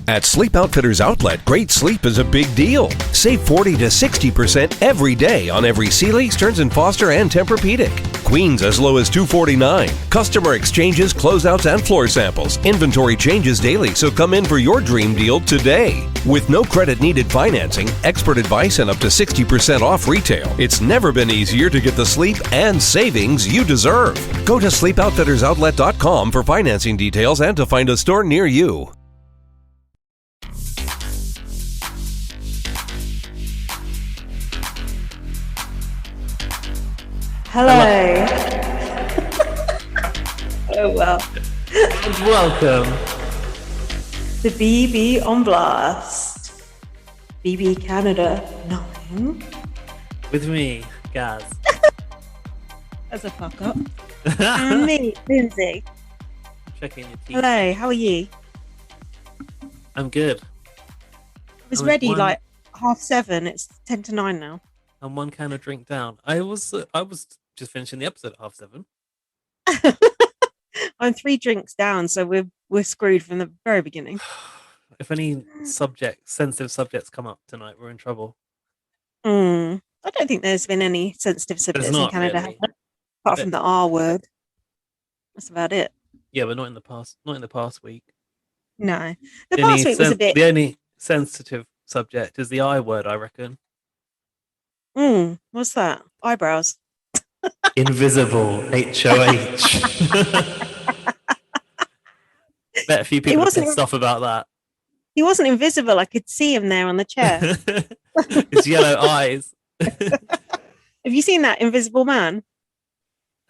At Sleep Outfitters Outlet, great sleep is a big deal. Save 40 to 60% every day on every Sealy, Stearns & Foster, and Tempur-Pedic. Queens as low as $249. Customer exchanges, closeouts, and floor samples. Inventory changes daily, so come in for your dream deal today. With no credit needed financing, expert advice, and up to 60% off retail, it's never been easier to get the sleep and savings you deserve. Go to sleepoutfittersoutlet.com for financing details and to find a store near you. Hello. Oh well. And welcome The BB on Blast. BB Canada 9. with me, Gaz. As a fuck up. And me, Lynsey. Checking your teeth. Hello, how are you? I'm good. I was I'm ready one- like 7:30. It's 10 to 9 now. I'm one can of drink down. I was just finishing the episode at 7:30. I'm 3 drinks down, so we're screwed from the very beginning. If any sensitive subjects come up tonight, we're in trouble. I don't think there's been any sensitive subjects in not Canada, really. apart from the R word. That's about it. Yeah, but not in the past. Not in the past week. No, the past week was a bit. The only sensitive subject is the I word, I reckon. What's that? Eyebrows. Invisible. HOH. Bet a few people are pissed off about that. He wasn't invisible. I could see him there on the chair. His yellow eyes. Have you seen that Invisible Man?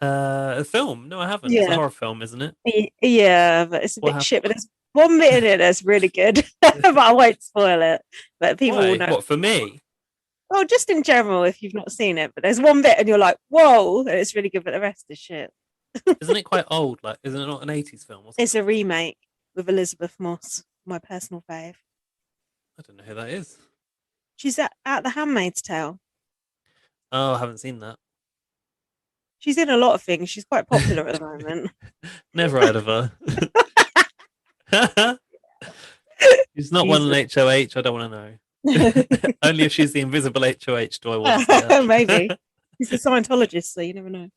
A film? No, I haven't. It's a horror film, isn't it? Yeah, but it's a bit shit. But there's one bit in it that's really good. But I won't spoil it. But people will know. What, for me? Well, just in general, if you've not seen it. But there's one bit and you're like, whoa, and it's really good. But the rest is shit. Isn't it quite old? Like, isn't it not an 80s film? It's a remake with Elizabeth Moss, my personal fave. I don't know who that is. She's at The Handmaid's Tale. Oh, I haven't seen that. She's in a lot of things. She's quite popular at the moment. Never heard of her. She's not one in HOH. I don't want to know. Only if she's the invisible HOH do I want to see her. Maybe. She's a Scientologist, so you never know.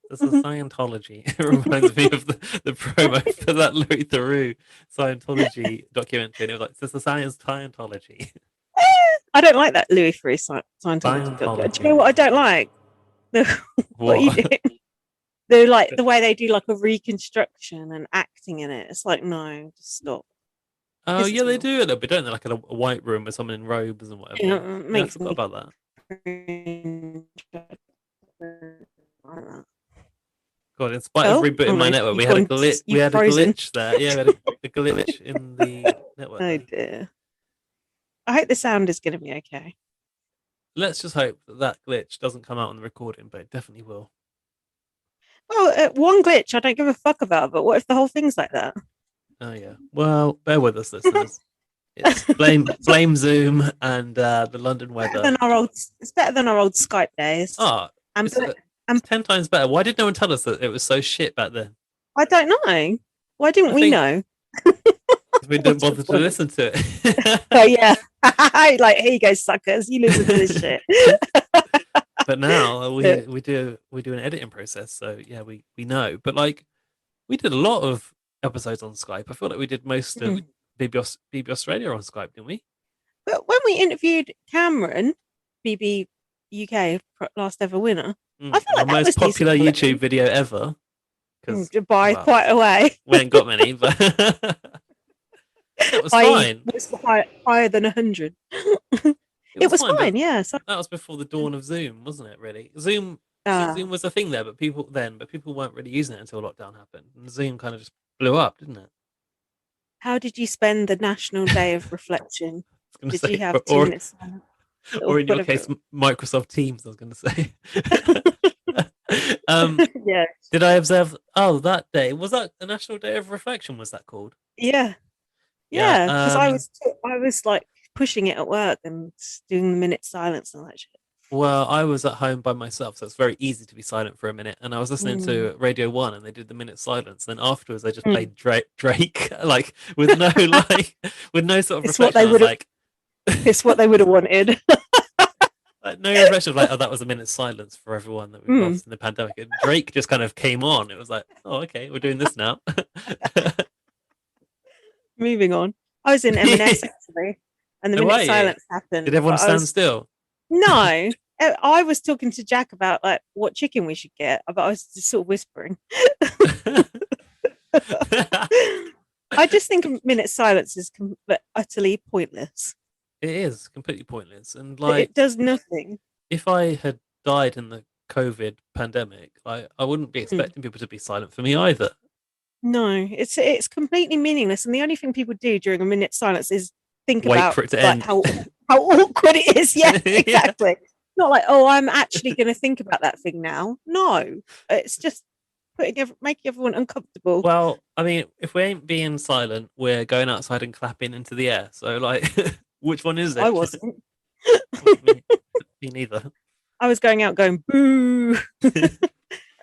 This is Scientology. It reminds me of the promo for that Louis Theroux Scientology documentary. And it was like, this is Scientology. I don't like that Louis Theroux Scientology. Do you know what I don't like? What you do? The way they do like a reconstruction and acting in it. It's like, no, just stop. Oh yeah, they do a little bit, don't they? Like in a white room with someone in robes and whatever. Yeah, it makes I forgot about that. God, in spite of rebooting my network, we had a glitch. We had a glitch there. Yeah, we had a glitch in the network. Oh dear. I hope the sound is going to be okay. Let's just hope that glitch doesn't come out on the recording, but it definitely will. Well, one glitch I don't give a fuck about, but what if the whole thing's like that? Oh yeah. Well, bear with us, listeners. It's blame Zoom and the London weather. It's better than our old Skype days. Oh, it's 10 times better. Why did no one tell us that it was so shit back then? I don't know. Why didn't we know? We didn't bother to listen to it. Oh yeah. Like, here you go, suckers. You listen to this shit. But now we do an editing process, so yeah, we know. But like, we did a lot of episodes on Skype. I feel like we did most of BB Australia on Skype, didn't we? But when we interviewed Cameron, BB UK last ever winner, I feel like the most popular YouTube video ever. By quite a way. We ain't got many, but it was fine. It was higher than 100. It was fine, yeah. So that was before the dawn of Zoom, wasn't it? Really, Zoom was a thing there, but people weren't really using it until lockdown happened, and Zoom kind of just blew up, didn't it? How did you spend the National Day of Reflection? Did you have 2 minutes? Or in your case, Microsoft Teams, I was going to say. Yeah. Did I observe? Oh, that day, was that a National Day of Reflection? Was that called? Yeah. Because I was like pushing it at work and doing the minute silence and all that shit. Well, I was at home by myself, so it's very easy to be silent for a minute. And I was listening Mm. to Radio One, and they did the minute silence. Then afterwards, they just Mm. played Drake, like with no like with no sort of It's what reflection. they I was would have. like, It's what they would have wanted. no reflection of like, oh, that was a minute's silence for everyone that we've Mm. lost in the pandemic. And Drake just kind of came on. It was like, oh, okay, we're doing this now. Moving on. I was in M&S actually, and the No minute way. silence happened. Did everyone but I stand was, still? No, I was talking to Jack about like what chicken we should get, but I was just sort of whispering. I just think a minute silence is utterly pointless. It is completely pointless, and It like, does nothing. if I had died in the COVID pandemic, I wouldn't be Mm. expecting people to be silent for me either. No, it's completely meaningless, and the only thing people do during a minute silence is think Wait about for it to like, end. how awkward it is. Yeah, Yeah. exactly. Not like, oh, I'm actually going to think about that thing now. No, it's just making everyone uncomfortable. Well, I mean, if we ain't being silent, we're going outside and clapping into the air. So, like, which one is it? I wasn't. me neither. I was going out going boo.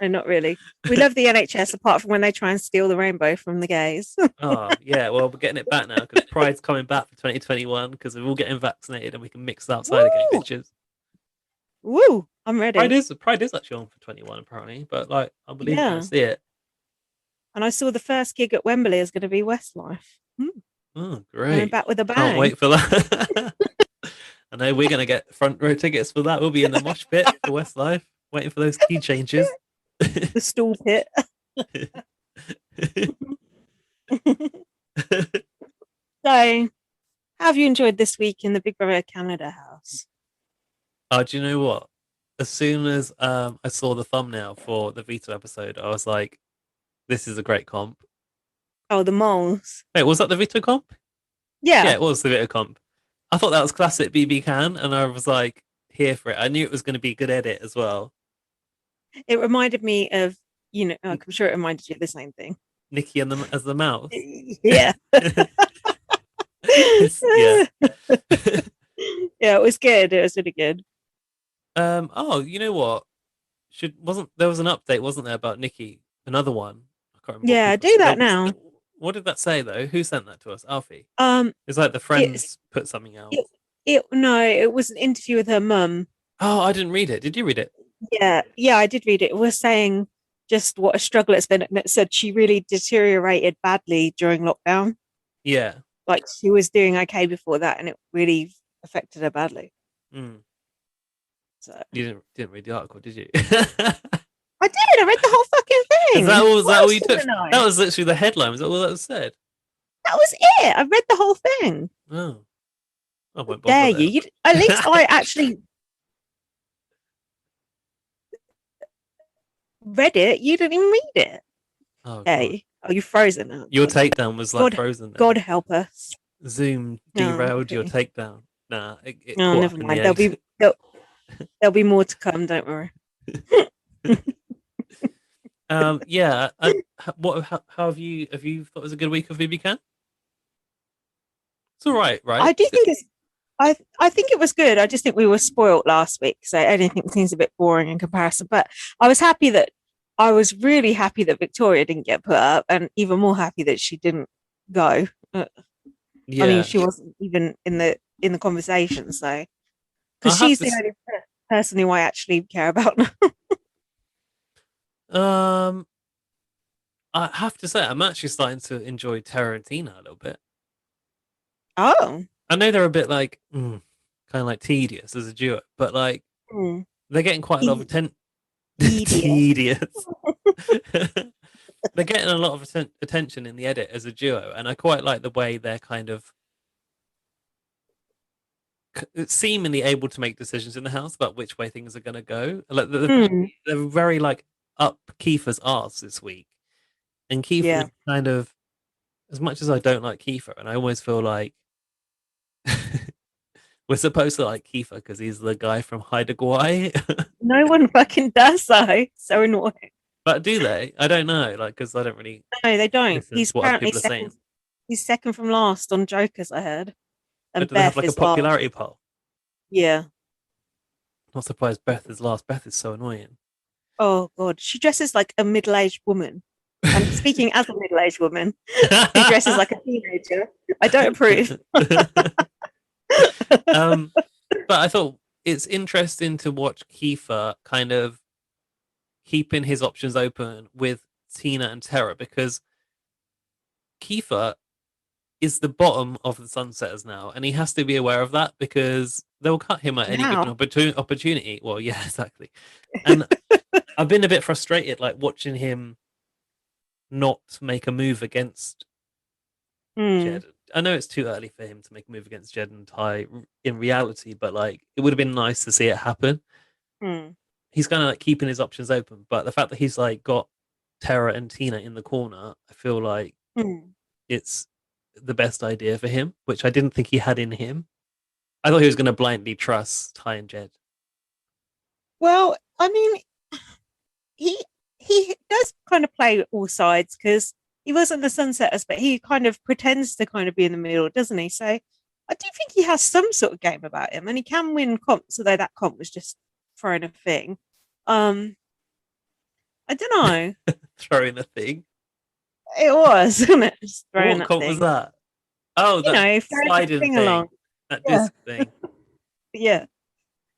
No, not really. We love the NHS apart from when they try and steal the rainbow from the gays. Oh, yeah. Well, we're getting it back now because Pride's coming back for 2021 because we're all getting vaccinated and we can mix outside again, Woo! bitches. Woo! I'm ready. Pride is actually on for 21 apparently, but like, I believe Yeah. I see it. And I saw the first gig at Wembley is going to be Westlife. Oh, Coming great. back with a bang. Can't wait for that. I know we're going to get front row tickets for that. We'll be in the mosh pit for Westlife, waiting for those key changes. The stool pit. So, how have you enjoyed this week in the Big Brother Canada house? Oh, do you know what? As soon as I saw the thumbnail for the Vito episode, I was like, this is a great comp. Oh, the moles. Wait, was that the Vito comp? Yeah. Yeah, it was the Vito comp. I thought that was classic BB Can, and I was like, here for it. I knew it was going to be a good edit as well. It reminded me of, I'm sure it reminded you of the same thing. Nikki and as the mouse. Yeah. Yeah. Yeah, it was good. It was really good. Oh, you know what? There was an update, wasn't there, about Nikki? Another one. I can't remember. Yeah, do that now. What did that say though? Who sent that to us? Alfie. Um, It's like the friends put something out. No, it was an interview with her mum. Oh, I didn't read it. Did you read it? Yeah, I did read it. It was saying just what a struggle it's been, and it said she really deteriorated badly during lockdown. Yeah. Like she was doing okay before that, and it really affected her badly. Mm. So You didn't read the article, did you? I did. I read the whole fucking thing. Is that all you took? Know? That was literally the headline. Was that all that was said? That was it. I read the whole thing. Oh. I won't Dare bother you? At least I actually read it. You didn't even read it. Oh, Hey, are you frozen now? your takedown was like frozen. Then. God help us. Zoom derailed your takedown. Nah, it No, never mind. There'll be more to come. Don't worry. Yeah. How have you thought it was a good week of BB Can? It's all right, right? I do think it's. I think it was good. I just think we were spoilt last week, so anything seems a bit boring in comparison. But I was really happy that Victoria didn't get put up, and even more happy that she didn't go. Yeah. I mean, she wasn't even in the conversation, so because she's the only person who I actually care about now. I have to say, I'm actually starting to enjoy Tarantino a little bit. Oh, I know they're a bit like kind of like tedious as a duo, but like they're getting quite a lot of attention. Tedious. They're getting a lot of attention in the edit as a duo, and I quite like the way they're kind of seemingly able to make decisions in the house about which way things are going to go. Like they're very like up Kiefer's arse this week, and Kiefer kind of, as much as I don't like Kiefer, and I always feel like we're supposed to like Kiefer because he's the guy from Haida Gwaii. No one fucking does though. So annoying. But do they? I don't know. Like, because I don't really. No, they don't. He's apparently second. He's second from last on Jokers, I heard. And do they have like a popularity poll? Yeah. Not surprised Beth is last. Beth is so annoying. Oh God, she dresses like a middle-aged woman. And speaking as a middle-aged woman who dresses like a teenager, I don't approve. But I thought it's interesting to watch Kiefer kind of keeping his options open with Tina and Tara, because Kiefer is the bottom of the Sunsetters now, and he has to be aware of that because they'll cut him at any given opportunity. Well, yeah, exactly. And I've been a bit frustrated, like watching him not make a move against Jed. I know it's too early for him to make a move against Jed and Ty in reality, but like it would have been nice to see it happen. He's kind of like keeping his options open, but the fact that he's like got Tara and Tina in the corner, I feel like it's the best idea for him, which I didn't think he had in him. I thought he was going to blindly trust Ty and Jed. Well, I mean, he does kind of play all sides because he wasn't the Sunsetters, but he kind of pretends to kind of be in the middle, doesn't he? So I do think he has some sort of game about him, and he can win comps, although that comp was just throwing a thing. I don't know. Throwing a thing? It was, wasn't it? Just throwing what comp thing. was that? Oh, that sliding thing. Along. That disc thing. Yeah.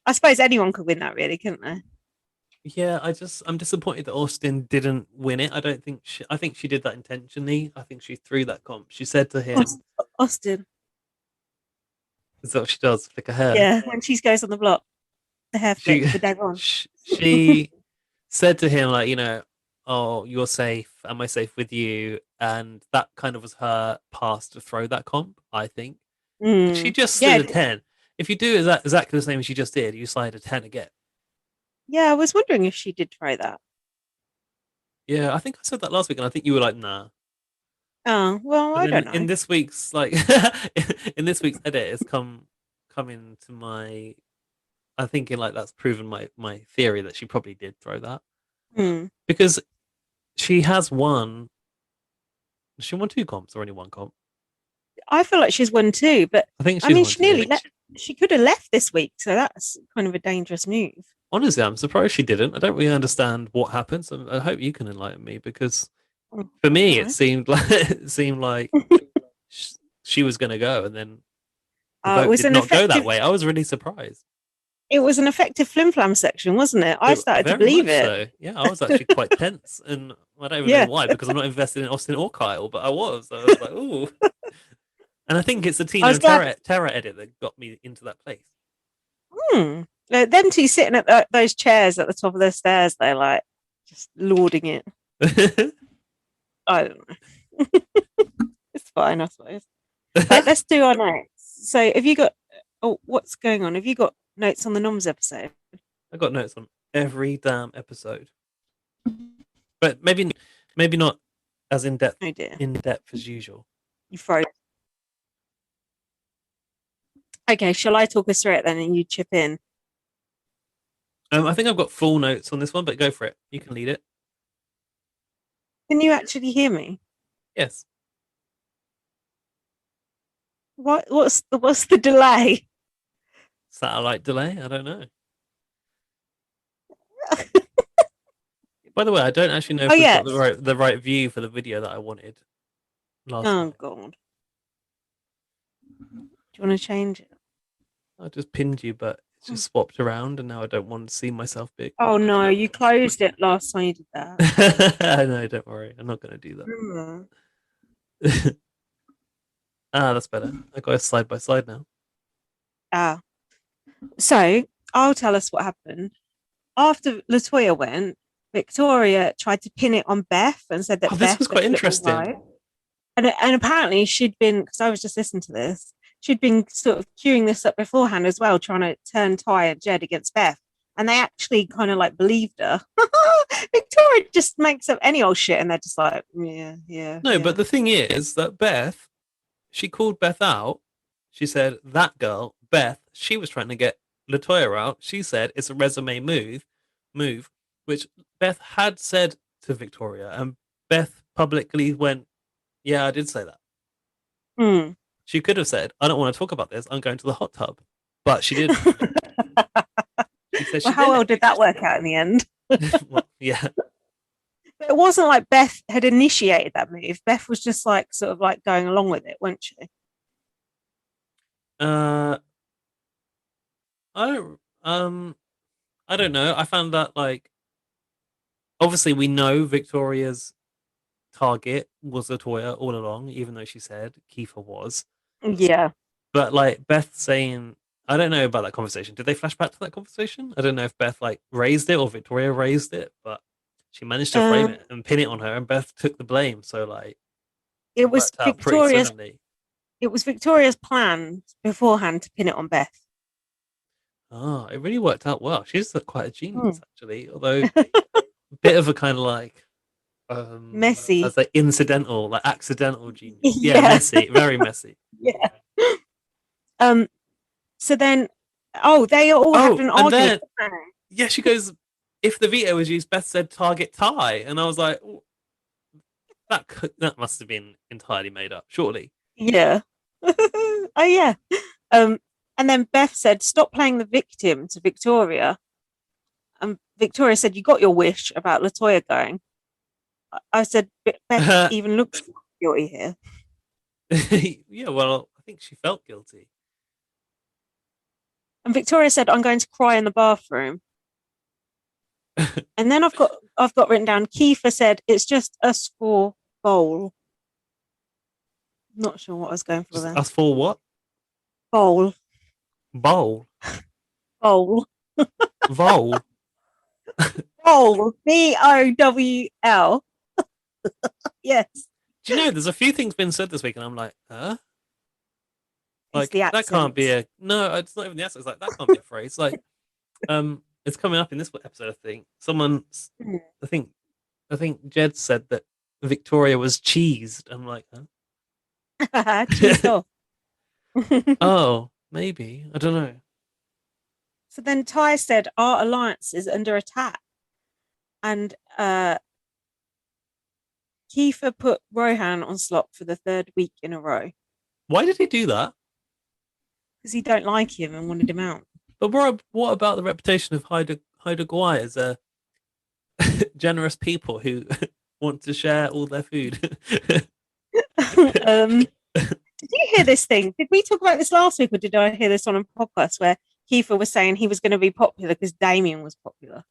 I suppose anyone could win that, really, couldn't they? Yeah, I'm disappointed that Austin didn't win it. I think she did that intentionally. I think she threw that comp. She said to him, Austin. Is that what she does? Flick her hair? Yeah, when she goes on the block, the hair flick, the dag on. She said to him, like, oh, you're safe. Am I safe with you? And that kind of was her pass to throw that comp, I think. She just slid a 10. If you do exactly the same as she just did, you slide a 10 again. Yeah, I was wondering if she did try that. Yeah, I think I said that last week, and I think you were like, nah. Oh, well, I don't know. In this week's edit, it's come into my. I'm thinking like that's proven my theory that she probably did throw that because she has won. She won 2 comps or only 1 comp? I feel like she's won 2, but I think she nearly she could have left this week, so that's kind of a dangerous move. Honestly, I'm surprised she didn't. I don't really understand what happened, so I hope you can enlighten me, because for me it seemed like she was going to go, and then the vote did not go that way. I was really surprised. It was an effective flim-flam section, wasn't it? I started to believe it. So. Yeah, I was actually quite tense, and I don't even know why, because I'm not invested in Austin or Kyle, but I was like, ooh. And I think it's the Tina and Tara edit that got me into that place. Them two sitting at those chairs at the top of the stairs, they're like just lording it. I don't know. It's fine, I suppose. Right, let's do our notes. So have you got what's going on? Have you got notes on the Noms episode? I got notes on every damn episode. But maybe not as in depth as usual. You froze. Okay, shall I talk us through it then and you chip in? I think I've got full notes on this one, but go for it. You can lead it. Can you actually hear me? Yes. What's the delay? Satellite delay? I don't know. By the way, I don't actually know if we've got the right view for the video that I wanted last night. God. Do you want to change it? I just pinned you, but it's just swapped around, and now I don't want to see myself big. Oh no, you closed it last time you did that. No, don't worry. I'm not going to do that. That's better. I got a side by side now. So I'll tell us what happened. After LaToya went, Victoria tried to pin it on Beth and said that Beth this was quite interesting. Right. And apparently she'd been, because I was just listening to this, she'd been sort of queuing this up beforehand as well, trying to turn Ty and Jed against Beth. And they actually kind of like believed her. Victoria just makes up any old shit, and they're just like, yeah. No, but the thing is that Beth, she called Beth out. She said, that girl, Beth, she was trying to get LaToya out. She said it's a resume move, which Beth had said to Victoria. And Beth publicly went, yeah, I did say that. She could have said, I don't want to talk about this. I'm going to the hot tub. But she didn't. She said Well, she how did well it. did that work out in the end? Well, yeah. But it wasn't like Beth had initiated that move. Beth was just like sort of like going along with it, wasn't she? Uh, I don't. I don't know. I found that like obviously we know Victoria's target was Latoya all along, even though she said Kiefer was. Yeah. But like Beth saying, I don't know about that conversation. Did they flash back to that conversation? I don't know if Beth like raised it or Victoria raised it, but she managed to frame Um, it and pin it on her, and Beth took the blame. So like it it was worked out pretty Victoria's. swimmingly. It was Victoria's plan beforehand to pin it on Beth. Oh, it really worked out well. She's quite a Hmm. genius actually, although a bit of a kind of like Messy. as like incidental, like accidental genius. Yeah, Yeah. messy, very messy. Yeah. Um. So then, they all had Oh, an and argument. then yeah, she goes, if the veto was used, Beth said target tie, and I was like, oh, that must have been entirely made up, surely. Yeah. Oh yeah. Um. And then Beth said, "Stop playing the victim" to Victoria. And Victoria said, "You got your wish about Latoya going." I said, "Beth even looks guilty here." Yeah, well, I think she felt guilty. And Victoria said, "I'm going to cry in the bathroom." And then I've got written down. Kiefer said, "It's just a score bowl." Not sure what I was going for Just there. us for what? Bowl. Bowl. Bowl. Vole. Bowl. BOWL. Yes. Do you know there's a few things been said this week, and I'm like, huh? It's Like the that can't be accents. no, it's not even the accent. It's like that can't be a phrase. Like, it's coming up in this episode. I think someone, I think, I think Jed said that Victoria was cheesed. I'm like, Cheesed huh? off. Oh, maybe. I don't know. So then Ty said, "Our alliance is under attack." And Kiefer put Rohan on slop for the third week in a row Why did he do that? because he don't like him and wanted him out. But what about the reputation of Haida Gawai as a generous people who want to share all their food? Did you hear this thing? Did we talk about this last week, or did I hear this on a podcast where Kiefer was saying he was going to be popular because Damien was popular?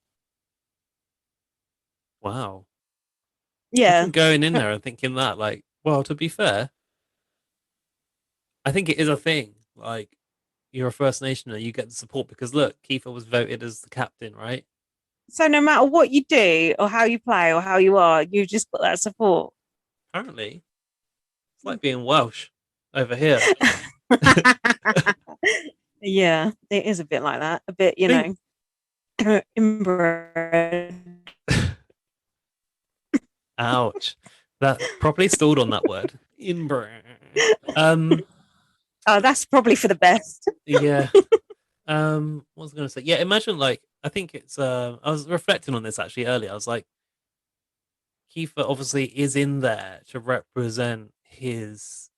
Wow. Yeah. Going in there and thinking that, like, well, to be fair, I think it is a thing. Like, you're a First Nationer, you get the support because look, Kiefer was voted as the captain, right? So no matter what you do or how you play or how you are, you just got that support. Apparently, it's like being Welsh over here. Yeah, it is a bit like that. A bit, inbred. Ouch. That properly stalled on that word. Inbred. Oh, that's probably for the best. Yeah. What was I gonna say? Yeah, imagine like I think it's I was reflecting on this actually earlier. I was like, Kiefer obviously is in there to represent his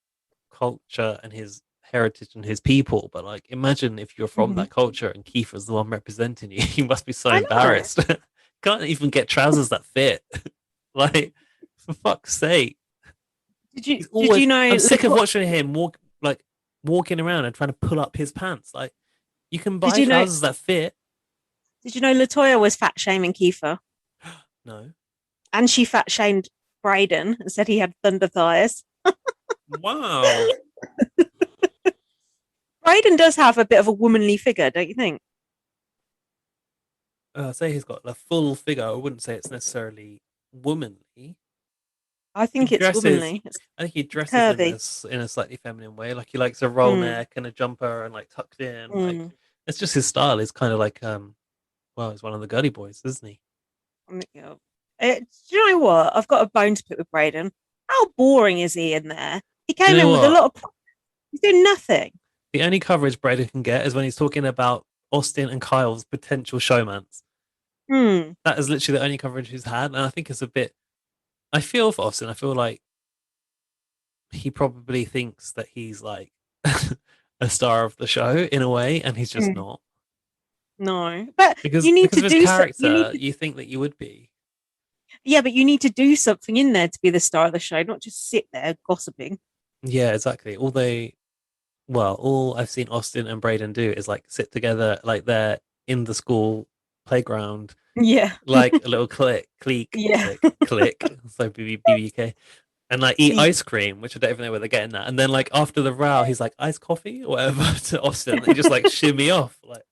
culture and his heritage and his people, but like imagine if you're from that culture and Kiefer's the one representing you. You must be so I know. embarrassed. Can't even get trousers that fit. Like, for fuck's sake. Did you know? I'm sick of watching him walking around and trying to pull up his pants. Like, you can buy you know? trousers that fit. Did you know Latoya was fat shaming Kiefer? No. And she fat shamed Brayden and said he had thunder thighs. Wow. Brayden does have a bit of a womanly figure, don't you think? Say he's got a full figure. I wouldn't say it's necessarily womanly. I think it's womanly. I think he dresses curvy. in a slightly feminine way. Like he likes a roll neck and a jumper and like tucked in. Like it's just his style. He's kind of like well, he's one of the girly boys, isn't he? Do you know what? I've got a bone to pick with Brayden. How boring is he in there? He came in with a lot of. He's doing nothing. The only coverage Brayden can get is when he's talking about Austin and Kyle's potential showmans. That is literally the only coverage he's had, and I think it's a bit. I feel for Austin. I feel like he probably thinks that he's like a star of the show in a way, and he's just not. No, but because you need because to of his do character, you think that you would be. yeah, but you need to do something in there to be the star of the show, not just sit there gossiping. Yeah, exactly. All I've seen Austin and Braden do is like sit together, like they're in the school playground, Yeah, like a little yeah. click. So BBK, and like eat See, ice cream, which I don't even know where they're getting that. And then like after the row, he's like iced coffee or whatever to Austin. And they just like shimmy off, like.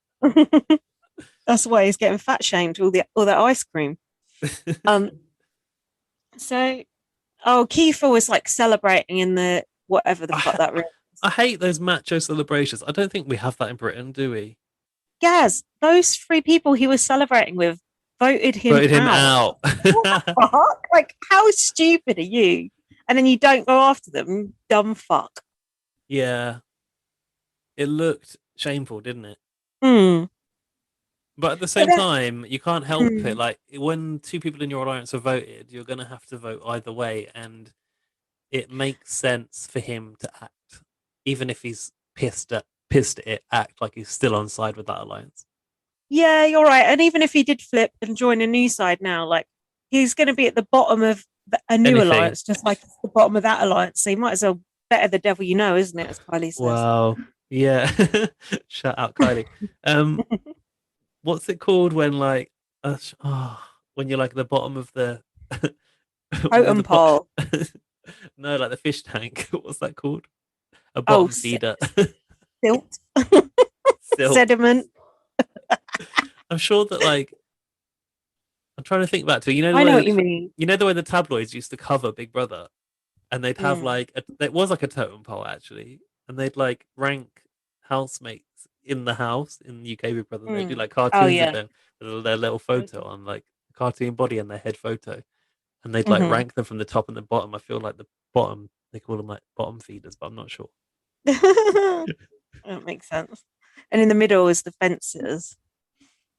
that's why he's getting fat shamed all that ice cream. Um, so Kiefer was like celebrating in the whatever the fuck that room. I hate those macho celebrations. I don't think we have that in Britain, do we? Gaz, those three people he was celebrating with voted him Voted him out. out. What the fuck? Like, how stupid are you? And then you don't go after them, dumb fuck. Yeah. It looked shameful, didn't it? Hmm. But at the But same then, time, you can't help it. Like when two people in your alliance are voted, you're going to have to vote either way, and it makes sense for him to act, even if he's pissed at it. Act like he's still on side with that alliance. yeah, you're right. And even if he did flip and join a new side now, like he's going to be at the bottom of a new Anything. alliance, just like the bottom of that alliance. So you might as well better the devil you know, isn't it? As Kylie says. Wow. Yeah. Shout out Kylie. What's it called when like when you're like at the bottom of the Totem pole. no, like the fish tank. What's that called? A Oh, bottom feeder. silt. Silt. Sediment. I'm sure that like I'm trying to think back to I know what you mean. You know the way the tabloids used to cover Big Brother, and they'd have like it was like a totem pole actually, and they'd like rank housemates in the house in the UK Big Brother. And they'd do like Oh cartoons yeah. of them with their little photo on like cartoon body and their head photo, and they'd like Mhm. rank them from the top and the bottom. I feel like the bottom they call them like bottom feeders, but I'm not sure. That makes sense. And in the middle is the fences.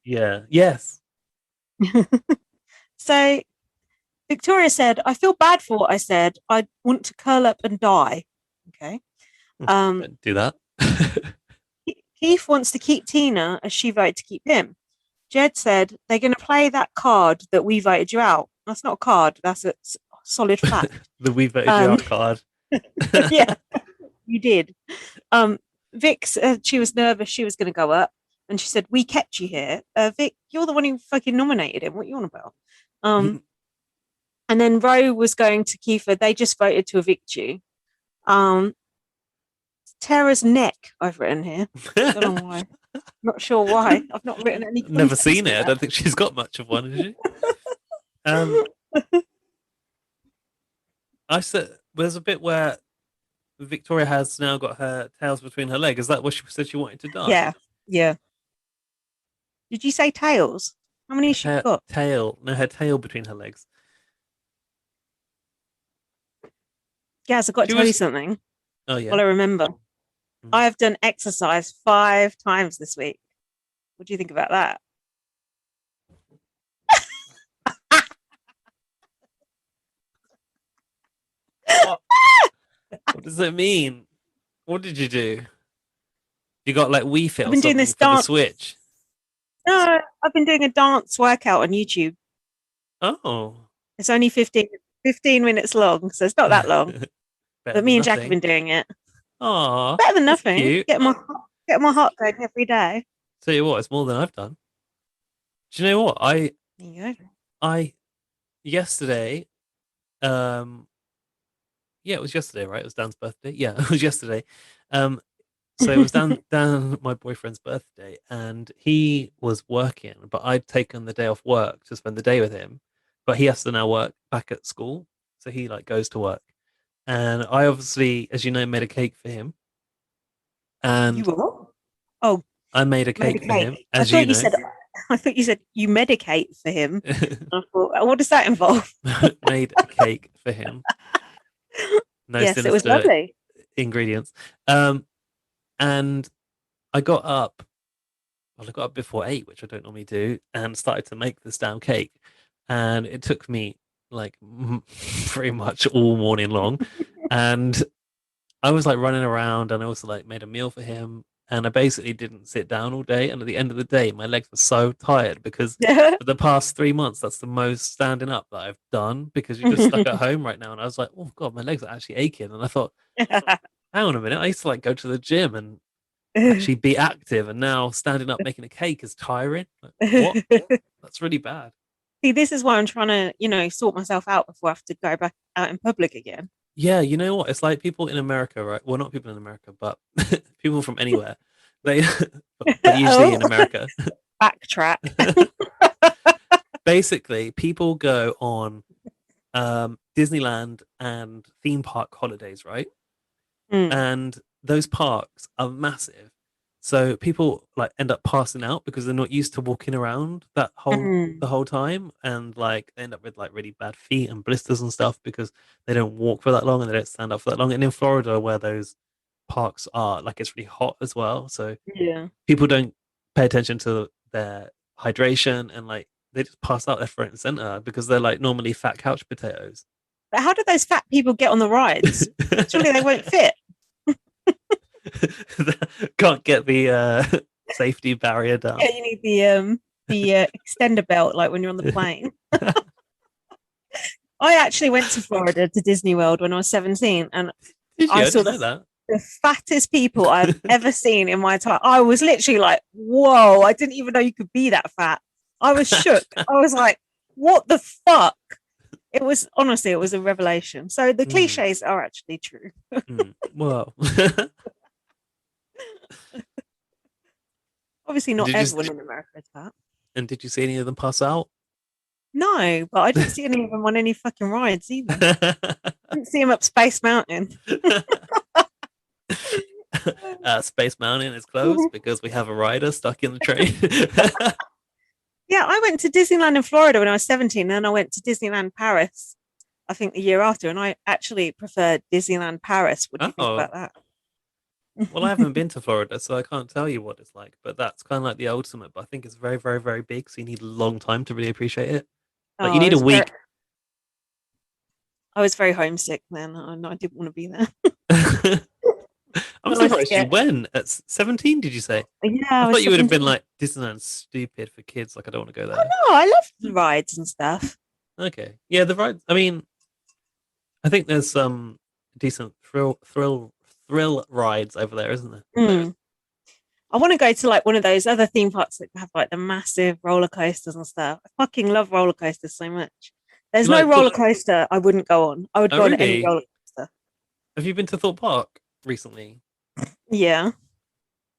Yeah. Yes. So Victoria said, I feel bad for what I said. I want to curl up and die. Okay. Don't do that. Keith wants to keep Tina as she voted to keep him. Jed said they're going to play that card that we voted you out. That's not a card. That's a solid fact. The we voted you out card. Yeah, you did. Vic said she was nervous. She was going to go up. And she said, we kept you here. Vic, you're the one who fucking nominated him. What are you on about? And then Roe was going to Kiefer. They just voted to evict you. Tara's neck, I've written here. I don't know why. Not sure why. I've not written any. Never seen it. I don't think she's got much of one, has she? I said there's a bit where Victoria has now got her tails between her legs. Is that what she said she wanted to die? Yeah, yeah. Did you say tails? How many has she got? Tail. No, her tail between her legs. Gaz, I've got to tell you something. Oh yeah. Well, I remember. I have done exercise 5 times this week. What do you think about that? What does it mean? What did you do? You got like Wii Fit or I've been doing something this for the dance. Switch? No, I've been doing a dance workout on YouTube. Oh. It's only 15 minutes long, so it's not that long. But me and Jack have been doing it. Oh, better than nothing. Cute. Get my heart going every day. Tell you what, it's more than I've done. Do you know what? There you go. Yesterday, yeah, it was yesterday, right? It was Dan's birthday. Yeah, it was yesterday. So it was Dan, my boyfriend's birthday, and he was working, but I'd taken the day off work to spend the day with him. But he has to now work back at school, so he like goes to work. And I obviously, as you know, made a cake for him. And you what? Oh, I made a cake for him. As you know, I thought you said you medicate for him. I thought, what does that involve? Made a cake for him. No yes, it was lovely. Ingredients. And I got up. Well, I got up before 8, which I don't normally do, and started to make this damn cake. And it took me like pretty much all morning long. And I was like running around, and I also like made a meal for him. and I basically didn't sit down all day. And at the end of the day, my legs were so tired because for the past 3 months, that's the most standing up that I've done because you're just stuck at home right now. And I was like, oh God, my legs are actually aching. And I thought, hang on a minute, I used to like go to the gym and actually be active, and now standing up making a cake is tiring. Like, what? That's really bad. See, this is why I'm trying to, sort myself out before I have to go back out in public again. Yeah, you know what? It's like people in America, right? Well, not people in America, but people from anywhere. They, but usually in America. Backtrack. Basically, people go on Disneyland and theme park holidays, right? And those parks are massive. So people like end up passing out because they're not used to walking around the whole time, and like they end up with like really bad feet and blisters and stuff because they don't walk for that long and they don't stand up for that long. And in Florida, where those parks are, like it's really hot as well, so people don't pay attention to their hydration, and like they just pass out left, right, and center because they're like normally fat couch potatoes. But how do those fat people get on the rides? Surely they won't fit. Can't get the safety barrier down. Yeah, you need the extender belt, like when you're on the plane. I actually went to Florida to Disney World when I was 17, and I saw the fattest people I've ever seen in my time. I was literally like, "Whoa!" I didn't even know you could be that fat. I was shook. I was like, "What the fuck?" It was honestly, it was a revelation. So the cliches are actually true. Wow. Obviously, not everyone in America is fat. And did you see any of them pass out? No, but I didn't see any of them on any fucking rides either. I didn't see them up Space Mountain. Space Mountain is closed because we have a rider stuck in the train. Yeah, I went to Disneyland in Florida when I was 17, and then I went to Disneyland Paris, I think the year after, and I actually preferred Disneyland Paris. What do you think about that? Well, I haven't been to Florida, so I can't tell you what it's like, but that's kind of like the ultimate. But I think it's very, very, very big, so you need a long time to really appreciate it. Like, you need a week. I was very homesick then. I didn't want to be there. I'm surprised you went at 17, did you say? Yeah, I thought you would have been like, Disneyland's stupid for kids, like I don't want to go there. Oh, no, I love the rides and stuff. Okay. Yeah, the rides, I mean, I think there's some decent thrill rides over there, isn't there? I want to go to like one of those other theme parks that have like the massive roller coasters and stuff. I fucking love roller coasters so much. There's no roller coaster I wouldn't go on. I would go on any roller coaster. Have you been to Thorpe Park recently? Yeah. Have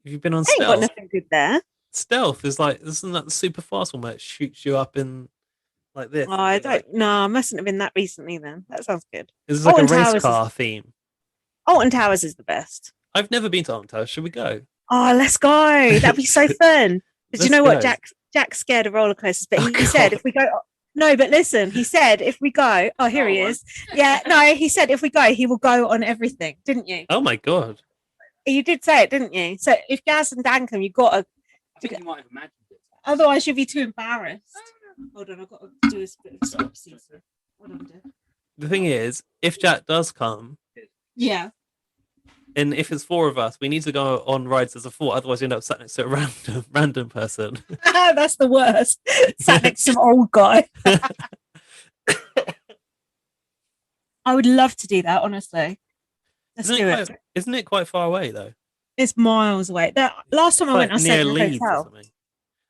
you been on Stealth? Stealth? Ain't got nothing good there. Stealth is like, isn't that the super fast one where it shoots you up in like this? Oh, I don't know. I mustn't have been that recently then. That sounds good. This is like a race car theme. Alton Towers is the best. I've never been to Alton Towers. Should we go? Oh, let's go. That'd be so fun. Because you know what? Jack's scared of roller coasters, but he said if we go. No, but listen, he said if we go. Oh, here he is. Yeah, no, he said if we go, he will go on everything, didn't you? Oh my God. You did say it, didn't you? So if Gaz and Dan come, you've got to. I think you might have imagined it. Otherwise, you'll be too embarrassed. Hold on, I've got to do this bit of stop season. The thing is, if Jack does come, yeah. And if it's 4 of us, we need to go on rides as a 4. Otherwise, you end up sat next to a random person. That's the worst. Sat next to some old guy. I would love to do that, honestly. Let's do it. Isn't it quite far away, though? It's miles away. Last time I went, I stayed in a Leeds hotel. Or something.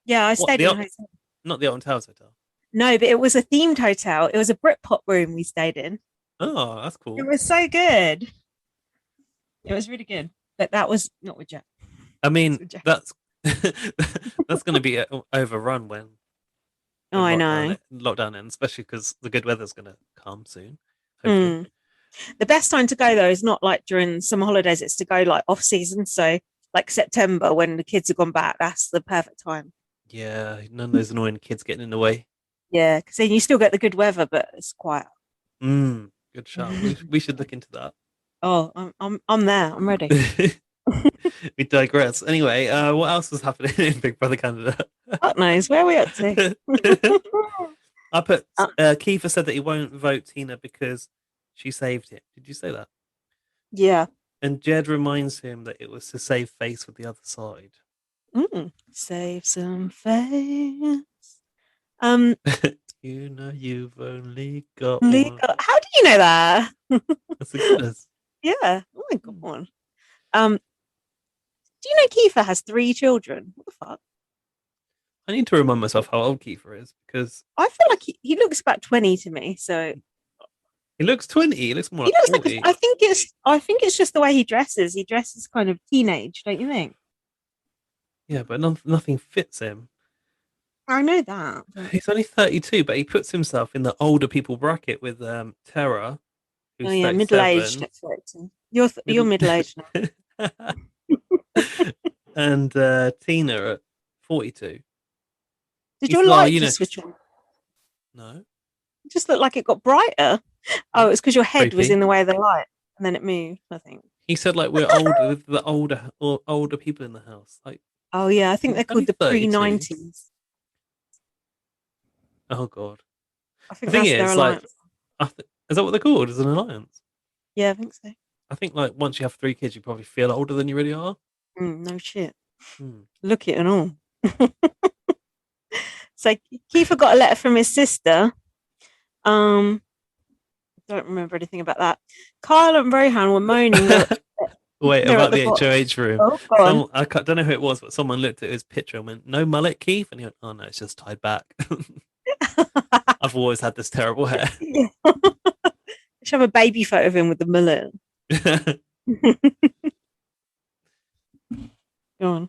Yeah, I stayed in a hotel. Not the Alton Towers Hotel. No, but it was a themed hotel. It was a Britpop room we stayed in. Oh, that's cool. It was so good. It was really good, but that was not with Jack. I mean, that's going to be overrun when. I know. Lockdown ends, especially because the good weather's going to come soon. Hopefully. The best time to go though is not like during summer holidays. It's to go like off season, so like September when the kids have gone back. That's the perfect time. Yeah, none of those annoying kids getting in the way. Yeah, because then you still get the good weather, but it's quiet. Good shot. We should look into that. Oh, I'm there. I'm ready. We digress. Anyway, what else was happening in Big Brother Canada? God knows. Where are we up to? I put Kiefer said that he won't vote Tina because she saved him. Did you say that? Yeah. And Jed reminds him that it was to save face with the other side. Save some face. You know you've only got Legal. one. How do you know that? That's a goodness. Yeah. Oh my god. Do you know Kiefer has 3 children? What the fuck? I need to remind myself how old Kiefer is because I feel like he looks about 20 to me. So he looks 20. He looks more he like looks 40. like I think it's just the way he dresses. He dresses kind of teenage, don't you think? Yeah, but nothing fits him. I know that. He's only 32, but he puts himself in the older people bracket with Tara, Oh who's yeah, middle aged 37. at 30. You're middle aged now. And Tina at 42. Did He your said, "Oh, light you know, just switch on? no, It just looked like it got brighter. Oh, it's because your head was creepy." in the way of the light, and then it moved. I think. He said, "Like we're older with the older people in the house." Like Oh yeah, I think he's they're only called the 32. pre-90s. Oh God. I The think thing that's their is, like, alliance. is that what they're called? Is an alliance? Yeah, I think so. I think like once you have 3 kids, you probably feel older than you really are. No shit. Hmm. Look it and all. So Kiefer got a letter from his sister. Don't remember anything about that. Kyle and Rohan were moaning. Wait, They're at about the the bottom. HOH room. Oh, go on. Don't know who it was, but someone looked at his picture and went, "No mullet, Keith," and he went, "Oh no, it's just tied back." I've always had this terrible hair. Yeah. I should have a baby photo of him with the mullet. Go on.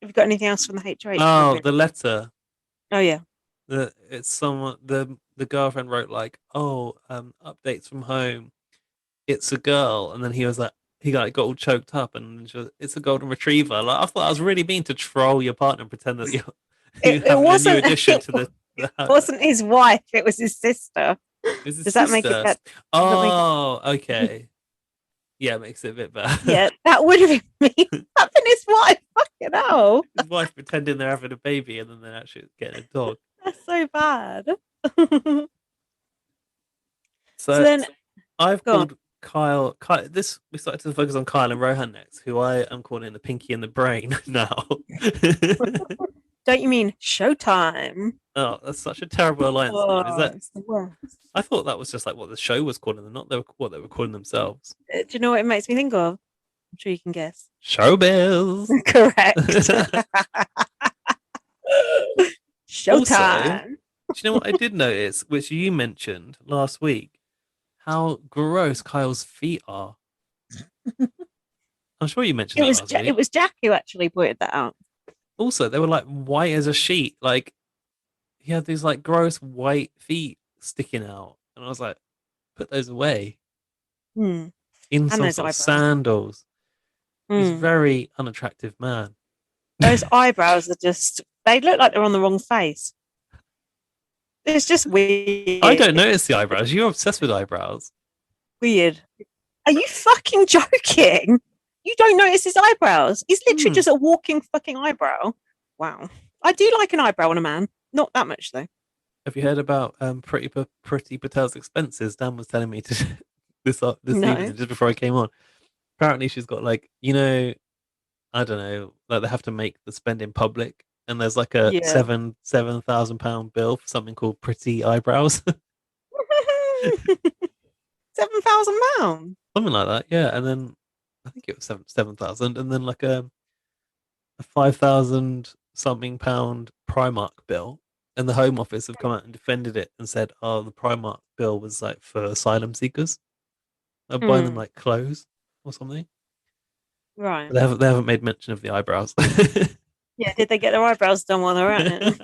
Have you got anything else from the HOH? Oh, the letter. Oh yeah. It's someone. The girlfriend wrote like, "Oh, updates from home. It's a girl," and then he was like, he got all choked up, and she was, "It's a golden retriver." Like I thought I was really mean to troll your partner and pretend that you're It having a new wasn't. addition to It the wasn't his wife. It was his sister. Is his Does that make it sister? better? Oh, okay. Yeah, it makes it a bit better. Yeah, that would have been me. That'd been his wife. Fucking hell. His wife pretending they're having a baby and then they're actually getting a dog. That's so bad. So, So then, I've go on. called Kyle. This we started to focus on Kyle and Rohan next, who I am calling the pinky and the brain now. Don't you mean Showtime? Oh, that's such a terrible alliance name. Is that? It's the worst. I thought that was just like what the show was calling them, not what they were calling themselves. Do you know what it makes me think of? I'm sure you can guess. Showbiz. Correct. Showtime. Also, do you know what I did notice, which you mentioned last week? How gross Kyle's feet are. I'm sure you mentioned that last week. It was Jack who actually pointed that out. Also, they were like white as a sheet. Like he had these like gross white feet sticking out, and I was like, "Put those away." In some those sort of eyebrows. sandals. He's a very unattractive man. Those eyebrows are they look like they're on the wrong face. It's just weird. I don't notice the eyebrows. You're obsessed with eyebrows. Weird. Are you fucking joking? You don't notice his eyebrows? He's literally just a walking fucking eyebrow. Wow. I do like an eyebrow on a man. Not that much though. Have you heard about Pretty Patel's expenses? Dan was telling me to this evening just before I came on. Apparently, she's got like I don't know, like they have to make the spend in public, and there's like a £7,000 bill for something called Pretty Eyebrows. £7,000. Something like that, yeah. And then I think it was 7,000, and then like a 5,000 something pound Primark bill. And the Home Office have come out and defended it and said, "Oh, the Primark bill was like for asylum seekers. They're buying them like clothes or something." Right. But they haven't made mention of the eyebrows. Yeah, did they get their eyebrows done while they're at it?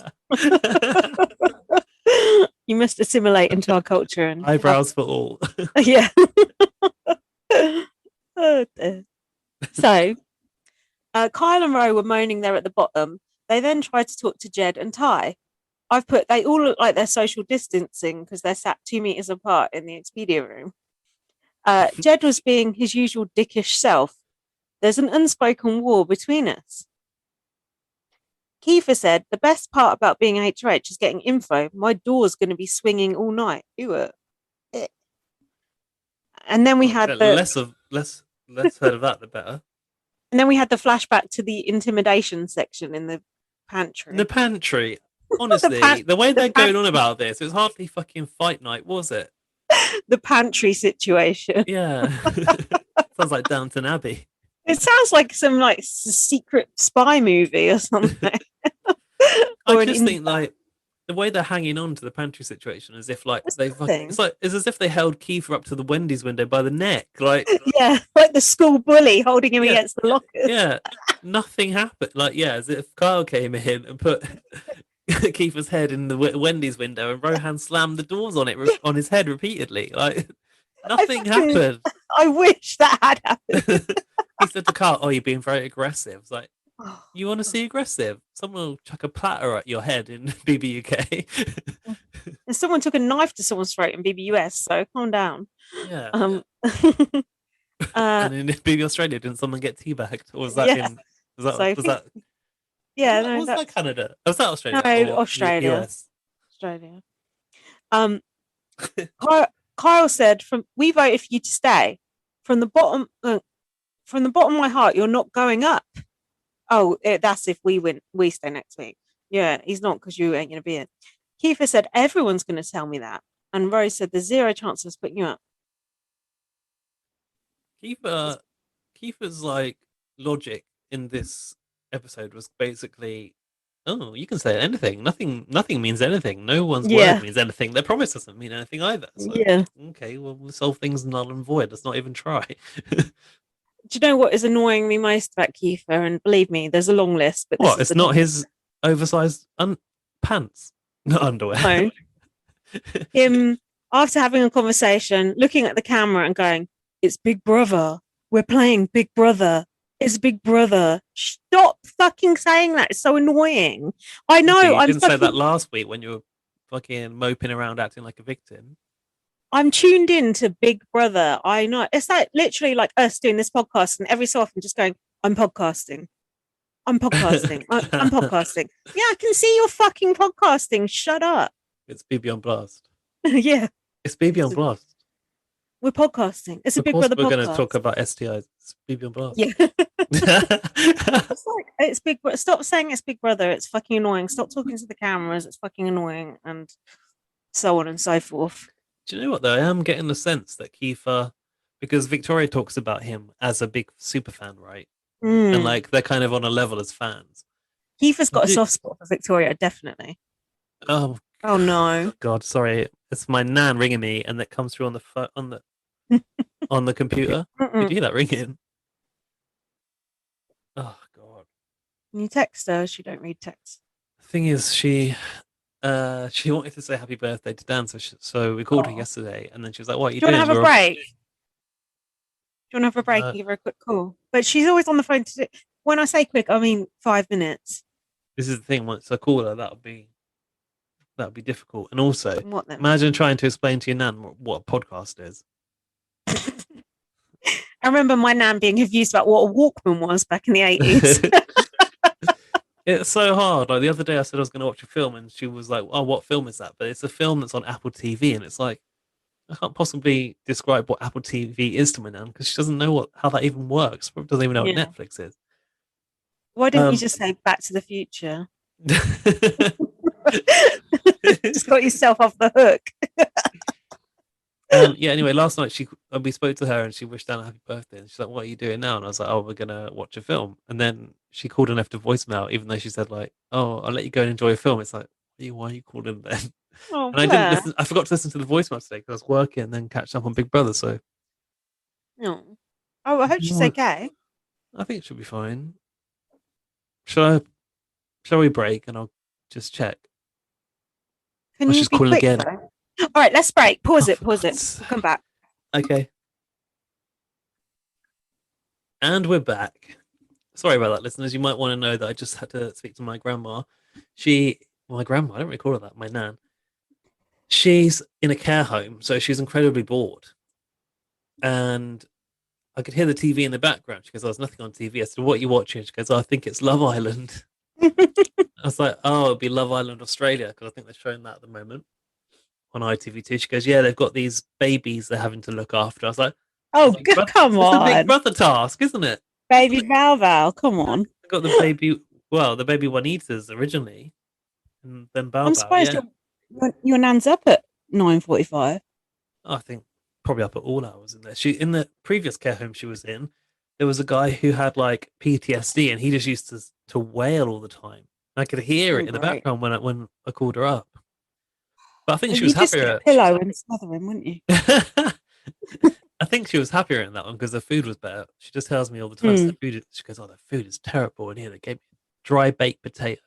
You must assimilate into our culture and eyebrows for all. Yeah. Oh, dear. So, Kyle and Ro were moaning there at the bottom. They then tried to talk to Jed and Ty. I've put they all look like they're social distancing because they're sat 2 meters apart in the Expedia room. Jed was being his usual dickish self. There's an unspoken war between us. Kiefer said, the best part about being HOH is getting info. My door's going to be swinging all night. And then we had less less heard of that, the better. And then we had the flashback to the intimidation section in the pantry. In the pantry, honestly, the way they're going on about this, it was hardly fucking fight night, was it? The pantry situation. Yeah. Sounds like Downton Abbey. It sounds like some like secret spy movie or something. I just think like the way they're hanging on to the pantry situation, as if like it's as if they held Kiefer up to the Wendy's window by the neck, like yeah, like the school bully holding him against the lockers. Yeah, nothing happened. Like as if Kyle came in and put Kiefer's head in the Wendy's window and Rohan slammed the doors on it on his head repeatedly. Like nothing happened. I wish that had happened. He said to Kyle, "Oh, you're being very aggressive." It's like, you want to see aggressive? Someone will chuck a platter at your head in BBUK. And someone took a knife to someone's throat in BBUS, so calm down. Yeah. And in BB Australia, didn't someone get teabagged? Or was that was that? Yeah, was that Canada? Was that Australia? No, Australia. US? Australia. Kyle said, "We voted for you to stay. From the bottom of my heart, you're not going up." Oh, that's if we win. We stay next week. Yeah, he's not, because you ain't going to be in. Kiefer said, "Everyone's going to tell me that." And Rose said, "There's zero chance of us putting you up." Kiefer's like logic in this episode was basically, oh, you can say anything. Nothing means anything. No one's word means anything. Their promise doesn't mean anything either. So, okay, well, we'll solve things null and void. Let's not even try. Do you know what is annoying me most about Kiefer? And believe me, there's a long list. But it's not his oversized pants, not underwear. No. Him, after having a conversation, looking at the camera and going, "It's Big Brother. We're playing Big Brother. It's Big Brother." Stop fucking saying that. It's so annoying. I know. You didn't say that last week when you were fucking moping around acting like a victim. I'm tuned in to Big Brother. I know. It's like literally like us doing this podcast and every so often just going, "I'm podcasting. I'm podcasting. I'm podcasting." Yeah, I can see you're fucking podcasting. Shut up. It's BB on Blast. Yeah. It's BB on Blast. We're podcasting. It's a Big Brother podcast. We're going to talk about STIs. It's BB on Blast. Yeah. It's Big Brother. Stop saying it's Big Brother. It's fucking annoying. Stop talking to the cameras. It's fucking annoying, and so on and so forth. Do you know what though? I am getting the sense that Kiefer, because Victoria talks about him as a big super fan, right? And like they're kind of on a level as fans. Kiefer's got a soft spot for Victoria, definitely. Oh no! God, sorry. It's my nan ringing me, and that comes through on the on the computer. Did you hear that ringing? Oh God! Can you text her? She don't read text. The thing is, she wanted to say happy birthday to Dan, so we called her yesterday, and then she was like, "What are you doing? Do you want to have a break? Do you want to have a break and give her a quick call?" But she's always on the phone. When I say quick, I mean 5 minutes. This is the thing. Once I call her, that would be difficult. And also, what then? Imagine trying to explain to your nan what a podcast is. I remember my nan being confused about what a Walkman was back in the 80s. It's so hard. Like the other day, I said I was going to watch a film, and she was like, "Oh, what film is that?" But it's a film that's on Apple TV, and it's like I can't possibly describe what Apple TV is to my nan because she doesn't know how that even works. Probably doesn't even know what Netflix is. Why didn't you just say Back to the Future? Just got yourself off the hook. Anyway, last night we spoke to her and she wished Dan a happy birthday. And she's like, "What are you doing now?" And I was like, "Oh, we're gonna watch a film." And then she called and left a voicemail, even though she said like, "Oh, I'll let you go and enjoy a film." It's like, why are you calling then? Oh, and I didn't listen. I forgot to listen to the voicemail today because I was working and then catch up on Big Brother. So, I hope she's okay. I think it should be fine. Shall we break and I'll just check? Can you just call it again? Though? All right, let's break. Pause it. We'll come back. Okay. And we're back. Sorry about that, listeners. You might want to know that I just had to speak to my grandma. My grandma, I don't really call her that, my nan. She's in a care home, so she's incredibly bored. And I could hear the TV in the background. She goes, "Oh, there's nothing on TV." I said, "What are you watching?" She goes, "Oh, I think it's Love Island." I was like, "Oh, it'd be Love Island Australia," because I think they're showing that at the moment on ITV2. She goes, "Yeah, they've got these babies they're having to look after." I was like, Oh, come It's a Big on. Brother task, isn't it? Baby Val, come on. I got the baby Juanitas originally, and then I'm Bao. surprised Yeah, your nan's up at 9:45. I think probably up at all hours in there. She in the previous care home she was in, there was a guy who had like PTSD, and he just used to wail all the time. I could hear it in the Great. background when I called her up. But I think she You was just get a happier. pillow and smother him, wouldn't you? I think she was happier in that one because the food was better. She just tells me all the time, she goes, "Oh, the food is terrible in here. They gave me dry baked potato."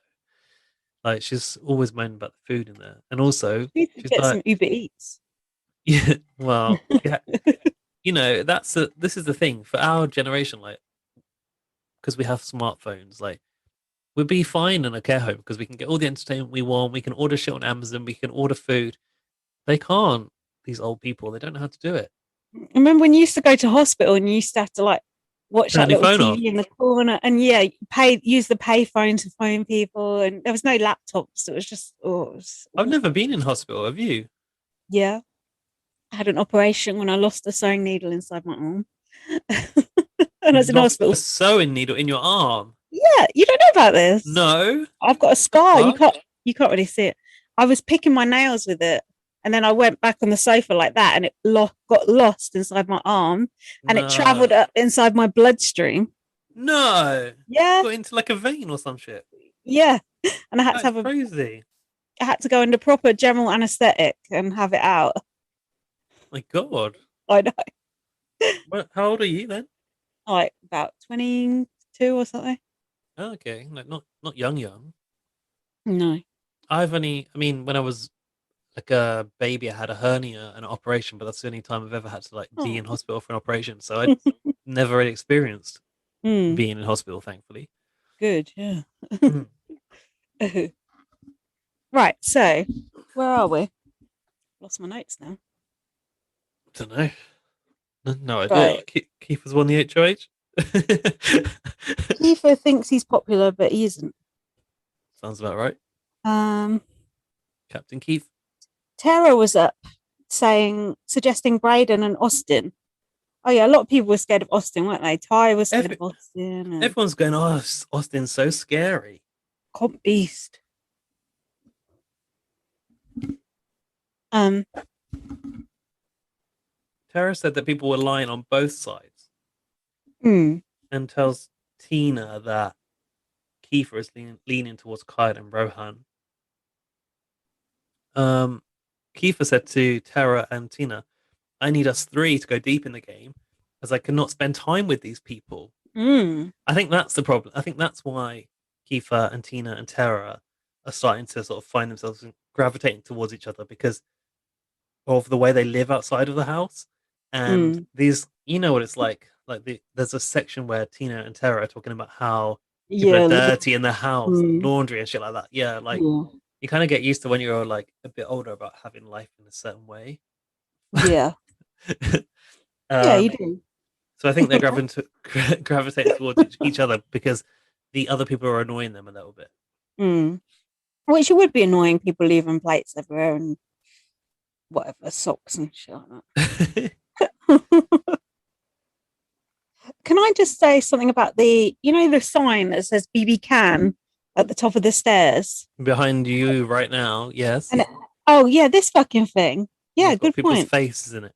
Like she's always moaning about the food in there, and also You need to she's get like, some Uber Eats. "Yeah, well, yeah, this is the thing for our generation, like because we have smartphones, like we'd be fine in a care home because we can get all the entertainment we want. We can order shit on Amazon. We can order food. They can't. These old people, they don't know how to do it. Remember when you used to go to hospital and you used to have to like watch Turn that your little phone TV off. in the corner and use the pay phone to phone people and there was no laptops. It was just I've never been in hospital. Have you? yeah. I had an operation when I lost a sewing needle inside my arm. And I You was in lost hospital. a sewing needle in your arm. Yeah, you don't know about this. No. I've got a scar. What? You can't really see it. I was picking my nails with it, and then I went back on the sofa like that, and it got lost inside my arm, and it No. travelled up inside my bloodstream. No. Yeah, Got into like a vein or some shit. yeah. And I had to That's have crazy. I had to go under proper general anaesthetic and have it out. My God. I know, How old are you then? like about 22 or something. Oh, okay, like not young. No. I mean, when I was like a baby, I had a hernia and an operation, but that's the only time I've ever had to like be in Oh. hospital for an operation. So I never really experienced Mm, being in hospital, thankfully. good. Yeah. Mm. Right. So, where are we? Lost my notes now. Don't know. No idea. Right. Keith won the HOH. Kiefer thinks he's popular, but he isn't. Sounds about right. Um, Captain Keith. Tara was up suggesting Braden and Austin. Oh yeah, a lot of people were scared of Austin, weren't they? Ty was scared of Austin. And Everyone's going, "Oh, Austin's so scary." Comp Beast. Tara said that people were lying on both sides hmm. and tells Tina that Kiefer is leaning towards Kyle and Rohan. Kiefer said to Tara and Tina, "I need us three to go deep in the game as I cannot spend time with these people." I think that's the problem. I think that's why Kiefer and Tina and Tara are starting to sort of find themselves gravitating towards each other because of the way they live outside of the house. And these, you know what it's like. There's a section where Tina and Tara are talking about how people are dirty in the house and laundry and shit like that. Yeah, like you kind of get used to when you're like a bit older about having life in a certain way. Yeah. Yeah, you Um, do. so I think they're gravitating towards each other because the other people are annoying them a little bit. Which it would be annoying, people leaving plates everywhere and whatever, socks and shit like that. Can I just say something about the sign that says BB Can at the top of the stairs? Behind you right now, yes. Oh yeah, this fucking thing. Yeah, It's got good people's point. faces in it.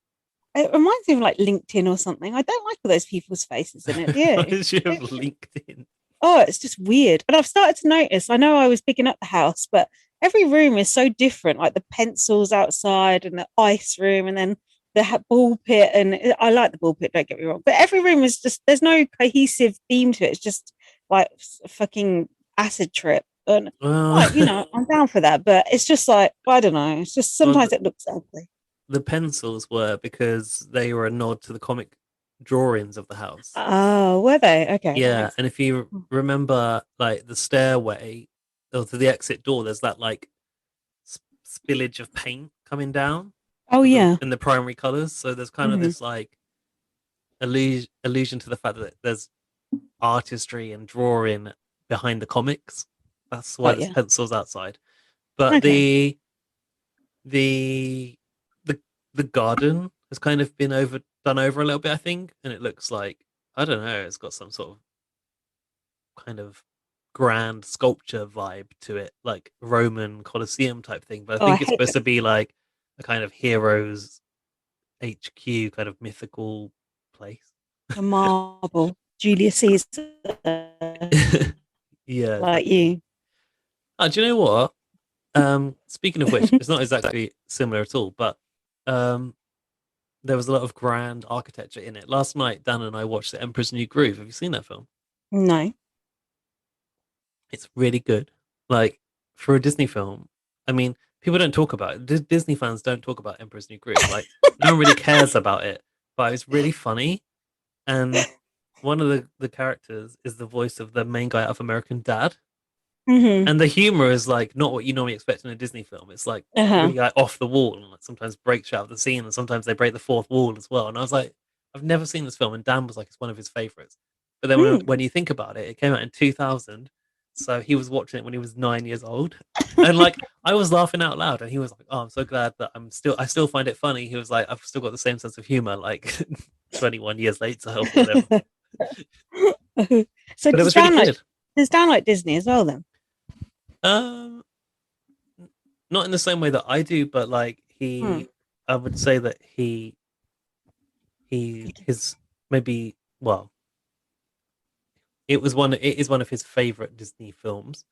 It reminds me of like LinkedIn or something. I don't like all those people's faces in it, do you? Why did you have LinkedIn? Oh, it's just weird. And I've started to notice, I know I was picking up the house, but every room is so different, like the pencils outside and the ice room and then the ball pit. And I like the ball pit, don't get me wrong. But every room is just, there's no cohesive theme to it. It's just like a fucking acid trip. And like, I'm down for that. But it's just like, I don't know. It's just sometimes it looks ugly. The pencils were because they were a nod to the comic drawings of the house. Oh, were they? Okay. Yeah, and if you remember, like the stairway or to the exit door, there's that like spillage of paint coming down. Oh yeah, in the primary colors. So there's kind of this like allusion to the fact that there's artistry and drawing behind the comics. That's why there's pencils outside. But the garden has kind of been overdone done over a little bit, I think, and it looks like, I don't know, it's got some sort of kind of grand sculpture vibe to it, like Roman Colosseum type thing. But I Oh, I think it's hate supposed it. to be like a kind of heroes HQ kind of mythical place. A marble. Julius Caesar, Yeah, like exactly. you. Oh, do you know what? Speaking of which, it's not exactly similar at all, but um, there was a lot of grand architecture in it. Last night, Dan and I watched The Emperor's New Groove. Have you seen that film? No. It's really good. Like for a Disney film, I mean, people don't talk about it. Disney fans don't talk about Emperor's New Groove. Like no one really cares about it, but it's really funny. And one of the characters is the voice of the main guy out of American Dad. Hmm. And the humor is like not what you normally expect in a Disney film. It's like Uh-huh. really like off the wall and like sometimes breaks you out of the scene and sometimes they break the fourth wall as well. And I was like, I've never seen this film, and Dan was like, it's one of his favorites. But then Mm. when you think about it, it came out in 2000, so he was watching it when he was 9 years old, and like I was laughing out loud, and he was like, "Oh, I'm so glad that I still find it funny." He was like, "I've still got the same sense of humor, like 21 years later or whatever." So But it was really good. does Dan like Disney as well then? Um, Not in the same way that I do, but like Hmm. I would say that his maybe well, it is one of his favorite Disney films,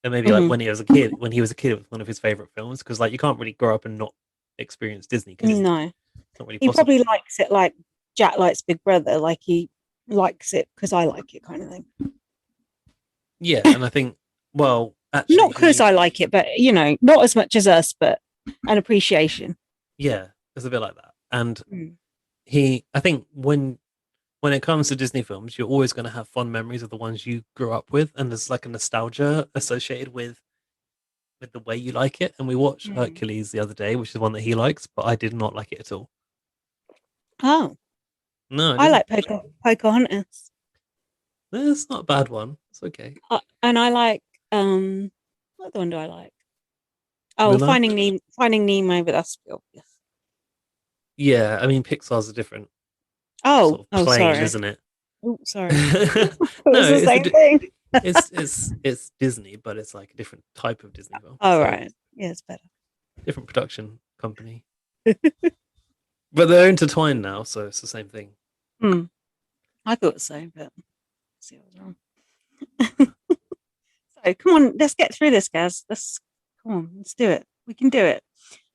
and maybe like Hmm. when he was a kid, it was one of his favorite films because like you can't really grow up and not experience Disney because it's No. not really He possible. probably likes it like Jack likes Big Brother, like he likes it because I like it kind of thing. Yeah, and I think well, Not actually, because I like it, but not as much as us, but an appreciation. yeah, it's a bit like that. And Mm. I think when it comes to Disney films, you're always going to have fond memories of the ones you grew up with, and there's like a nostalgia associated with the way you like it. And we watched Mm. Hercules the other day, which is one that he likes, but I did not like it at all. Oh, No, I I didn't. like Pocahontas. It's not a bad one. It's okay. And I like what other one do I like? Oh, Mulan? Finding Nemo, but that's obvious. Yeah, I mean Pixar's a different Oh, sort of oh, plane, sorry. isn't it? Oh, sorry. It No, was the same thing. it's Disney, but it's like a different type of Disney film. Oh, So right. Yeah, it's better. different production company. But they're intertwined now, so it's the same thing. Hmm. I thought so, but see what was wrong. So come on, let's get through this, Gaz. Let's do it. We can do it.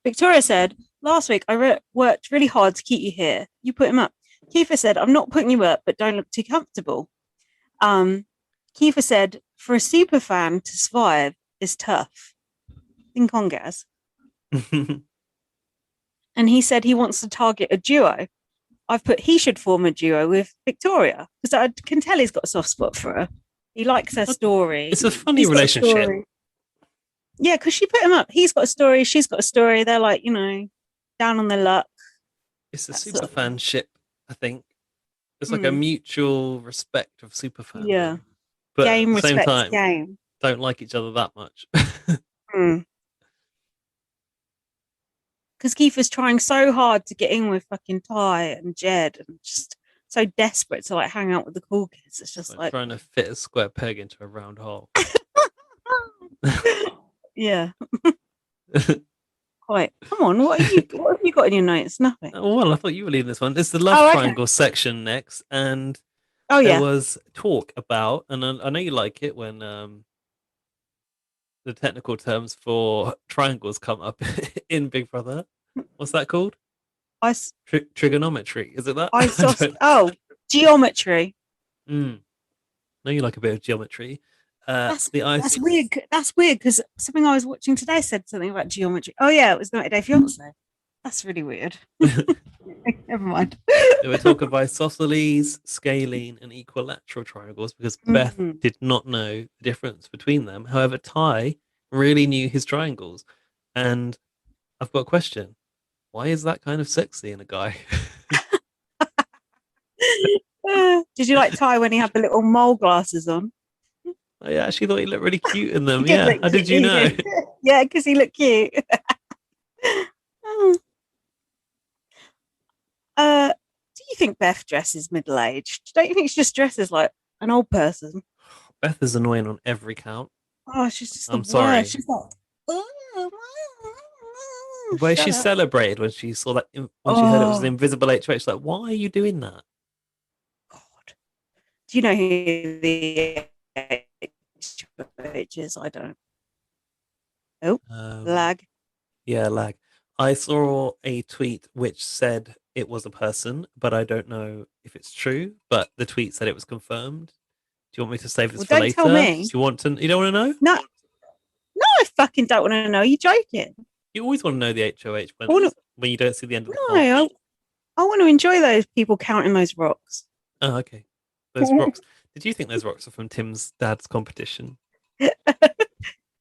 Victoria said, last week I worked really hard to keep you here. You put him up. Kiefer said, I'm not putting you up, but don't look too comfortable. Kiefer said, for a super fan to survive is tough. Think on, Gaz. And he said he wants to target a duo. I've put he should form a duo with Victoria because I can tell he's got a soft spot for her. He likes her story. It's a funny He's got a relationship. story. Yeah, because she put him up. He's got a story. She's got a story. They're like, down on their luck. It's a That super sort of thing. fanship, I think. It's like a Mm. mutual respect of super fandom. Yeah. But Game at the same respects time, game. don't like each other that much. Mm. Because Kiefer's trying so hard to get in with fucking Ty and Jed and just so desperate to like hang out with the cool kids. It's just like trying to fit a square peg into a round hole. yeah. Quite. Come on, what have you got in your notes? Nothing. Well, I thought you were leading this one. It's the love triangle section next, and there was talk about, and I know you like it when the technical terms for triangles come up in Big Brother. What's that called? Trigonometry. Is it that? Geometry. No, you like a bit of geometry. That's weird. That's weird because something I was watching today said something about geometry. Oh yeah, it was 90 Day Fiance. That's really weird. Never mind. They were talking about isosceles, scalene, and equilateral triangles because Beth did not know the difference between them. However, Ty really knew his triangles. And I've got a question. Why is that kind of sexy in a guy? Did you like Ty when he had the little mole glasses on? I actually thought he looked really cute in them. Yeah. How did you know? Yeah, because he looked cute. think Beth dresses middle-aged? Don't you think she just dresses like an old person? Beth is annoying on every count. Oh, she's just I'm the sorry. worst. She's like, The way she shut up. celebrated when she saw that, when she heard it was an invisible HOH, she's like, why are you doing that? God. Do you know who the HOH is? I don't. Oh, lag. Yeah, lag. I saw a tweet which said it was a person, but I don't know if it's true. But the tweet said it was confirmed. Do you want me to save this for Don't later? tell me. Do you want to? You don't want to know? No, I fucking don't want to know. You're joking. You always want to know the HOH when you don't see the end of the No, I want to enjoy those people counting those rocks. Oh, okay. Those rocks. Did you think those rocks are from Tim's dad's competition?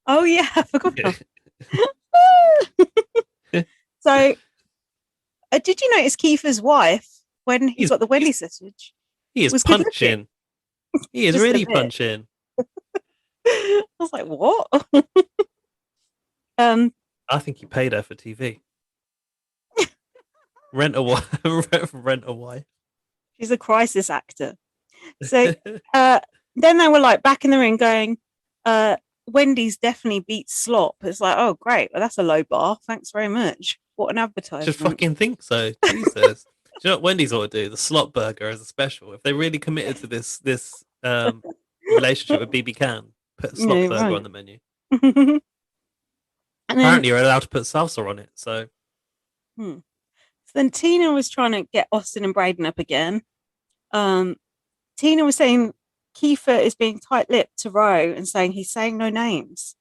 Oh yeah, I forgot. So, did you notice Kiefer's wife when he got the Wendy sausage? He is punching. He is really punching. I was like, what? I think he paid her for TV. Rent a wife. Rent a wife. She's a crisis actor. So then they were like back in the ring going, Wendy's definitely beats slop. It's like, oh great, well that's a low bar. Thanks very much. What an advertisement. Just fucking think so. Jesus. Do you know what Wendy's ought to do? The slop burger as a special. If they really committed to this relationship with BB Can, put a slop burger on the menu. Apparently you're allowed to put salsa on it. So then Tina was trying to get Austin and Braden up again. Tina was saying Kiefer is being tight-lipped to Roe and saying he's saying no names.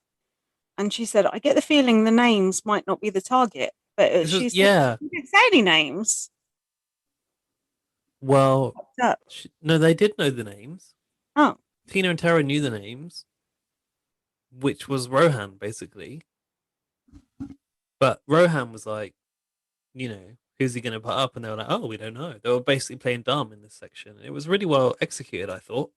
And she said, I get the feeling the names might not be the target. But she said, you didn't say any names. Well, no, they did know the names. Oh. Tina and Tara knew the names, which was Rohan, basically. But Rohan was like, you know, who's he going to put up? And they were like, oh, we don't know. They were basically playing dumb in this section. It was really well executed, I thought.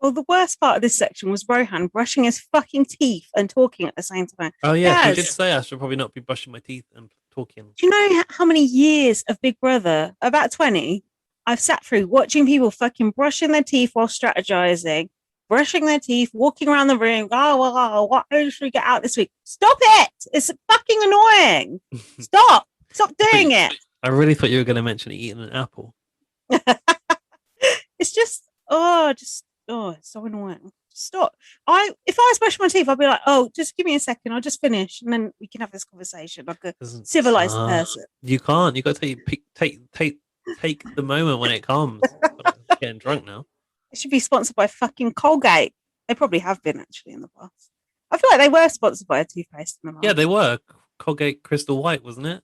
Well, the worst part of this section was Rohan brushing his fucking teeth and talking at the same time. Oh, yeah, she did say I should probably not be brushing my teeth and talking. Do you know how many years of Big Brother, about 20, I've sat through watching people fucking brushing their teeth while strategizing, brushing their teeth, walking around the room, what should we get out this week? Stop it! It's fucking annoying. Stop doing it. I really thought you were going to mention eating an apple. It's just, it's so annoying. Stop. If I was brushing my teeth, I'd be like, oh, just give me a second, I'll just finish, and then we can have this conversation like a civilized person. You can't. You got to take the moment when it comes. I'm getting drunk now. It should be sponsored by fucking Colgate. They probably have been actually in the past. I feel like they were sponsored by a toothpaste in the past. Yeah, they were. Colgate Crystal White, wasn't it?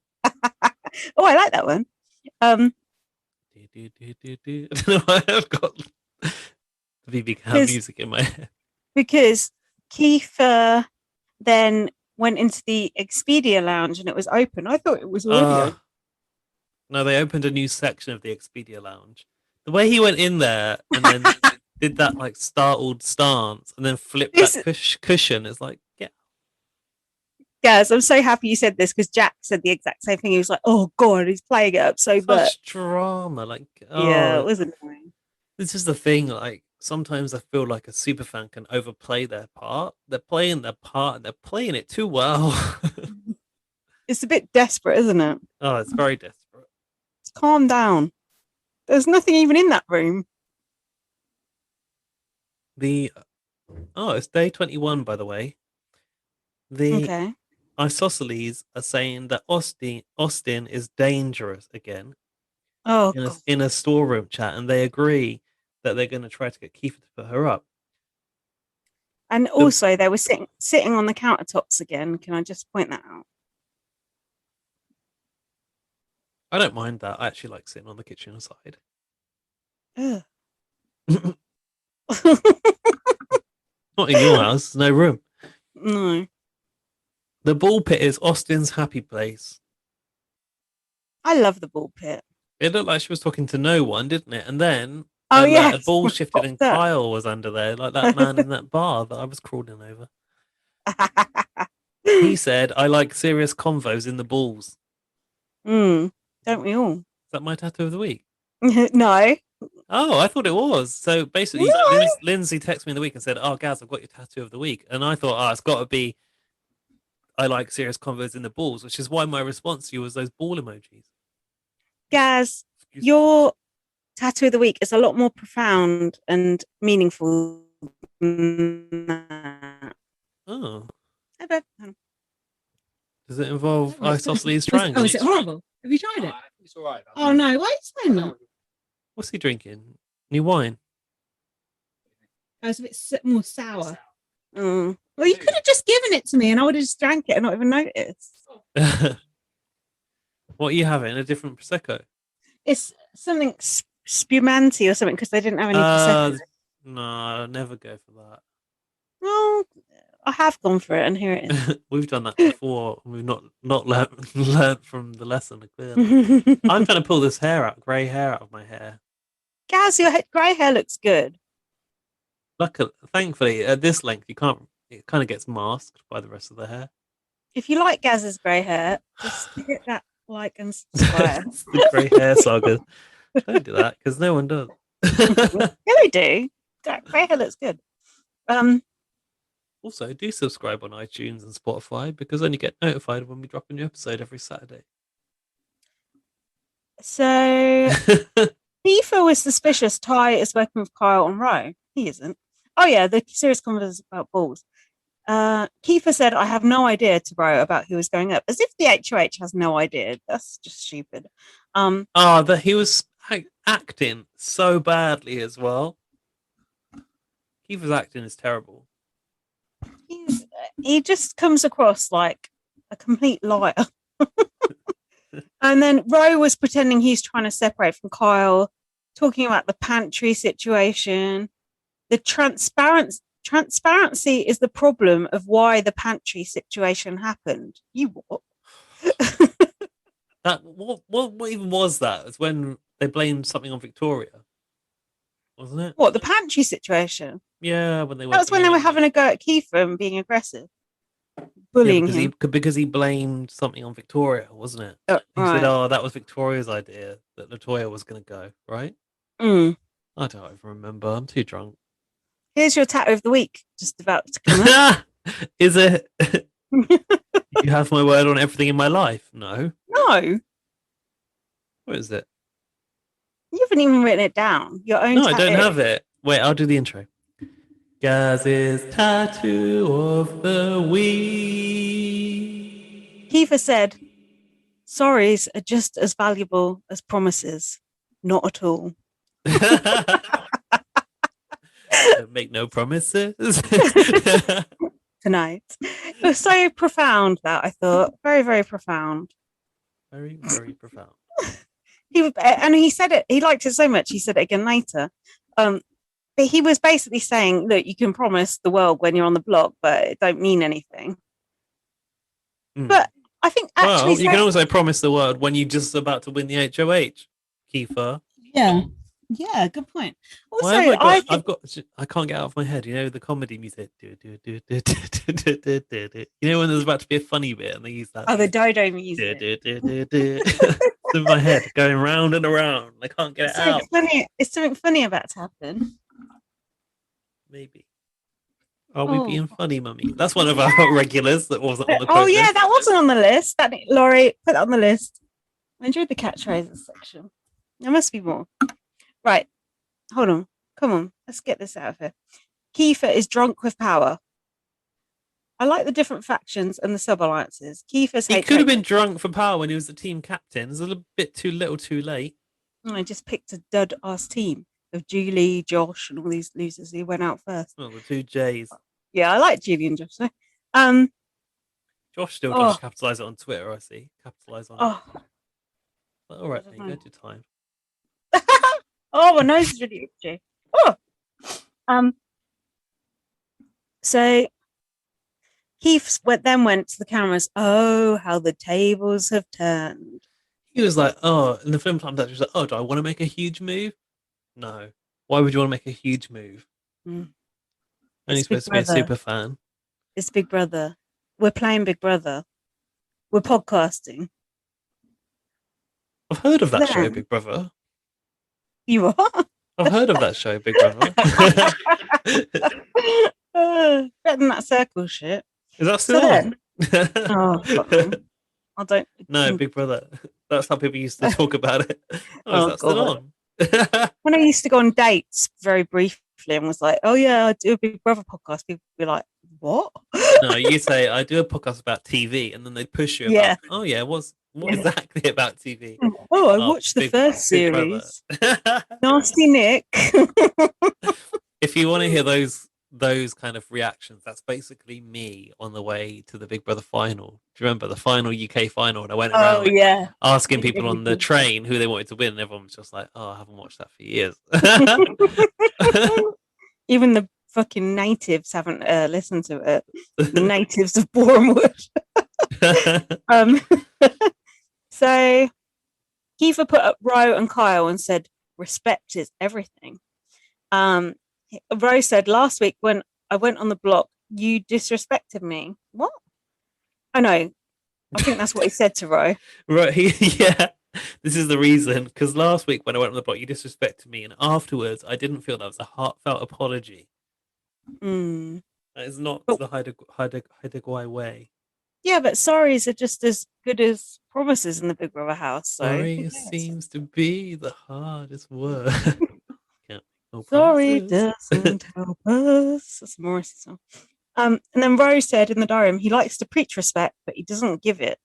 Oh, I like that one. I don't know why I've got the BB Can music in my head. Because Kiefer then went into the Expedia lounge and it was open. I thought it was already open. No, they opened a new section of the Expedia lounge. The way he went in there and then did that like startled stance and then flipped that cushion, it's like, yeah. Gaz, I'm so happy you said this because Jack said the exact same thing. He was like, oh God, he's playing it up so much. Such drama. Like, yeah, it was annoying. This is the thing, like, sometimes I feel like a superfan can overplay their part. They're playing their part and they're playing it too well. It's a bit desperate, isn't it? Oh, it's very desperate. Calm down. There's nothing even in that room. It's day 21, by the way. The isosceles are saying that Austin is dangerous again. Oh, in a storeroom chat, and they agree that they're going to try to get Kiefer to put her up. And also, they were sitting on the countertops again. Can I just point that out? I don't mind that. I actually like sitting on the kitchen side. Not in your house. No room. No. The ball pit is Austin's happy place. I love the ball pit. It looked like she was talking to no one, didn't it? And then the ball shifted and Kyle was under there, like that man in that bar that I was crawling over. He said, I like serious convos in the balls. Don't we all? Is that my tattoo of the week? No. Oh, I thought it was. So basically, No. Lynsey texted me in the week and said, "Oh, Gaz, I've got your tattoo of the week," and I thought, "Oh, it's got to be I like serious convos in the balls," which is why my response to you was those ball emojis. Gaz, Excuse me. your tattoo of the week is a lot more profound and meaningful than that. Oh, Hey, babe. Hang on. does it involve Oh, it's good. isosceles Oh, triangles? is it horrible? Have you tried it? It's all right. Oh no, why are you saying that? What's he drinking? New wine. Oh, it's a bit more sour. Mm. Well, you could have just given it to me and I would have just drank it and not even noticed. What are you having? A different prosecco? It's something spumante or something because they didn't have any prosecco. No, I'll never go for that. Well, I have gone for it, and here it is. We've done that before. We've not learned from the lesson. Clearly, I'm trying to pull this grey hair out of my hair. Gaz, your grey hair looks good. Thankfully, at this length, you can't. It kind of gets masked by the rest of the hair. If you like Gaz's grey hair, just hit that like and subscribe. The grey hair saga. Don't do that because no one does. Yeah, they do. Grey hair looks good. Also, do subscribe on iTunes and Spotify because then you get notified when we drop a new episode every Saturday. So Tifa was suspicious Ty is working with Kyle and Ro. He isn't. Oh yeah, the serious conversation about balls. Kiefer said, I have no idea to Ro about who was going up, as if the HOH has no idea. That's just stupid. That he was acting so badly as well. Kiefer's acting is terrible. He just comes across like a complete liar. And then Ro was pretending he's trying to separate from Kyle, talking about the pantry situation. The transparency is the problem of why the pantry situation happened. You what? What even was that? It's when they blamed something on Victoria, wasn't it? What, the pantry situation? Yeah, when they that was when they were having a go at Kiefer and being aggressive, bullying him because he blamed something on Victoria, wasn't it? He said, "Oh, that was Victoria's idea that Latoya was going to go." Right? Mm. I don't even remember. I'm too drunk. Here's your tattoo of the week, just about to come up. Is it? You have my word on everything in my life? No. No. What is it? You haven't even written it down. Your own. No, I don't have it. Wait, I'll do the intro. Gaz's tattoo of the week. Kiefer said, "Sorries are just as valuable as promises. Not at all." Make no promises. Tonight. It was so profound that I thought. Very, very profound. Very, very profound. He said it, he liked it so much, he said it again later. But he was basically saying, look, you can promise the world when you're on the block, but it don't mean anything. But I think actually... Well, you can also promise the world when you're just about to win the HOH, Kiefer. Yeah. Yeah, good point. Also, I can't get out of my head, you know, the comedy music. You know when there's about to be a funny bit and they use that. Oh, the dodo music. It's in my head, going round and around. I can't get it out. It's something funny about to happen. Maybe. Are we being funny, mummy? That's one of our regulars that wasn't on the Oh, yeah, list. that wasn't on the list. Laurie, put that on the list. I enjoyed the catchphrases section. There must be more. Right. Hold on. Come on. Let's get this out of here. Kiefer is drunk with power. I like the different factions and the sub-alliances. Kiefer's He could have been drunk for power when he was the team captain. It's a little bit too little too late. I just picked a dud-ass team of Julie, Josh, and all these losers who went out first. Oh, the two J's. Yeah, I like Julie and Josh. So. Josh still trying to capitalise it on Twitter, I see. Capitalise on it. All right, mate, go to time. Oh, my nose is really itchy. Oh. So Keith then went to the cameras. Oh, how the tables have turned. He was like, oh, in the film time, that was like, oh, do I want to make a huge move? No. Why would you want to make a huge move? Only supposed to be a super fan. It's Big Brother. We're playing Big Brother. We're podcasting. I've heard of that show, Big Brother. You are. I've heard of that show, Big Brother. Better than that circle shit. Is that So still on? Oh, fuck no. I don't. No, Big Brother. That's how people used to talk about it. Oh, is Oh, that still God. on? When I used to go on dates very briefly and was like, oh, yeah, I do a Big Brother podcast, people would be like, what? No, you say, I do a podcast about TV, and then they push you Yeah. about, oh, yeah, what exactly about TV? Oh, I Oh, watched the Big- first Big Brother. series. Nasty Nick. If you want to hear those kind of reactions, that's basically me on the way to the Big Brother final. Do you remember the final UK final? And I went around Oh, yeah. asking people on the train who they wanted to win, and everyone was just like, "Oh, I haven't watched that for years." Even the fucking natives haven't listened to it. The natives of Bournemouth. So Kiefer put up Ro and Kyle and said, respect is everything. Ro said, last week when I went on the block, you disrespected me. What? I know. I think that's what he said to Ro. Right, yeah. This is the reason, because last week when I went on the block, you disrespected me, and afterwards, I didn't feel that was a heartfelt apology. Mm. That is not the Haidegwai way. Yeah, but sorries are just as good as promises in the Big Brother house. So Sorry seems to be the hardest word. No sorry promises. doesn't help us. That's a Morrissey song. And then Rose said in the diary, he likes to preach respect, but he doesn't give it.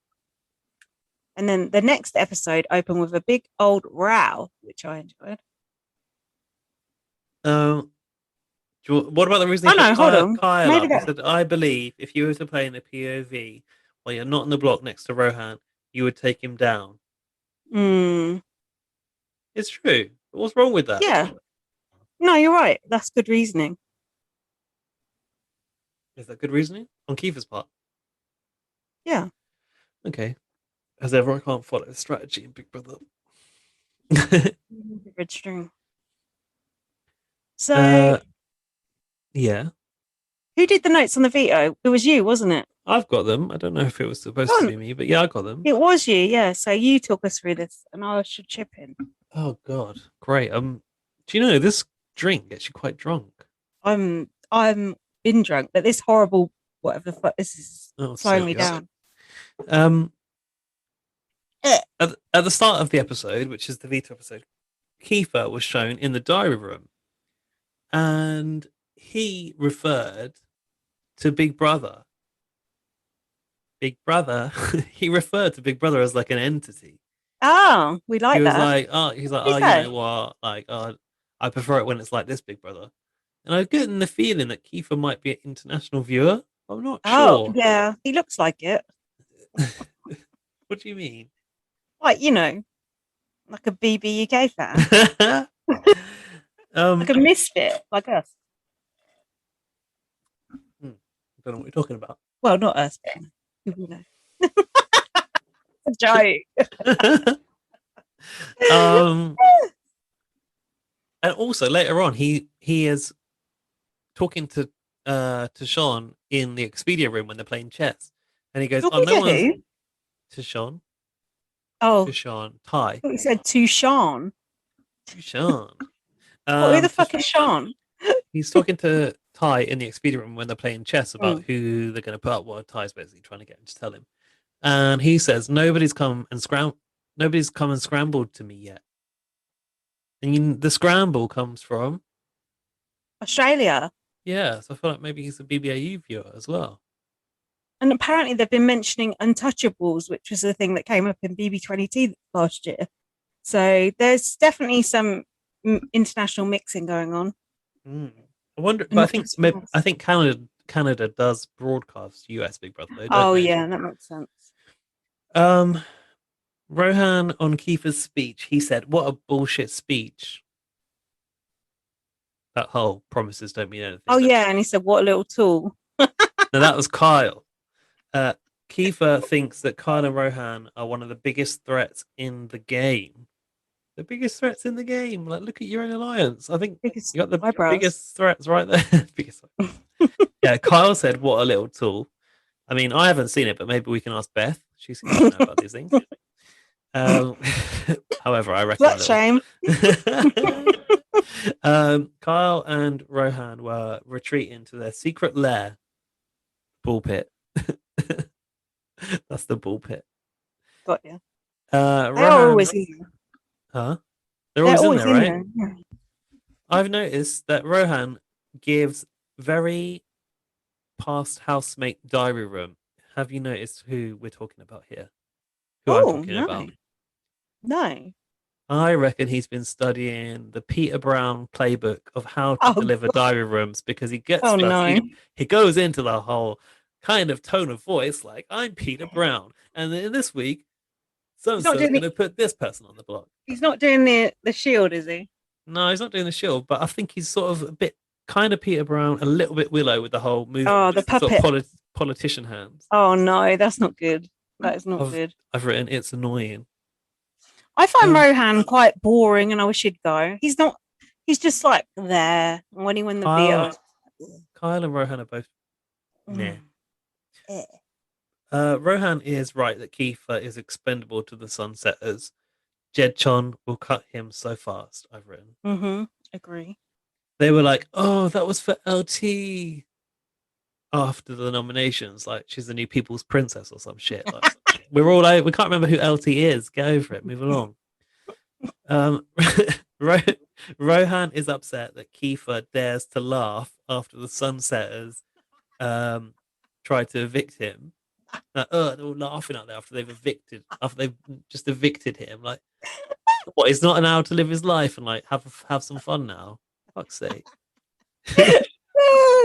And then the next episode opened with a big old row, which I enjoyed. What about the reason? Oh no, hold on. Kyle Maybe up? He said, "I believe if you were to play in the POV while you're not in the block next to Rohan, you would take him down." It's true. What's wrong with that? Yeah. No, you're right. That's good reasoning. Is that good reasoning on Kiefer's part? Yeah. Okay. As ever, I can't follow strategy in Big Brother. Red string. So, yeah. Who did the notes on the veto? It was you, wasn't it? I've got them. I don't know if it was supposed to be me, but yeah, I got them. It was you, yeah. So you talk us through this, and I should chip in. Oh God, great. Do you know this drink gets you quite drunk? I'm been drunk, but this horrible whatever the fuck this is slowing me down. At the start of the episode, which is the veto episode, Kiefer was shown in the diary room, and he referred to Big Brother. Big Brother. He referred to Big Brother as like an entity. Oh, we like he was that. He's like, oh, you know what? Like, I prefer it when it's like this, Big Brother. And I'm getting the feeling that Kiefer might be an international viewer. I'm not sure. Oh, yeah, he looks like it. What do you mean? Like, you know, like a BB UK fan. Like a misfit, like us. I don't know what you're talking about. Well, not us, but you know. A joke. And also later on, he is talking to Sean in the Expedia room when they're playing chess, and he goes, Talking "Oh, no to one's who? to Sean." Oh, To Sean, Ty. I thought you said to Sean. To Sean. Who the fuck is Sean? He's talking to Ty in the Expedia room when they're playing chess about who they're going to put up. Well, Ty's basically trying to get him to tell him, and he says, "Nobody's come and scrambled to me yet." And the scramble comes from Australia. Yeah, so I feel like maybe he's a BBAU viewer as well. And apparently they've been mentioning Untouchables, which was the thing that came up in BB22 last year. So there's definitely some international mixing going on. I wonder, but I think Canada does broadcast US Big Brother. Though, don't they? Yeah, that makes sense. Rohan on Kiefer's speech, he said, "What a bullshit speech." That whole promises don't mean anything. Oh yeah, and he said, "What a little tool." No, that was Kyle. Kiefer thinks that Kyle and Rohan are one of the biggest threats in the game. The biggest threats in the game. Like, look at your own alliance. I think you got the biggest threats right there. Yeah, Kyle said, "What a little tool." I mean, I haven't seen it, but maybe we can ask Beth. She seems to know about these things. However, I reckon. That shame. Kyle and Rohan were retreating to their secret lair, ball pit. That's the ball pit. Got you. They are always in there. Huh? They're always in there, right? There. Yeah. I've noticed that Rohan gives very past housemate diary room. Have you noticed who we're talking about here? Who I'm talking about? No. I reckon he's been studying the Peter Brown playbook of how to deliver diary rooms, because he gets he goes into the whole kind of tone of voice like, I'm Peter Brown, and then this week so-and-so is going to put this person on the block. He's not doing the shield, is he? No, he's not doing the shield, but I think he's sort of a bit kind of Peter Brown, a little bit Willow with the whole movement. Oh, the puppet. Sort of politician hands. Oh, no, that's not good. That is not good. I've written, it's annoying. I find Rohan quite boring, and I wish he'd go. He's not. He's just like there when he won the beer. Kyle and Rohan are both. Nah. Rohan is right that Kiefer is expendable to the Sunsetters. Jedchon will cut him so fast. I've written. Agree. They were like, "Oh, that was for LT." After the nominations, like she's the new People's Princess or some shit. Like, we're all like, we can't remember who LT is. Get over it. Move along. Rohan is upset that Kiefer dares to laugh after the Sunsetters try to evict him. They're all laughing out there after they've just evicted him. Like, what? He's not allowed to live his life and like have some fun now. Fuck's sake.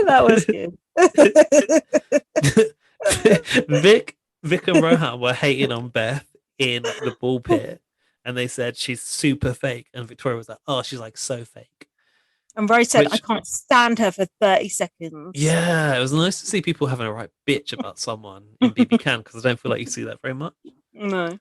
That was good. Vic and Rohan were hating on Beth in the ball pit, and they said she's super fake, and Victoria was like, "Oh, she's like so fake." And Rose said, "I can't stand her for 30 seconds." Yeah, it was nice to see people having a right bitch about someone in BB Can, because I don't feel like you see that very much. No.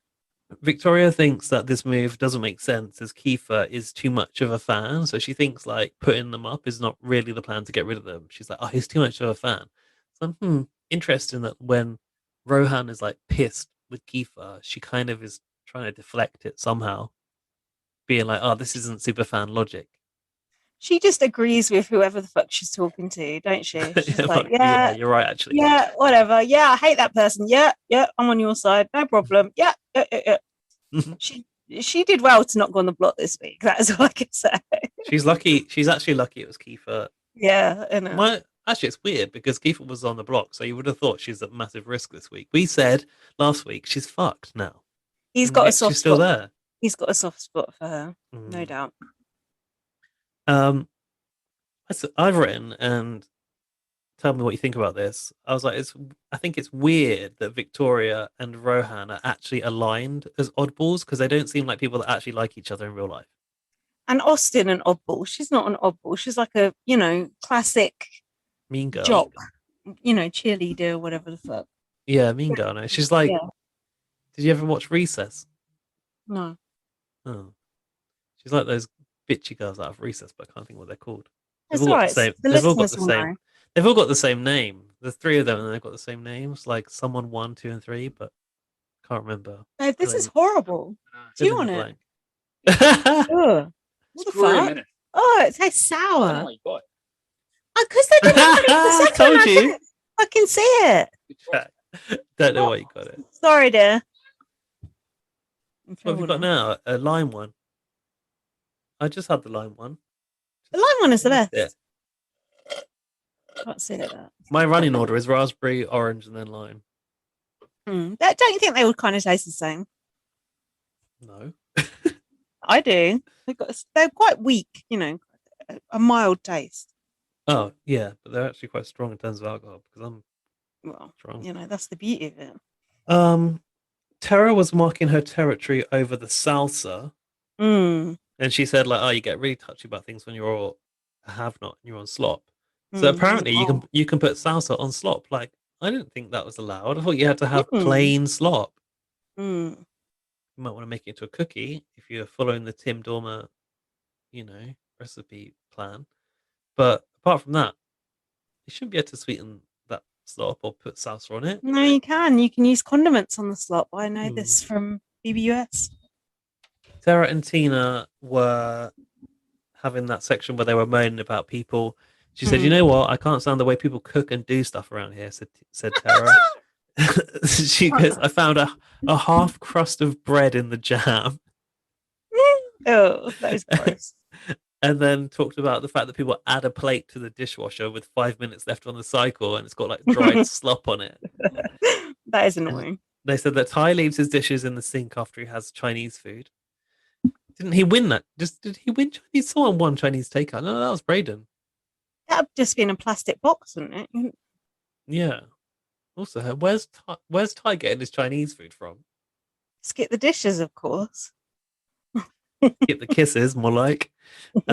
Victoria thinks that this move doesn't make sense as Kiefer is too much of a fan. So she thinks like putting them up is not really the plan to get rid of them. She's like, oh, he's too much of a fan. So interesting that when Rohan is like pissed with Kiefer, she kind of is trying to deflect it somehow, being like, oh, this isn't super fan logic. She just agrees with whoever the fuck she's talking to, don't she? She's like, yeah, you're right, actually. Yeah, whatever. Yeah, I hate that person. Yeah, I'm on your side. No problem. Yeah. She did well to not go on the block this week. That's all I can say. She's lucky. She's actually lucky it was Kiefer. Yeah, I know. Actually, it's weird because Kiefer was on the block, so you would have thought she's at massive risk this week. We said last week she's fucked now. He's got a soft spot. She's still there. He's got a soft spot for her, no doubt. I've written, and tell me what you think about this. I was like, I think it's weird that Victoria and Rohan are actually aligned as oddballs, because they don't seem like people that actually like each other in real life. And Austin, an oddball. She's not an oddball. She's like a, classic mean girl, jock, cheerleader, whatever the fuck. Yeah, mean girl. No, she's like. Yeah. Did you ever watch Recess? No. Oh, she's like those bitchy girls out of Recess, but I can't think what they're called. They've all got the same. They've all got the same name. There's three of them, and they've got the same names, like someone 1, 2, and 3, but can't remember. No, this is horrible. Do you want it? What the fuck? Oh, it tastes sour. Oh my god! Because they didn't have it the second. Told you. I can see it. Don't know why you got it. Sorry, dear. What have you got now? A lime one. I just had the lime one. The lime one is the best. Yeah. Can't see it. My running order is raspberry, orange, and then lime. Don't you think they would kind of taste the same? No. I do. They're quite weak, a mild taste. Oh, yeah, but they're actually quite strong in terms of alcohol, because I'm strong. That's the beauty of it. Tara was marking her territory over the salsa. And she said, like, oh, you get really touchy about things when you're a have-not and you're on slop. So apparently you can put salsa on slop. Like, I didn't think that was allowed. I thought you had to have plain slop. You might want to make it into a cookie if you're following the Tim Dormer, recipe plan. But apart from that, you shouldn't be able to sweeten that slop or put salsa on it. No, you can. You can use condiments on the slop. I know this from BBUS. Sarah and Tina were having that section where they were moaning about people. She said, "You know what? I can't stand the way people cook and do stuff around here," said Tara. She goes, "I found a half crust of bread in the jam." Oh, that is gross. And then talked about the fact that people add a plate to the dishwasher with 5 minutes left on the cycle and it's got like dried slop on it. That is annoying. They said that Ty leaves his dishes in the sink after he has Chinese food. Didn't he win that? Did he win Chinese? Someone won Chinese takeout. No, that was Braden. That'd just be in a plastic box, wouldn't it? Yeah. Also, where's Ty getting his Chinese food from? Skip the dishes, of course. Get the kisses, more like. He's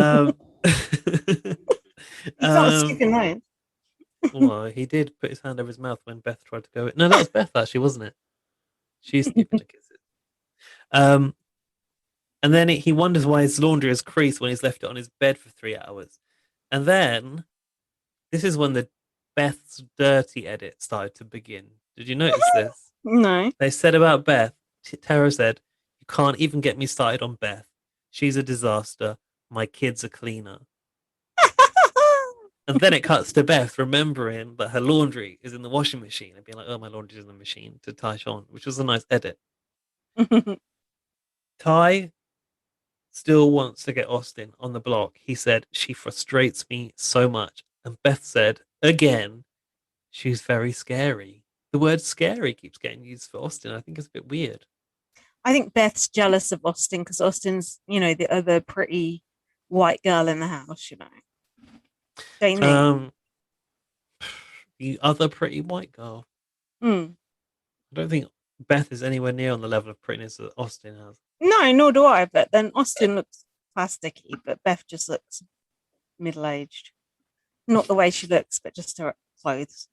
not skipping those. Well, he did put his hand over his mouth when Beth tried to go. No, that was Beth, actually, wasn't it? She's skipping the kisses. And then he wonders why his laundry is creased when he's left it on his bed for 3 hours. And then this is when the Beth's dirty edit started to begin. Did you notice this? No. They said about Beth, Tara said, "You can't even get me started on Beth. She's a disaster. My kid's a cleaner." And then it cuts to Beth remembering that her laundry is in the washing machine and being like, "Oh, my laundry's in the machine," to Tyshawn, which was a nice edit. Ty still wants to get Austin on the block. He said, "She frustrates me so much." And Beth said, again, "She's very scary." The word scary keeps getting used for Austin. I think it's a bit weird. I think Beth's jealous of Austin because Austin's, the other pretty white girl in the house, Don't you think? The other pretty white girl. I don't think Beth is anywhere near on the level of prettiness that Austin has. No, nor do I. But then Austin looks plasticky, but Beth just looks middle-aged. Not the way she looks, but just her clothes.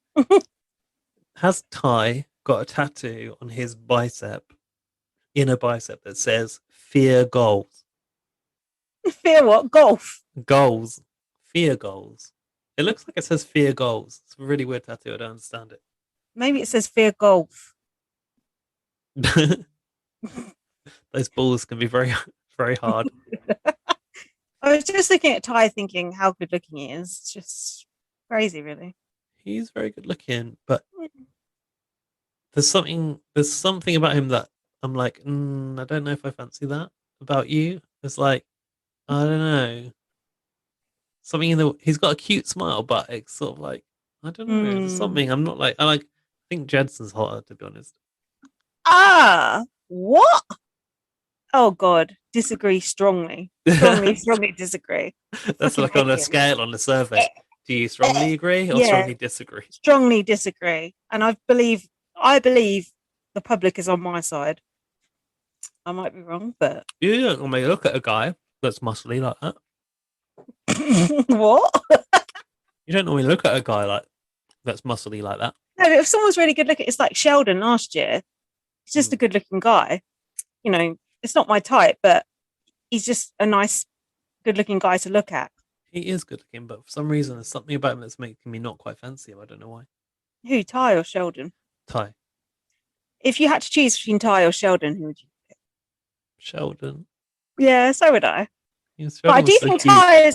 Has Ty got a tattoo on his inner bicep, that says "Fear goals"? Fear what? Golf. Goals. Fear goals. It looks like it says "Fear goals." It's a really weird tattoo. I don't understand it. Maybe it says fear golf. Those balls can be very, very hard. I was just looking at Ty thinking how good looking he is. It's just crazy, really. He's very good looking, but there's something about him that I'm like, I don't know if I fancy that about you. It's like, I don't know. Something he's got a cute smile, but it's sort of like, I don't know. There's something I'm not like. I think Jensen's hotter, to be honest. What? Oh God, disagree strongly. Strongly disagree. That's like on a scale on the survey. Do you strongly agree or strongly disagree? Strongly disagree, and I believe the public is on my side. I might be wrong, but you don't normally look at a guy that's muscly like that. What? You don't normally look at a guy that's muscly like that. No, but if someone's really good looking, it's like Sheldon last year. He's just a good looking guy. It's not my type, but he's just a nice, good looking guy to look at. He is good looking, but for some reason, there's something about him that's making me not quite fancy him. I don't know why. Who, Ty or Sheldon? Ty. If you had to choose between Ty or Sheldon, who would you pick? Sheldon. Yeah, so would I. Yes, but I do think Ty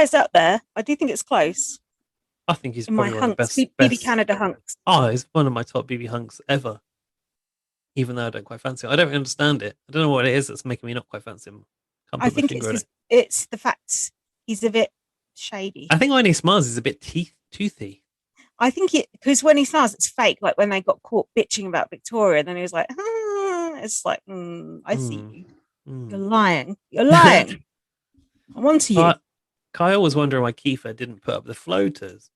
is up there. I do think it's close. I think he's probably one of the best. BB Canada hunks. Oh, he's one of my top BB hunks ever. Even though I don't quite fancy him. I don't understand it. I don't know what it is that's making me not quite fancy him. I think it's the fact he's a bit shady. I think when he smiles, he's a bit toothy. I think because when he smiles, it's fake. Like when they got caught bitching about Victoria, then he was like, it's like, I see you. You're lying. I'm onto you. Kyle was wondering why Kiefer didn't put up the floaters.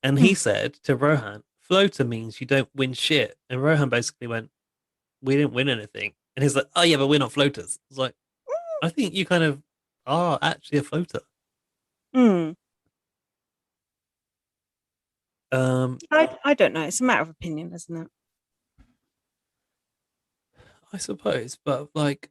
And he said to Rohan, floater means you don't win shit. And Rohan basically went, we didn't win anything. And he's like, oh yeah, but we're not floaters. I was like, I think you kind of are actually a floater. I don't know. It's a matter of opinion, isn't it? I suppose, but like,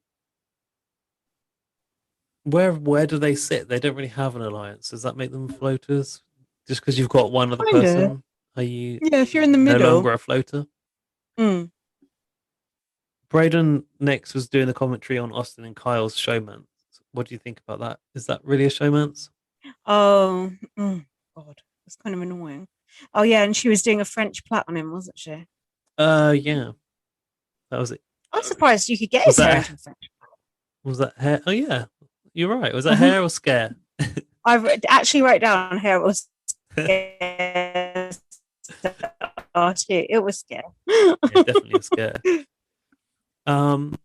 where do they sit? They don't really have an alliance. Does that make them floaters? Just because you've got one other person, are you? Yeah, if you're in the middle, no longer a floater. Braden next was doing the commentary on Austin and Kyle's showmance. What do you think about that? Is that really a showmance? Oh, God, that's kind of annoying. Oh yeah, and she was doing a French plait on him, wasn't she? Yeah, that was it. I'm surprised you could get Was his hair that- into a French. Was that hair? Oh yeah, you're right. Was that hair or scare? I actually wrote down hair was oh shit, it was scary. Yeah, definitely a scare. Mm.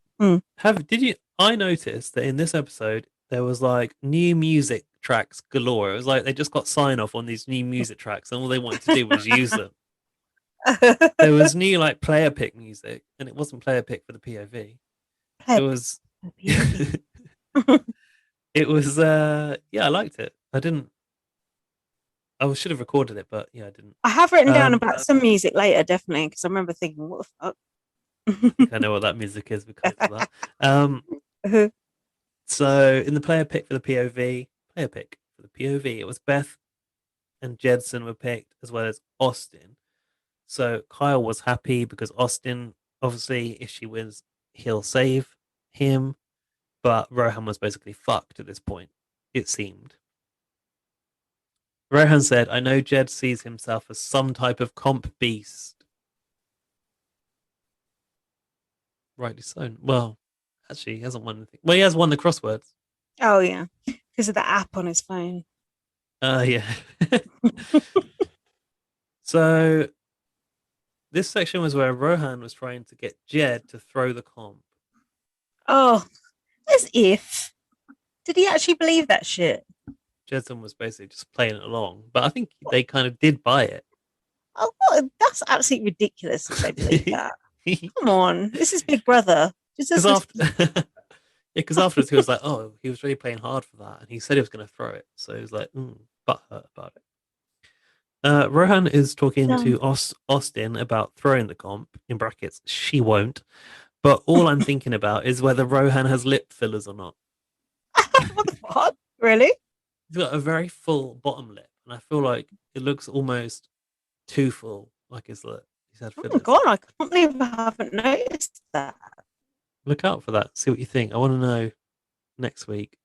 Did you? I noticed that in this episode there was like new music tracks galore. It was like they just got sign off on these new music tracks, and all they wanted to do was use them. There was new like player pick music, and it wasn't player pick for the POV. It was. It was. Yeah, I liked it. I should have recorded it, but yeah, I didn't. I have written down about some music later, definitely, because I remember thinking, what the fuck? I think I know what that music is because of that. So in the player pick for the POV, it was Beth and Jedson were picked as well as Austin. So Kyle was happy because Austin, obviously, if she wins, he'll save him. But Rohan was basically fucked at this point, it seemed. Rohan said, I know Jed sees himself as some type of comp beast. Rightly so. Well, actually, he hasn't won anything. Well, he has won the crosswords. Oh yeah, because of the app on his phone. Yeah. So this section was where Rohan was trying to get Jed to throw the comp. Oh, as if. Did he actually believe that shit? Jedson was basically just playing it along, but I think they kind of did buy it. Oh, what? That's absolutely ridiculous if they believe that. Come on, this is Big Brother. Because afterwards he was like, oh, he was really playing hard for that, and he said he was going to throw it, so he was like, butthurt about it. Rohan is talking to Austin about throwing the comp, in brackets, she won't, but all I'm thinking about is whether Rohan has lip fillers or not. What the fuck? Really? He's got a very full bottom lip, and I feel like it looks almost too full, like his lip. He's had fillers. Oh my god, I can't believe I haven't noticed that. Look out for that. See what you think. I want to know next week.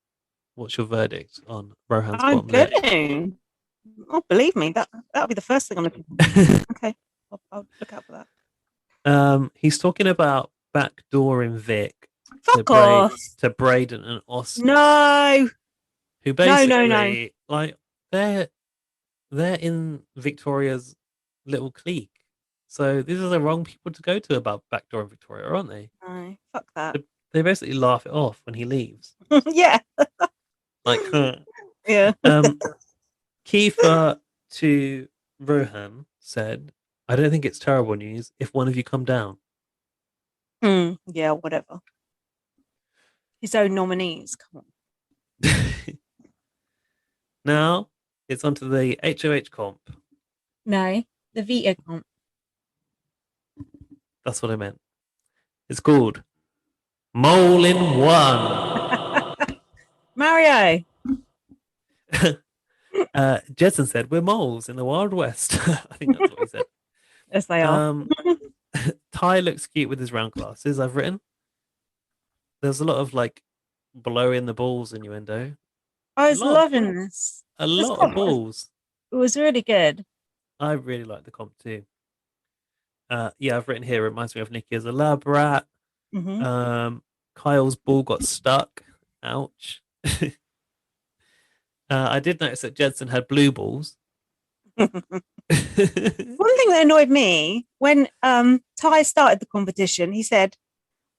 What's your verdict on Rohan's I'm bottom lip? going. Oh, believe me, that'll be the first thing I'm looking for. Okay, I'll look out for that. He's talking about backdooring Vic Fuck off. to Braden and Austin. No. Who basically No. like they're in Victoria's little clique. So these are the wrong people to go to about backdooring Victoria, aren't they? No, fuck that. They basically laugh it off when he leaves. Yeah. Like, yeah. Kiefer to Rohan said, I don't think it's terrible news if one of you come down. Yeah, whatever. His own nominees. Come on. Now it's onto the HOH comp. No, the veto comp. That's what I meant. It's called Mole in One. Mario. Jedson said, we're moles in the Wild West. I think that's what he said. Yes, they are. Ty looks cute with his round glasses, I've written. There's a lot of like blowing the balls innuendo. I was loving this. A lot of balls. It was really good. I really like the comp too. Yeah, I've written here, it reminds me of Nikki as a lab rat. Kyle's ball got stuck. Ouch. I did notice that Jedson had blue balls. One thing that annoyed me when Ty started the competition, he said,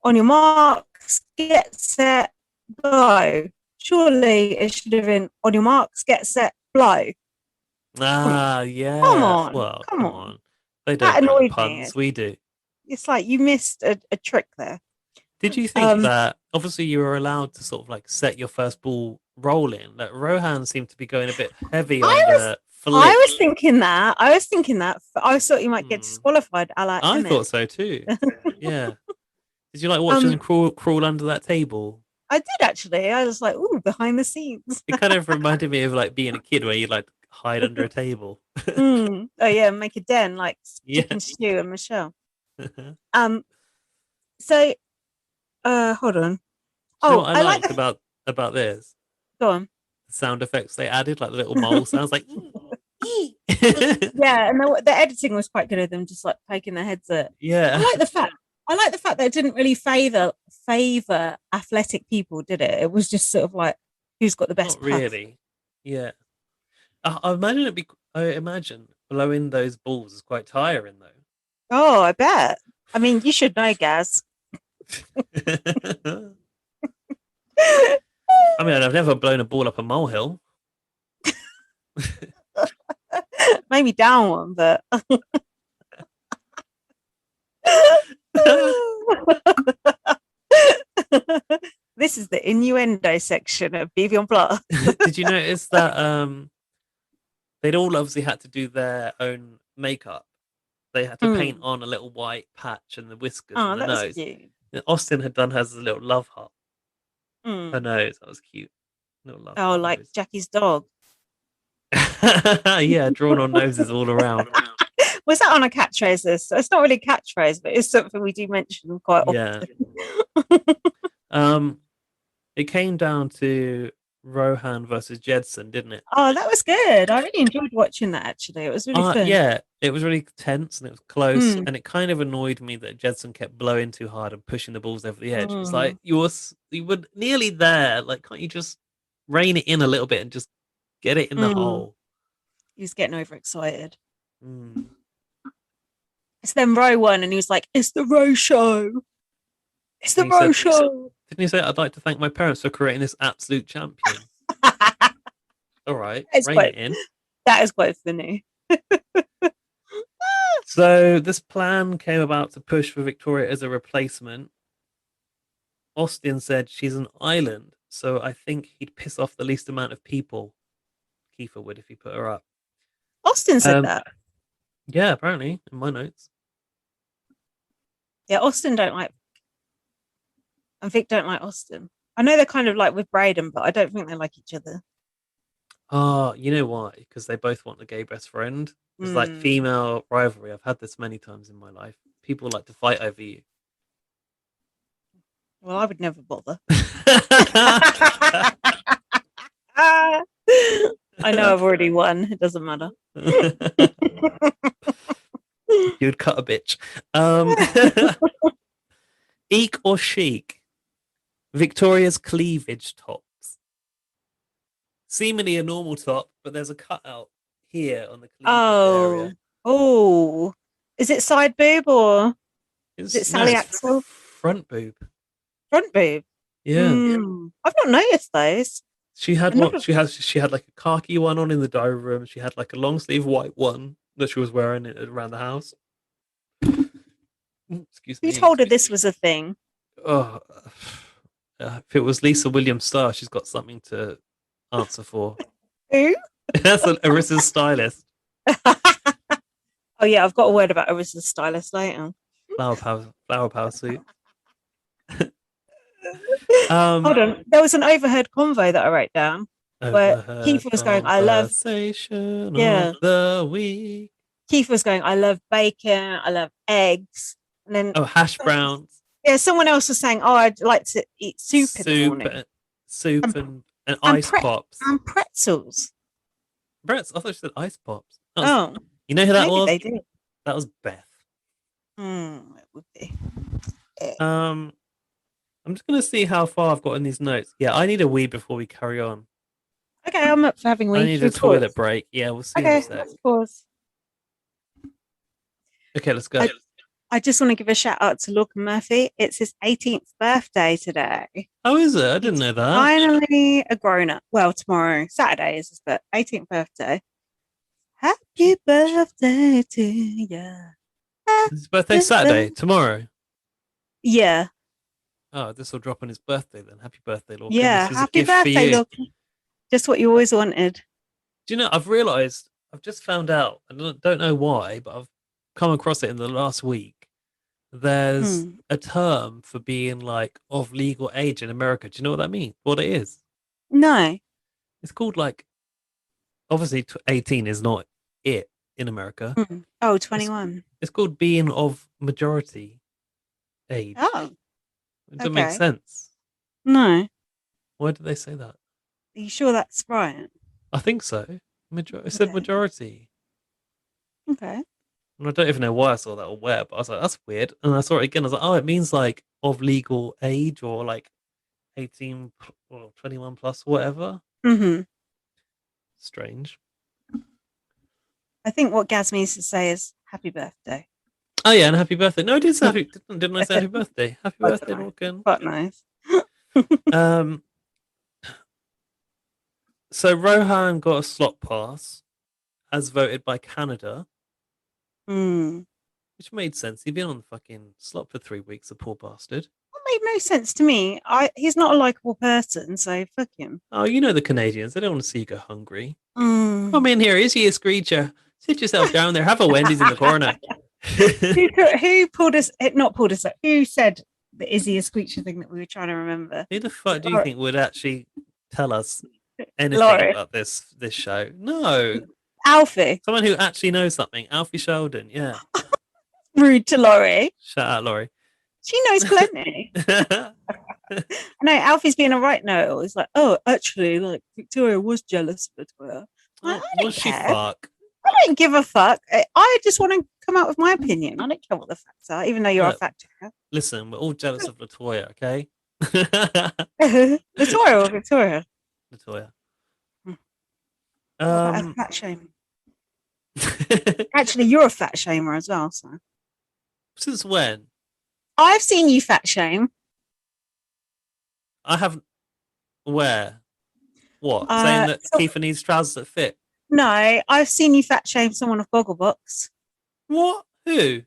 on your marks, get set, blow. Surely it should have been on your marks, get set, blow. Yeah. Come on. Well, come on. They That don't know annoyed puns. me. We do. It's like you missed a trick there. Did you think that obviously you were allowed to sort of like set your first ball rolling? That Rohan seemed to be going a bit heavy on the flip. I was thinking that. I thought you might get disqualified. I thought so too. Yeah. Did you like watch them crawl under that table? I did actually. I was like, ooh, behind the scenes. It kind of reminded me of like being a kid where you like hide under a table. Oh yeah, make a den like Chicken Stew and Michelle. So Hold on. Do you know Oh, what I I like liked about this? Go on. The sound effects they added, like the little mole sounds like. Yeah, and the editing was quite good of them just like poking their heads at. Yeah. I like the fact that it didn't really favor athletic people, did it? It was just sort of like who's got the best Not really. Yeah. I imagine I imagine blowing those balls is quite tiring though. Oh, I bet. I mean, you should know, Gaz. I mean, I've never blown a ball up a molehill. Maybe down one, but this is the innuendo section of BB on Plot. Did you notice that they'd all obviously had to do their own makeup? They had to paint on a little white patch and the whiskers and the that was nose. cute. Austin had done hers as a little love heart. Mm. Her nose, that was cute. Little love Oh, heart like nose. Jackie's dog. Yeah, drawn on noses all around. Was that on a catchphrase list? It's not really a catchphrase, but it's something we do mention quite Yeah. often. It came down to Rohan versus Jedson, didn't it? Oh, that was good. I really enjoyed watching that actually. It was really fun. Yeah, it was really tense and it was close, and it kind of annoyed me that Jedson kept blowing too hard and pushing the balls over the edge. It's like you were nearly there. Like, can't you just rein it in a little bit and just get it in the hole? He was getting overexcited. Mm. It's then Roe won, and he was like, "It's the Roe show. It's the Roe show." Didn't he say, "I'd like to thank my parents for creating this absolute champion"? All right, rein it in. That is quite funny. So this plan came about to push for Victoria as a replacement. Austin said she's an island, so I think he'd piss off the least amount of people. Kiefer would if he put her up. Austin said that. Yeah, apparently in my notes. Yeah, Austin don't like, and Vic don't like Austin. I know they're kind of like with Braden, but I don't think they like each other. Oh, you know why? Because they both want a gay best friend. It's like female rivalry. I've had this many times in my life. People like to fight over you. Well, I would never bother. I know I've already won. It doesn't matter. You'd cut a bitch. Eek or chic? Victoria's cleavage tops. Seemingly a normal top, but there's a cutout here on the cleavage area. Oh, is it side boob or is it Sally Axel? Front boob. Front boob. Yeah. I've not noticed those. She had what? She had like a khaki one on in the diary room. She had like a long sleeve white one that she was wearing around the house. Excuse me. Who told her this was a thing? Oh, if it was Lisa Williams Starr, she's got something to answer for. Who? That's Arissa's stylist. Oh yeah, I've got a word about Arissa's stylist later. Flower power suit. Hold on, there was an overheard convo that I wrote down where Keith was going, "I love the week." Keith was going, "I love bacon, I love eggs," and then hash browns. Yeah, someone else was saying, "Oh, I'd like to eat soup in the morning." Soup and ice pops and pretzels. I thought she said ice pops. You know who that was? They did. That was Beth. It would be. I'm just gonna see how far I've got in these notes. Yeah, I need a wee before we carry on. Okay, I'm up for having a wee. I need a toilet break. Yeah, we'll see. Okay, let's pause. Okay, let's go. I just want to give a shout out to Lorcan Murphy. It's his 18th birthday today. Oh, is it? I didn't know that. Finally a grown up. Well, tomorrow, Saturday is his 18th birthday. Happy birthday to you. His birthday Saturday, tomorrow. Yeah. Oh, this will drop on his birthday then. Happy birthday, Lorcan. Yeah, happy birthday, Lorcan. Just what you always wanted. Do you know, I've just found out, and I don't know why, but I've come across it in the last week. There's a term for being like of legal age in America. Do you know what that means? What it is? No. It's called like, obviously 18 is not it in America. 21. It's called being of majority age. Oh. It doesn't make Okay. sense. No. Why did they say that? Are you sure that's right? I think so. It said Okay. majority. Okay. And I don't even know why I saw that or where, but I was like, that's weird. And I saw it again. I was like, oh, it means like of legal age or like 18 or 21 plus, whatever. Mm-hmm. Strange. I think what Gaz means to say is happy birthday. Oh, yeah, and happy birthday. No, I did say didn't I say happy birthday? Happy Quite birthday, nice. Morgan. Quite nice. So Rohan got a slot pass as voted by Canada, Hmm. which made sense. He'd been on the fucking slot for 3 weeks, the poor bastard. That made no sense to me. He's not a likable person, so fuck him. Oh, you know the Canadians. They don't want to see you go hungry. Mm. Come in here. Is he a screecher? Sit yourself down there. Have a Wendy's in the corner. Who pulled us? Not pulled us up. Who said the Izzy a screecher thing that we were trying to remember? Who the fuck do you think would actually tell us anything Laurie. about this show? No. Alfie. Someone who actually knows something. Alfie Sheldon. Yeah. Rude to Laurie. Shout out, Laurie. She knows plenty. No, Alfie's being a right know. It's like, oh, actually, like Victoria was jealous of Victoria. I don't Was she care. fuck? I don't give a fuck. I just want to come out with my opinion. I don't care what the facts are, even though you're a Look. fact checker. Listen, we're all jealous of Latoya, okay? Victoria or Victoria? Latoya. What about a Um, fat shame. Actually, you're a fat shamer as well. So since when? I've seen you fat shame. I haven't. Where? What? Saying that Kiefer needs trousers that fit? No, I've seen you fat shame someone off Gogglebox. What? Who?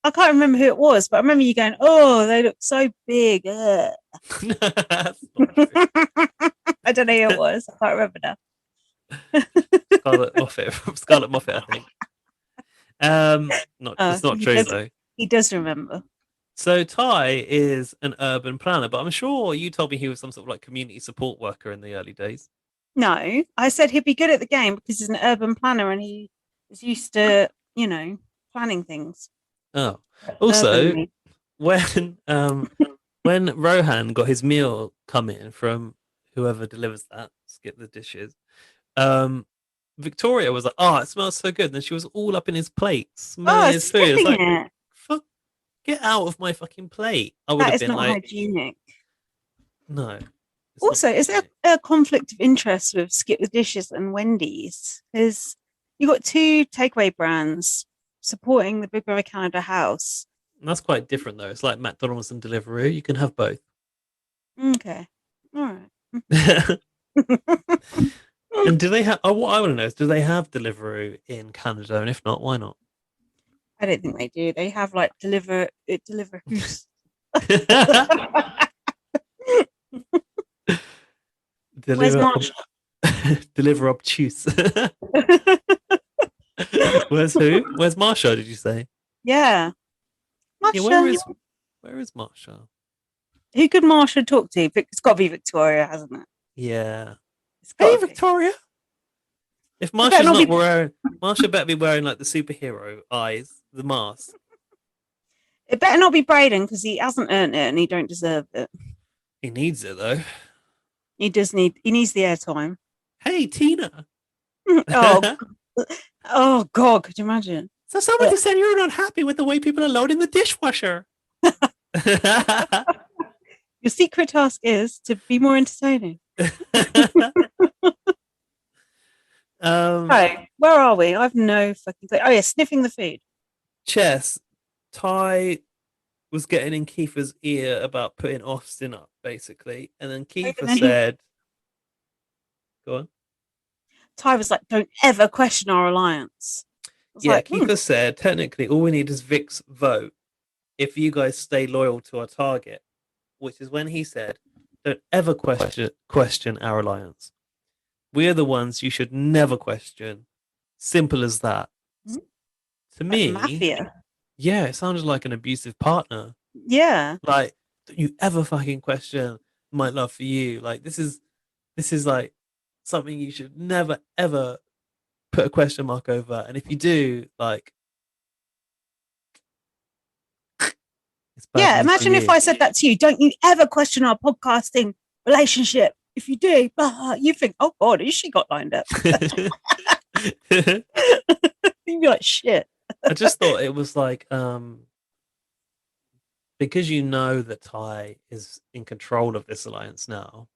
I can't remember who it was, but I remember you going, "Oh, they look so big." Ugh. That's not true. I don't know who it was. I can't remember now. Scarlett Moffat. Scarlett Moffat, I think. It's not true though. He does remember. So Ty is an urban planner, but I'm sure you told me he was some sort of like community support worker in the early days. No, I said he'd be good at the game because he's an urban planner and he is used to, planning things. Oh, also Urbanly. when Rohan got his meal coming from whoever delivers that, skip the dishes. Victoria was like, "Oh, it smells so good," and then she was all up in his plate, smelling his food. It's like, it. fuck, get out of my fucking plate. I would That have is been not like, hygienic. no. Also, is there a conflict of interest with Skip the Dishes and Wendy's? Because you've got two takeaway brands supporting the Big Brother Canada house. That's quite different though. It's like McDonald's and Deliveroo. You can have both. Okay. All right. And do they have? Oh, what I want to know is, do they have Deliveroo in Canada? And if not, why not? I don't think they do. They have like deliver who's Where's Marsha? Deliver obtuse. Where's who? Where's Marsha? Did you say? Yeah. Marsha. Yeah, where is Marsha? Who could Marsha talk to? It's got to be Victoria, hasn't it? Yeah. It's gotta Hey, be. Victoria. If Marsha's not wearing, Marsha better be wearing like the superhero eyes, the mask. It better not be Braden because he hasn't earned it and he don't deserve it. He needs it though. He needs the airtime. Hey, Tina. Oh God, could you imagine? So somebody said you're not happy with the way people are loading the dishwasher. Your secret task is to be more entertaining. Right, where are we? I've no fucking clue. Oh yeah, sniffing the food. Chess. Ty was getting in Kiefer's ear about putting Austin up, basically, and then Kiefer said, "Go on." Ty was like, "Don't ever question our alliance." Kiefer said, "Technically, all we need is Vic's vote if you guys stay loyal to our target," which is when he said, "Don't ever question our alliance. We're the ones you should never question. Simple as that." Mm-hmm. To me, mafia. Yeah, it sounded like an abusive partner. Yeah. Like, don't you ever fucking question my love for you. Like, this is like something you should never, ever put a question mark over. And if you do, like, It's bad Yeah, news for imagine if you. I said that to you. Don't you ever question our podcasting relationship. If you do, you think, oh God, who's she got lined up? You'd be like, shit. I just thought it was like, because you know that Ty is in control of this alliance now.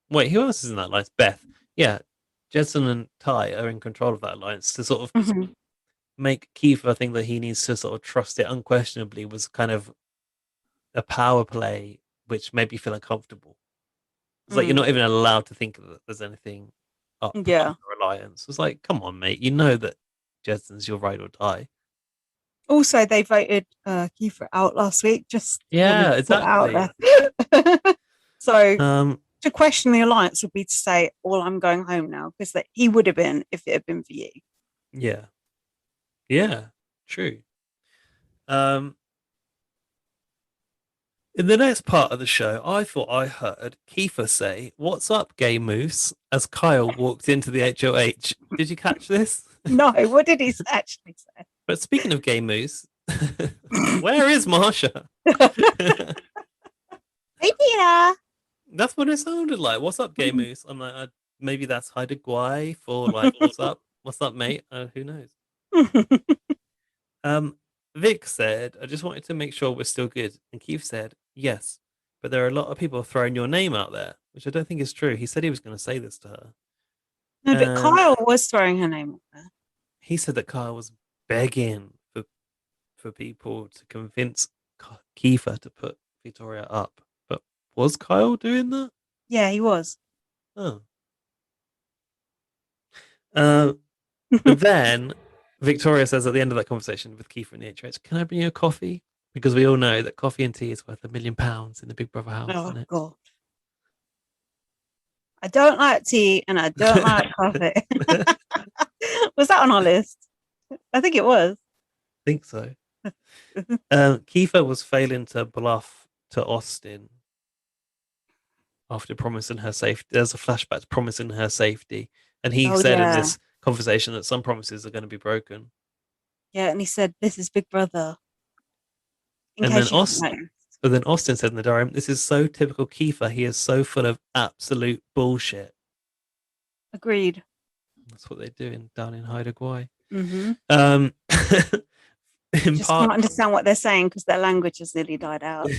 Wait, who else is in that alliance? Beth. Yeah, Jedson and Ty are in control of that alliance to sort of make Kiefer think that he needs to sort of trust it unquestionably was kind of a power play which made me feel uncomfortable. It's like you're not even allowed to think that there's anything up in your alliance. It's like, come on, mate. You know that Jedson's your ride or die. Also, they voted Kiefer out last week. Just Yeah, exactly. Out there. So to question the alliance would be to say, "Well, I'm going home now," because he would have been if it had been for you. Yeah, yeah, true. In the next part of the show, I thought I heard Kiefer say, "What's up, gay moose?" as Kyle walked into the HOH. Did you catch this? No, what did he actually say? But speaking of gay moose, where is Marsha? Hey, Peter. That's what it sounded like. What's up, gay moose? I'm like, maybe that's Haida Guai for like, what's up? What's up, mate? Who knows? Vic said, I just wanted to make sure we're still good. And Keith said, yes, but there are a lot of people throwing your name out there, which I don't think is true. He said he was going to say this to her. No, but Kyle was throwing her name out there. He said that Kyle was begging for people to convince Kiefer to put Victoria up. But was Kyle doing that? Yeah, he was. Oh. But then Victoria says at the end of that conversation with Kiefer and the HOH, can I bring you a coffee? Because we all know that coffee and tea is worth £1 million in the Big Brother house. Oh, God. I don't like tea and I don't like coffee. Was that on our list? I think it was. I think so. Kiefer was failing to bluff to Austin after promising her safety. There's a flashback to promising her safety. And he said in this conversation that some promises are going to be broken. Yeah, and he said, this is Big Brother. And then Austin said in the diary, this is so typical Kiefer. He is so full of absolute bullshit. Agreed. That's what they're doing down in Haida Gwaii. Just can't understand what they're saying because their language has nearly died out.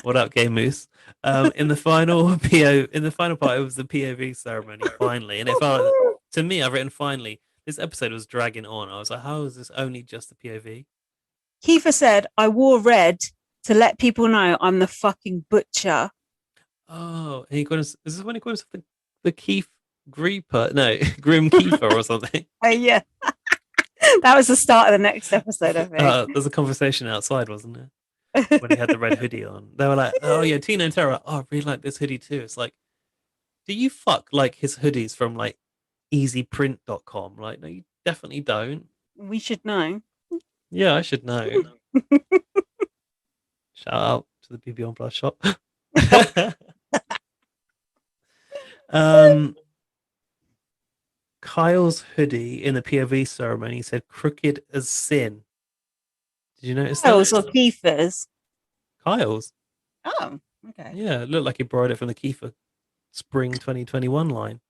What up, gay moose? In the final part, it was the POV ceremony finally, and it felt to me. I've written finally. This episode was dragging on. I was like, how is this only just the POV? Kiefer said, "I wore red to let people know I'm the fucking butcher." Oh, and he called us. Is this when he called himself the Keith Grieper? No, Grim Kiefer or something. Yeah. That was the start of the next episode, I think. There's a conversation outside, wasn't there? When he had the red hoodie on. They were like, oh yeah, Tina and Tara, I really like this hoodie too. It's like, do you fuck like his hoodies from like easyprint.com? Like, no, you definitely don't. We should know. Yeah, I should know. Shout out to the BB on Plus shop. Kyle's hoodie in the POV ceremony said crooked as sin. Did you notice that? Kyle's or Kiefer's? Kyle's. Oh, okay. Yeah, it looked like he borrowed it from the Kiefer Spring 2021 line.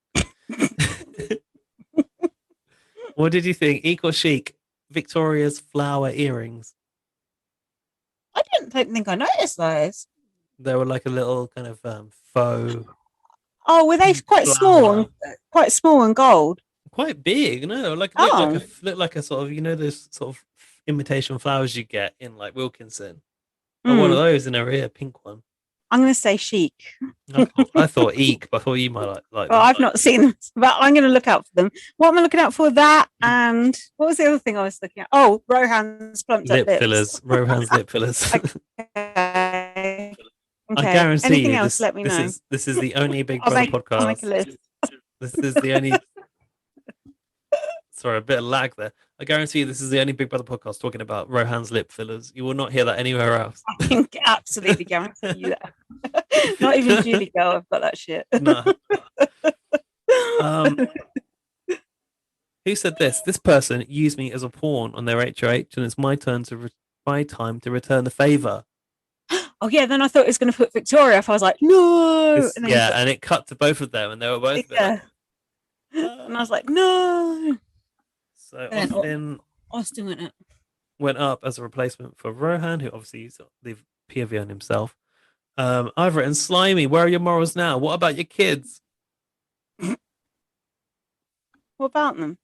What did you think? Equal chic, Victoria's flower earrings. I don't think I noticed those. They were like a little kind of faux. Oh, were they quite small? Quite small and gold. Quite big, no? Look like a sort of, you know, those sort of imitation flowers you get in like Wilkinson. One of those in her ear, pink one. I'm going to say chic. I thought eek, but I thought you might like well, I've not seen them, but I'm going to look out for them. What am I looking out for? That and what was the other thing I was looking at? Oh, Rohan's plumped up lips. Fillers. Rohan's lip fillers. Okay. I guarantee anything you, else, let me know. This is the only Big Brother podcast. I'll make a list. This is the only. Sorry, a bit of lag there. I guarantee you, this is the only Big Brother podcast talking about Rohan's lip fillers. You will not hear that anywhere else. I can absolutely guarantee you that. Not even Julie Girl, I've got that shit. No. Who said this? This person used me as a pawn on their HOH, and it's my turn to buy time to return the favor. Oh yeah, then I thought it was going to put Victoria off. I was like, no. And then And it cut to both of them, and they were both yeah. And I was like, no. So Austin went up as a replacement for Rohan, who obviously used the POV on himself. I've written Slimy, where are your morals now? What about your kids? What about them?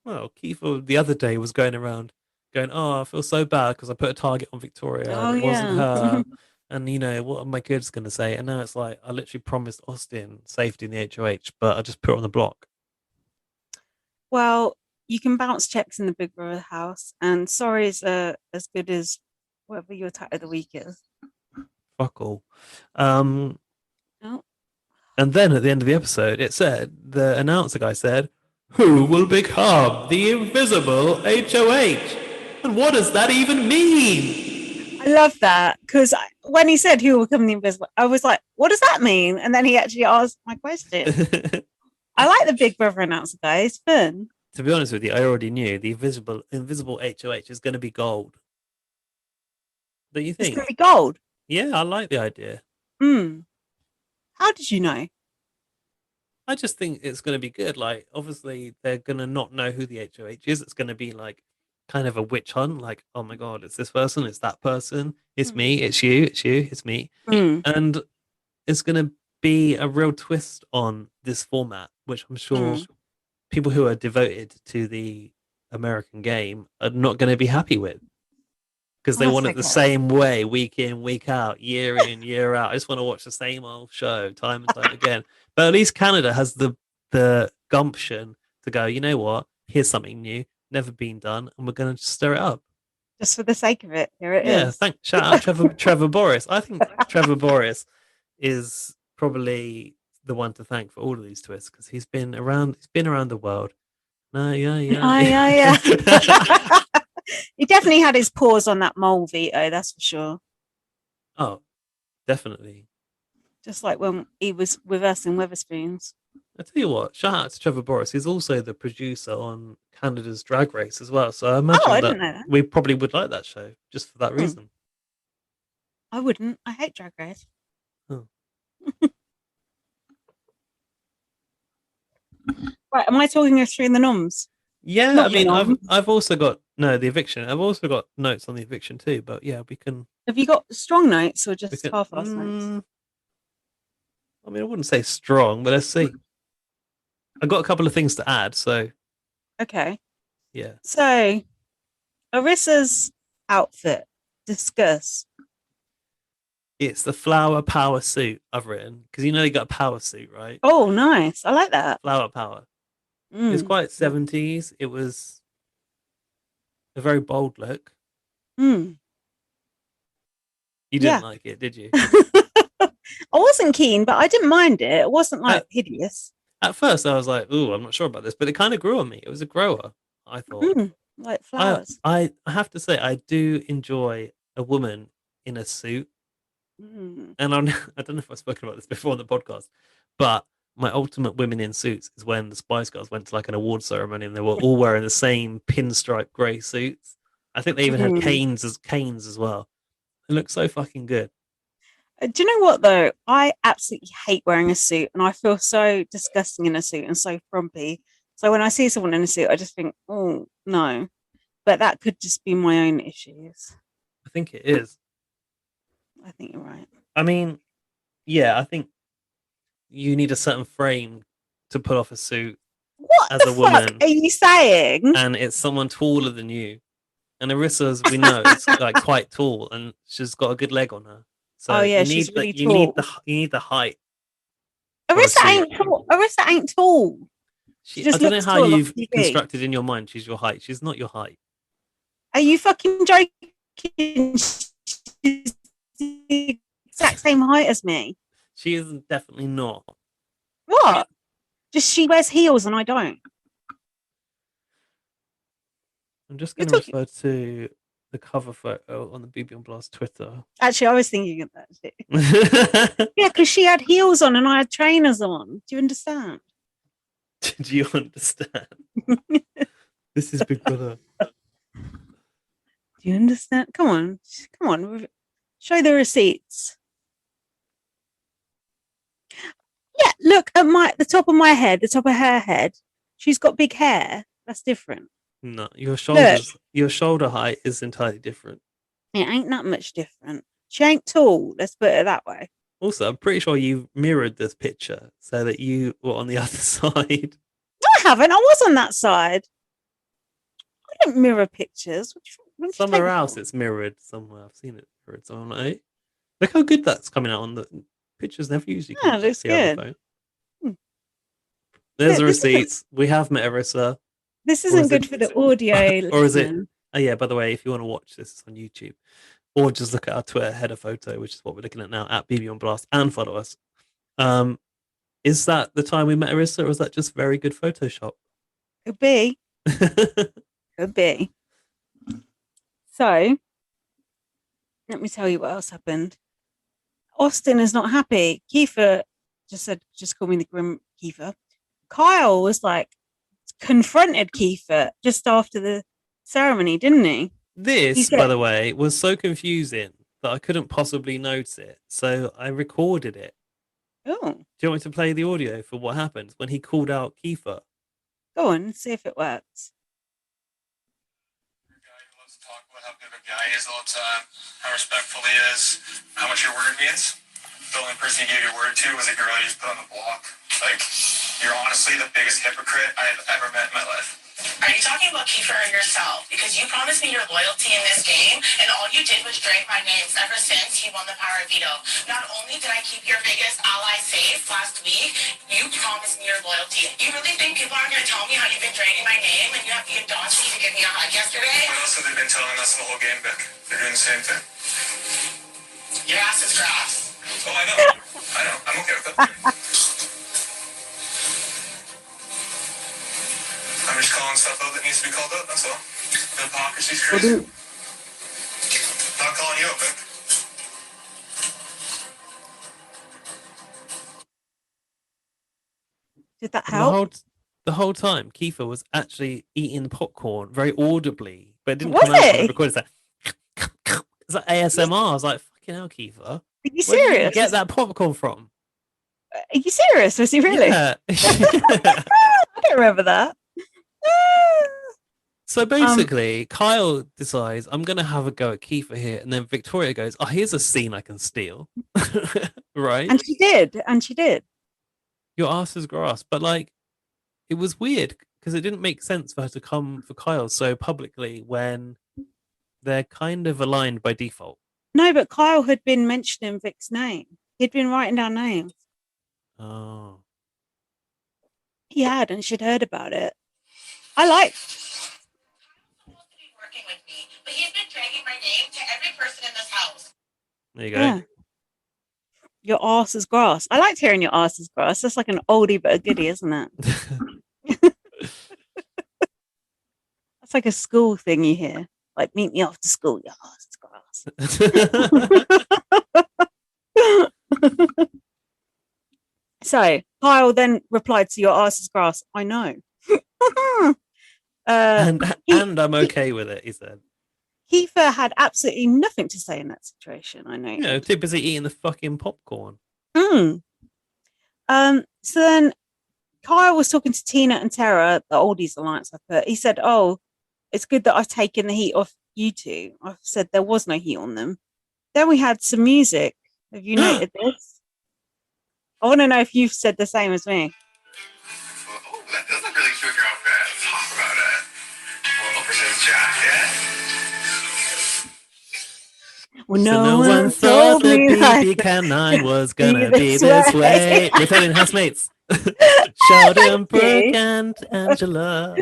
Well, Kiefer the other day was going around going, oh, I feel so bad because I put a target on Victoria and it wasn't her. And, what are my kids going to say? And now it's like, I literally promised Austin safety in the HOH, but I just put it on the block. Well, you can bounce checks in the Big Brother house, and sorries are as good as whatever your attack of the week is. Fuck all. And then at the end of the episode, it said, the announcer guy said, who will become the invisible HOH? And what does that even mean? I love that, because when he said who will become the invisible, I was like, what does that mean? And then he actually asked my question. I like the Big Brother announcer guy. It's fun. To be honest with you, I already knew the invisible HOH is going to be gold. Don't you think? It's going to be gold. Yeah, I like the idea. How did you know? I just think it's going to be good. Like, obviously, they're going to not know who the HOH is. It's going to be like kind of a witch hunt. Like, oh my God, it's this person, it's that person, it's me, it's you, it's me. And it's going to be a real twist on this format, which I'm sure people who are devoted to the American game are not going to be happy with. Because they want it the same way, week in, week out, year in, year out. I just want to watch the same old show time and time again. But at least Canada has the gumption to go, you know what? Here's something new, never been done, and we're going to stir it up. Just for the sake of it, here it is. Yeah, thanks. Shout out Trevor Boris. I think Trevor Boris is probably the one to thank for all of these twists because he's been around the world. Yeah. He definitely had his paws on that mole veto, that's for sure. Oh, definitely. Just like when he was with us in Weatherspoons. I tell you what, shout out to Trevor Boris. He's also the producer on Canada's Drag Race as well. So I imagine didn't know that. We probably would like that show just for that reason. I wouldn't. I hate Drag Race. Oh. Right, am I talking us through the noms? Yeah, Not I mean, the I've also got the eviction. I've also got notes on the eviction too. But yeah, we can. Have you got strong notes or just half-assed notes? I mean, I wouldn't say strong, but let's see. I've got a couple of things to add. So. Okay. Yeah. So, Arissa's outfit. Discuss. It's the flower power suit I've written because they got a power suit, right? Oh, nice! I like that. Flower power. It's quite 70s. It was a very bold look. You didn't like it, did you? I wasn't keen, but I didn't mind it. It wasn't like hideous. At first, I was like, "Ooh, I'm not sure about this," but it kind of grew on me. It was a grower, I thought. Like flowers. I have to say, I do enjoy a woman in a suit. And I don't know if I've spoken about this before on the podcast, but my ultimate women in suits is when the Spice Girls went to like an award ceremony and they were all wearing the same pinstripe grey suits. I think they even had canes as well. It looks so fucking good. Do you know what though? I absolutely hate wearing a suit, and I feel so disgusting in a suit and so frumpy. So when I see someone in a suit, I just think, oh no. But that could just be my own issues. I think it is. I think you're right. I mean, yeah, I think you need a certain frame to put off a suit. What as a woman are you saying? And it's someone taller than you. And Arissa's, we know, is like quite tall, and she's got a good leg on her. So she's really tall. You need the height. Arissa ain't tall. Arissa ain't tall. I don't know how you've constructed in your mind she's your height. She's not your height. Are you fucking joking? She's the exact same height as me. She is definitely not. What? Just she wears heels and I don't. I'm just going to refer to the cover photo on the BB on Blast Twitter. Actually, I was thinking of that too. Yeah, because she had heels on and I had trainers on. Do you understand? Do you understand? This is Big Brother. Do Do you understand? Come on. Show the receipts. Yeah, look at the top of my head, the top of her head. She's got big hair. That's different. No, your shoulder height is entirely different. It ain't that much different. She ain't tall. Let's put it that way. Also, I'm pretty sure you mirrored this picture so that you were on the other side. I haven't. I was on that side. I don't mirror pictures. Somewhere else it's mirrored somewhere. I've seen it mirrored. So I'm like, look how good that's coming out on the pictures. Never usually come out looks the other good. phone. There's the receipts. We have met Arissa. This isn't good for the audio. Or is it? Oh yeah, by the way, if you want to watch this, it's on YouTube. Or just look at our Twitter header photo, which is what we're looking at now, at BB on Blast, and follow us. Is that the time we met Arissa, or was that just very good Photoshop? Could be. Could be. So, let me tell you what else happened. Austin is not happy. Kiefer just said, just call me the Grim Kiefer. Kyle was like, confronted Kiefer just after the ceremony, didn't he? This, by the way, was so confusing that I couldn't possibly note it. So I recorded it. Oh. Do you want me to play the audio for what happened when he called out Kiefer? Go on, see if it works. Let's talk about how good of a guy he is all the time, how respectful he is, how much your word means. The only person you gave your word to was a girl you just put on the block. Like, you're honestly the biggest hypocrite I've ever met in my life. Are you talking about Kiefer or yourself? Because you promised me your loyalty in this game, and all you did was drag my names ever since he won the power of veto. Not only did I keep your biggest ally safe last week, you promised me your loyalty. You really think people aren't going to tell me how you've been dragging my name and you have the audacity to give me a hug yesterday? What else have they been telling us the whole game, Vic? They're doing the same thing. Your ass is grass. Oh, I know. I'm okay with that. I'm just calling stuff out that needs to be called out, that's all. The hypocrisy's crazy. Not calling you out, Vic. Did that help? The whole time, Kiefer was actually eating popcorn very audibly, but it didn't Was come out on the he? recording. It's like ASMR. I was like, fucking hell, Kiefer. Are you Where did you serious? get that popcorn from? Are you serious? Was he really? Yeah. I don't remember that. So basically, Kyle decides, I'm going to have a go at Kiefer here. And then Victoria goes, oh, here's a scene I can steal. Right? And she did. Your ass is grass. But like, it was weird because it didn't make sense for her to come for Kyle so publicly when they're kind of aligned by default. No, but Kyle had been mentioning Vic's name. He'd been writing down names. Oh. He had, and she'd heard about it. I like. Working with me, but he's been dragging my name to every person in this house. There you go. Yeah. Your arse is grass. I liked hearing your arse is grass. That's like an oldie but a goodie, isn't it? That's like a school thing you hear. Like, meet me after school. Your arse is grass. So Kyle then replied to your arse is grass. I know. and I'm okay with it, he said. Kiefer had absolutely nothing to say in that situation. I know. You know, too busy eating the fucking popcorn. So then Kyle was talking to Tina and Tara, the Oldies Alliance. He said, "Oh, it's good that I've taken the heat off you two." I've said there was no heat on them. Then we had some music. Have you noted this? I want to know if you've said the same as me. Oh, that doesn't really show your outfit. Talk about it. Well, versus jacket. Well, no one thought the BB-9 was gonna be this way. We're telling housemates. Sheldon, Brooke, and Angela.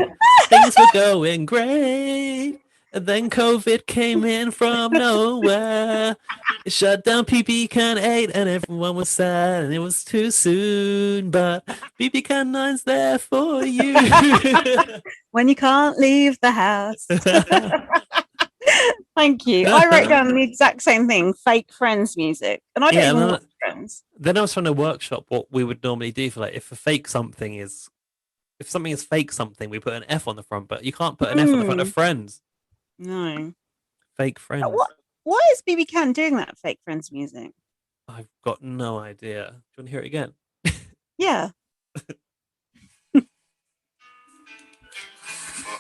Things were going great. And then COVID came in from nowhere. It shut down BB-Can 8 and everyone was sad and it was too soon. But BB-Can 9's there for you. When you can't leave the house. Thank you. I wrote down the exact same thing, fake Friends music. And I don't even watch Friends. Then I was trying to workshop what we would normally do for like if something is fake something, we put an F on the front, but you can't put an F on the front of Friends. No. fake friends. Why is BB Can doing that fake friends music? I've got no idea. Do you want to hear it again? Yeah.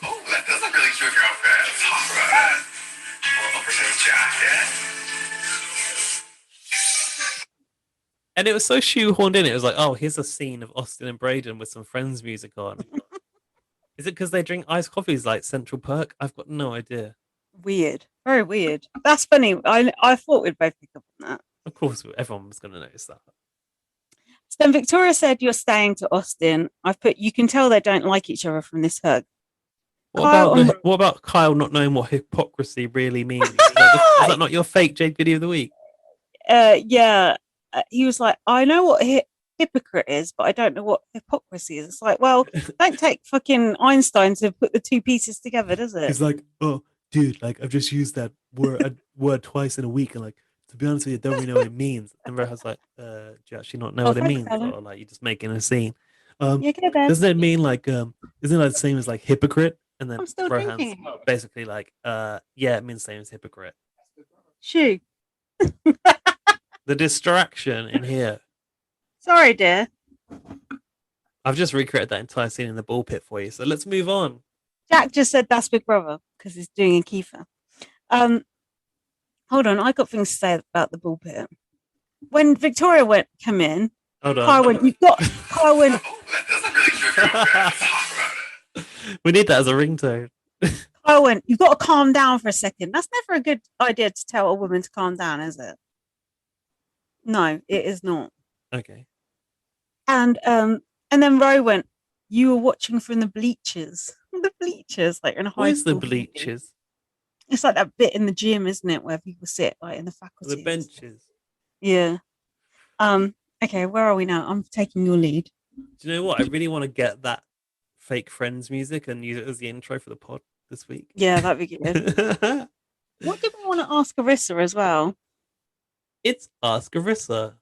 Oh, that does look really cute with your outfit. Let's talk about it. Well, oversized jacket. And it was so shoehorned in. It was like, oh, here's a scene of Austin and Braden with some Friends music on. Is it because they drink iced coffees like Central Perk? I've got no idea. Weird. Very weird. That's funny. I thought we'd both pick up on that. Of course, everyone was going to notice that. So then Victoria said, "You're staying to Austin." I've put, "You can tell they don't like each other from this hug." What about Kyle not knowing what hypocrisy really means? Is that not your fake Jade video of the week? Yeah. He was like, "I know what hypocrite is, but I don't know what hypocrisy is." It's like, well, don't take fucking Einstein to put the two pieces together, does it? He's like, oh, dude, like I've just used that word twice in a week, and like, to be honest with you, I don't really know what it means. And Roha's like, do you actually not know what it means? Or like, you're just making a scene. Doesn't it mean like, isn't it like the same as like hypocrite? And then I'm still Rohan's drinking. basically like, yeah, it means the same as hypocrite. Shoo. The distraction in here. Sorry, dear. I've just recreated that entire scene in the ball pit for you. So let's move on. Jack just said that's Big Brother because he's doing a Kiefer. Hold on, I got things to say about the ball pit. When Victoria come in, Hold on. Kyle went, "You've got." Kyle went, Oh, that does look really cute with your outfit. Let's talk about it. We need that as a ringtone. Kyle went, "You've got to calm down for a second." That's never a good idea to tell a woman to calm down, is it? No, it is not. Okay. And then Ro went, "You were watching from the bleachers." The bleachers, like in a high Where's the school building. bleachers? It's like that bit in the gym, isn't it, where people sit, like in the faculty. The benches. Yeah. Okay, where are we now? I'm taking your lead. Do you know what? I really want to get that fake Friends music and use it as the intro for the pod this week. Yeah, that'd be good. What did we want to ask Arissa as well? It's Ask Arissa.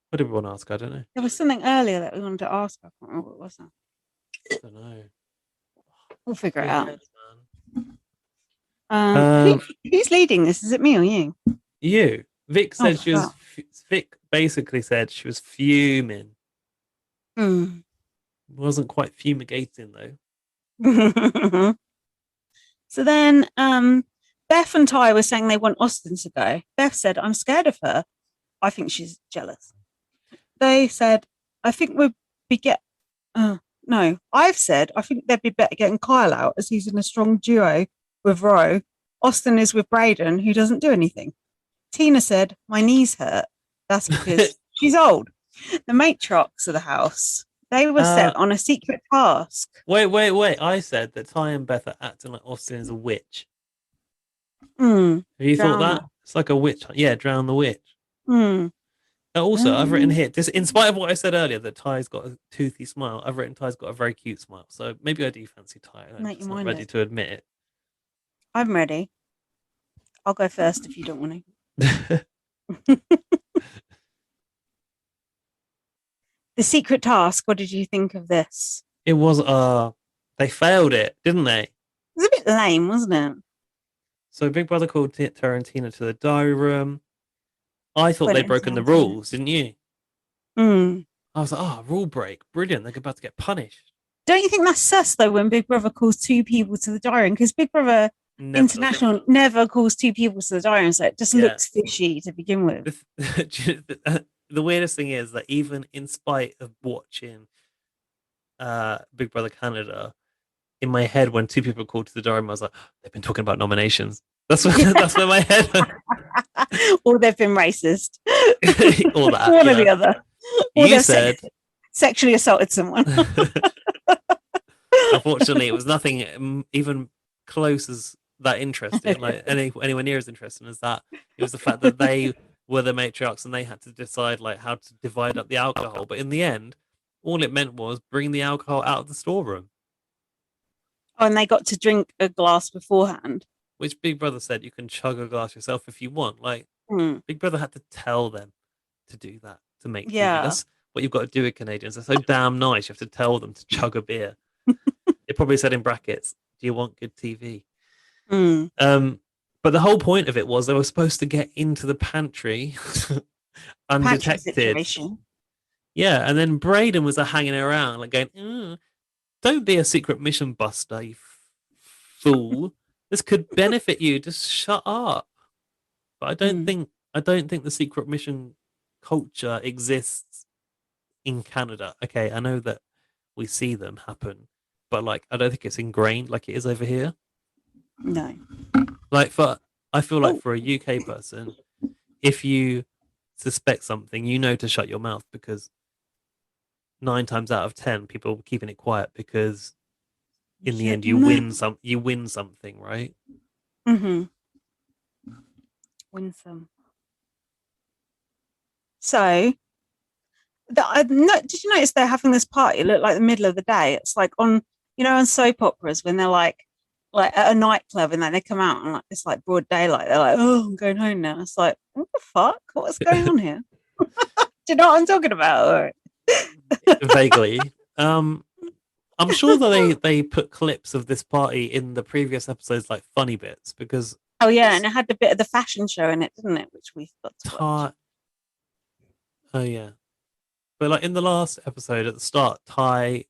What did we want to ask? I don't know. There was something earlier that we wanted to ask. I can't remember what it was now. I don't know. We'll figure it out. Man. Who's leading this? Is it me or you? You. Vic said Oh, she was. wow. Vic basically said she was fuming. Hmm. Wasn't quite fumigating though. So then Beth and Ty were saying they want Austin to go. Beth said, "I'm scared of her. I think she's jealous." They said, "I think we'd be no, I've said, I think they'd be better getting Kyle out as he's in a strong duo with Ro. Austin is with Braden, who doesn't do anything." Tina said, "My knees hurt. That's because she's old." The matriarchs of the house, they were set on a secret task. Wait. I said that Ty and Beth are acting like Austin is a witch. Mm, Have you thought Drown that? It's like a witch. Yeah, drown the witch. mm. Also, I've written here, just in spite of what I said earlier, that Ty's got a toothy smile, I've written Ty's got a very cute smile. So maybe I do fancy Ty. I'm Make just your not mind ready up. to admit it. I'm ready. I'll go first if you don't want to. The secret task. What did you think of this? It was, they failed it, didn't they? It was a bit lame, wasn't it? So Big Brother called Tarantino to the diary room. I thought Went they'd into broken the Tarantino. rules, didn't you? Mm. I was like, oh, rule break. Brilliant. They're about to get punished. Don't you think that's sus though when Big Brother calls two people to the diary room? Because Big Brother Never. International never calls two people to the diary room, so it just Yeah. looks fishy to begin with. The weirdest thing is that even in spite of watching Big Brother Canada, in my head, when two people called to the diary room, I was like, they've been talking about nominations. That's where my head went. Or they've been racist. All that. One or the yeah. other. Or You they've said, sexually assaulted someone. unfortunately, it was nothing even close as that interesting, like anywhere near as interesting as that. It was the fact that they were the matriarchs and they had to decide like how to divide up the alcohol. But in the end, all it meant was bring the alcohol out of the storeroom, And they got to drink a glass beforehand. which Big Brother said you can chug a glass yourself if you want. Like Mm. Big Brother had to tell them to do that to make Yeah. TV. That's what you've got to do with Canadians. They're so damn nice. You have to tell them to chug a beer. It probably said in brackets, "Do you want good TV?" Mm. But the whole point of it was they were supposed to get into the pantry Pantry undetected. situation. Yeah, and then Braden was hanging around, like going, "Don't be a secret mission buster, you fool. This could benefit you. Just shut up." But I don't think the secret mission culture exists in Canada. Okay, I know that we see them happen, but like I don't think it's ingrained like it is over here. No. Like I feel like for a UK person, if you suspect something, you know to shut your mouth, because 9 times out of 10 people are keeping it quiet, because in the end you win something, right? Win some. So did you notice they're having this party look like the middle of the day? It's like on soap operas when they're like at a nightclub and then they come out and like it's like broad daylight. They're like, "Oh, I'm going home now." It's like, what the fuck? What's going on here? Do you know what I'm talking about? Vaguely. I'm sure that they put clips of this party in the previous episodes, like funny bits, because oh yeah, and it had a bit of the fashion show in it, didn't it? Which we got to watch. Oh yeah, but like in the last episode at the start, Ty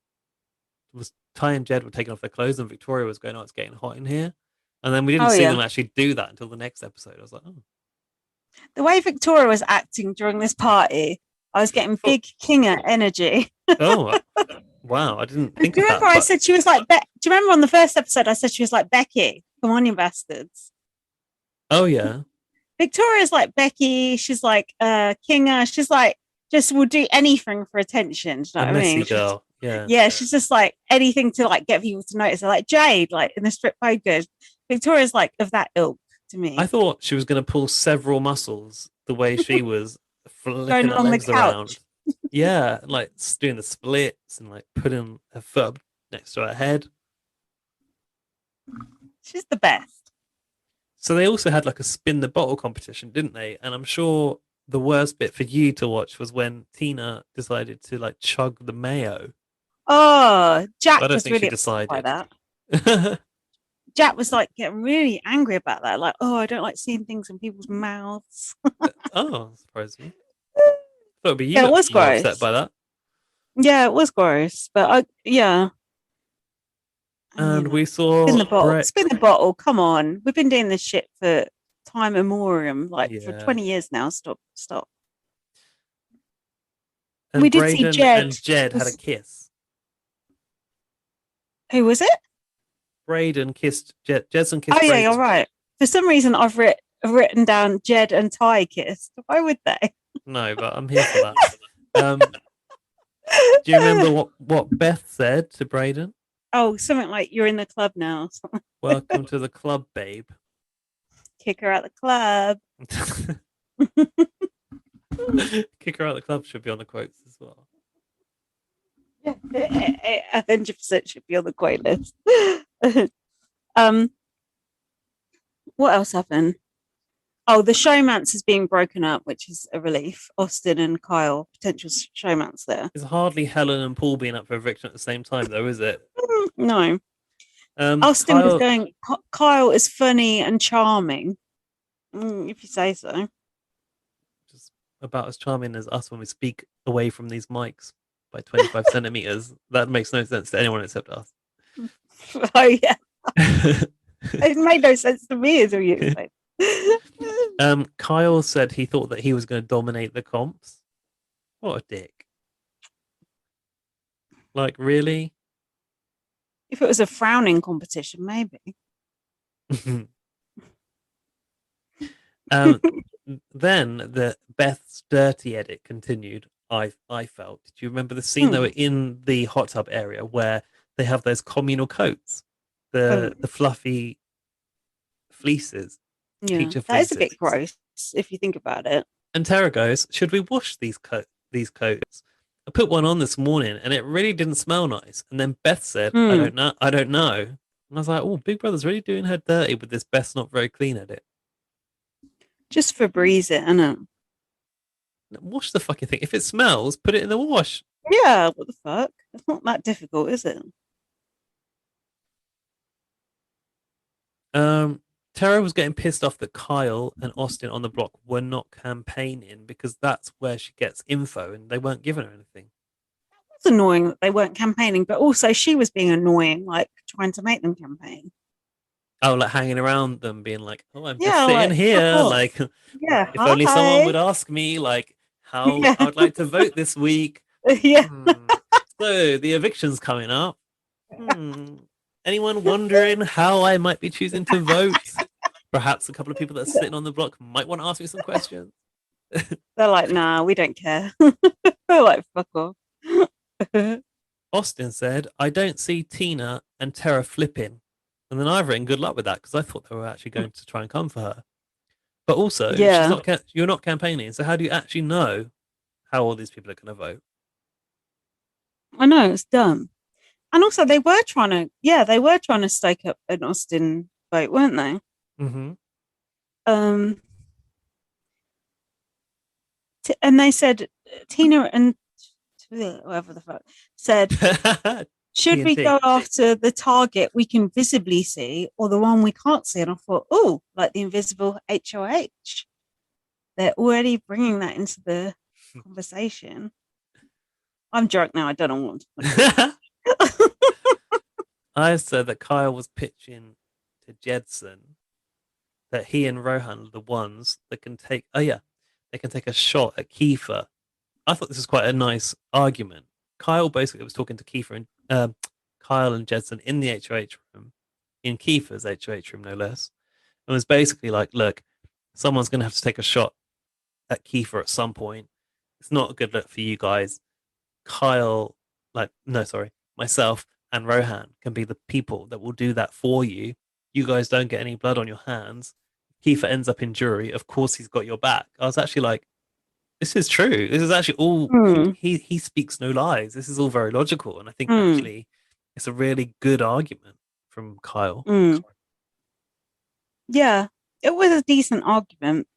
and Jed were taking off their clothes, and Victoria was going, "Oh, it's getting hot in here," and then we didn't see them actually do that until the next episode. I was like, "Oh." The way Victoria was acting during this party, I was getting big Kinger energy. Oh, wow! I didn't think. Do you remember I said she was like? Do you remember on the first episode I said she was like Becky? Come on, you bastards! Oh yeah. Victoria's like Becky. She's like Kinger. She's like just will do anything for attention. Do you know what I mean? Girl. Yeah. Yeah, she's just like anything to like get people to notice her. Like Jade, like in the strip poker. Victoria's like of that ilk to me. I thought she was going to pull several muscles the way she was flipping going her along legs the couch. Around. Yeah, like doing the splits and like putting her foot up next to her head. She's the best. So they also had like a spin the bottle competition, didn't they? And I'm sure the worst bit for you to watch was when Tina decided to like chug the mayo. Oh, Jack I don't was think really she decided. upset by that. Jack was like getting really angry about that. Like, "Oh, I don't like seeing things in people's mouths." Oh, surprised me. Thought it'd be you. Yeah, it was gross. Upset by that. Yeah, it was gross, but yeah. And we saw spin the bottle. Come on, we've been doing this shit for time immemorial, like for 20 years now. Stop. And we did Braden see Jed. And Jed had a kiss. Who was it? Braden kissed Jed. Jedson kissed. Oh yeah, Braden. you're right. For some reason, I've written down Jed and Ty kissed. Why would they? No, but I'm here for that. Do you remember what Beth said to Braden? Oh, something like, "You're in the club now." Welcome to the club, babe. Kick her out the club. Kick her out the club should be on the quotes as well. 100% should be on the quote list. What else happened? Oh, the showmance is being broken up, which is a relief. Austin and Kyle, potential showmance there. It's hardly Helen and Paul being up for eviction at the same time, though, is it? No. Austin was going, "Kyle is funny and charming," if you say so. Just about as charming as us when we speak away from these mics by 25 centimeters. That makes no sense to anyone except us. Oh yeah. It made no sense to me as you say. Kyle said he thought that he was going to dominate the comps. What a dick. Like, really? If it was a frowning competition, maybe. Then the Beth's dirty edit continued. I felt. Did you remember the scene they were in the hot tub area where they have those communal coats, the fluffy fleeces? Yeah, that is a bit gross if you think about it. And Tara goes, "Should we wash these coats? I put one on this morning and it really didn't smell nice." And then Beth said, I don't know. And I was like, "Oh, Big Brother's really doing her dirty with this Beth's not very clean edit." Just for breeze it, innit? Wash the fucking thing. If it smells, put it in the wash. Yeah, what the fuck? It's not that difficult, is it? Tara was getting pissed off that Kyle and Austin on the block were not campaigning because that's where she gets info and they weren't giving her anything. It's annoying that they weren't campaigning, but also she was being annoying, like trying to make them campaign. Oh, like hanging around them, being like, "Oh, I'm just Yeah, sitting like, here. fuck off. Like, Yeah, if only someone hi. would ask me, like, how Yeah. I would like to vote this week." Yeah. So the eviction's coming up. Anyone wondering how I might be choosing to vote? Perhaps a couple of people that are sitting on the block might want to ask me some questions. They're like, nah, we don't care. They're like, fuck off. Austin said, "I don't see Tina and Tara flipping." And then I've written good luck with that because I thought they were actually going to try and come for her. But also, Yeah. you're not campaigning. So how do you actually know how all these people are going to vote? I know, it's dumb. And also they were trying to stake up an Austin vote, weren't they? Mm-hmm. And they said Tina and whatever the fuck said, should we TNT. go after the target we can visibly see or the one we can't see? And I thought, oh, like the invisible HOH. They're already bringing that into the conversation. I'm drunk now. I don't know what. I said that Kyle was pitching to Jedson that he and Rohan are the ones that can take. Oh yeah, they can take a shot at Kiefer. I thought this was quite a nice argument. Kyle basically was talking to Kiefer and Kyle and Jedson in the HOH room, in Kiefer's HOH room, no less, and was basically like, "Look, someone's going to have to take a shot at Kiefer at some point. It's not a good look for you guys. Kyle, myself and Rohan can be the people that will do that for you. You guys don't get any blood on your hands. Kiefer ends up in jury. Of course, he's got your back." I was actually like, this is true. This is actually all, he speaks no lies. This is all very logical. And I think actually it's a really good argument from Kyle. Yeah, it was a decent argument.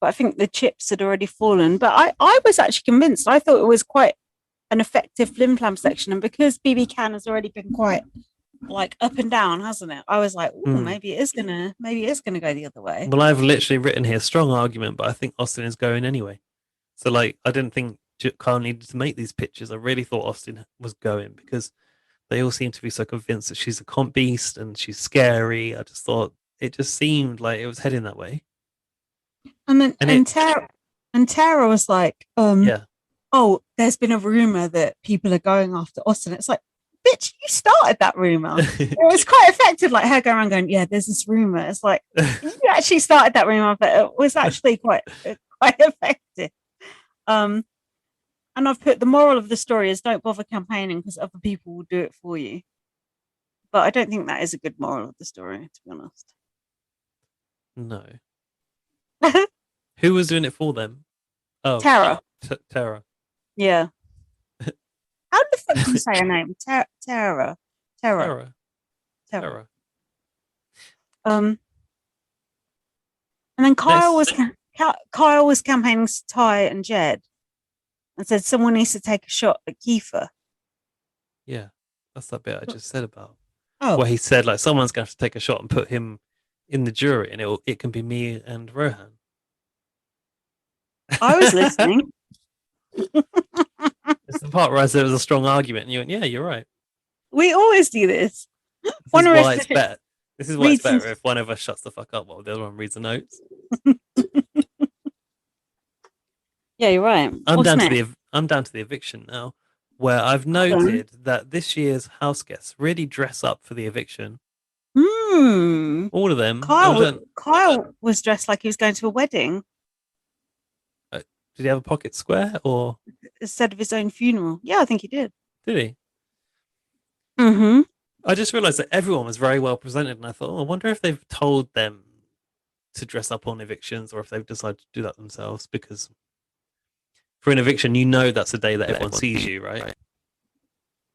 But I think the chips had already fallen. But I was actually convinced. I thought it was quite an effective flim flam section. And because BB Can has already been quite like up and down, hasn't it? I was like, maybe it is gonna go the other way. Well, I've literally written here strong argument, but I think Austin is going anyway. So like I didn't think Kyle needed to make these pitches. I really thought Austin was going because they all seem to be so convinced that she's a comp beast and she's scary. I just thought it just seemed like it was heading that way. And then Tara was like, oh, there's been a rumor that people are going after Austin. It's like, bitch, you started that rumor. It was quite effective, like her going around going, yeah, there's this rumor. It's like, you actually started that rumor, but it was actually quite effective. And I've put the moral of the story is don't bother campaigning because other people will do it for you. But I don't think that is a good moral of the story, to be honest. No. Who was doing it for them? Oh, Tara. Tara. Yeah. How the fuck do you say her name? Tara. And then Kyle was campaigning to Ty and Jed and said someone needs to take a shot at Kiefer. Yeah, that's that bit I just said about. Oh. Where he said like someone's going to have to take a shot and put him in the jury, and it can be me and Rohan. I was listening. It's the part where I said it was a strong argument, and you went, "Yeah, you're right." We always do this. This is why it's better. This is why it's better if one of us shuts the fuck up while the other one reads the notes. Yeah, you're right. I'm down to the eviction now, where I've noted that this year's house guests really dress up for the eviction. All of them. Kyle was dressed like he was going to a wedding. Did he have a pocket square or instead of his own funeral? Yeah, I think he did. Did he? Mm-hmm. I just realised that everyone was very well presented, and I thought, I wonder if they've told them to dress up on evictions or if they've decided to do that themselves. Because for an eviction, you know that's the day that everyone sees you, right?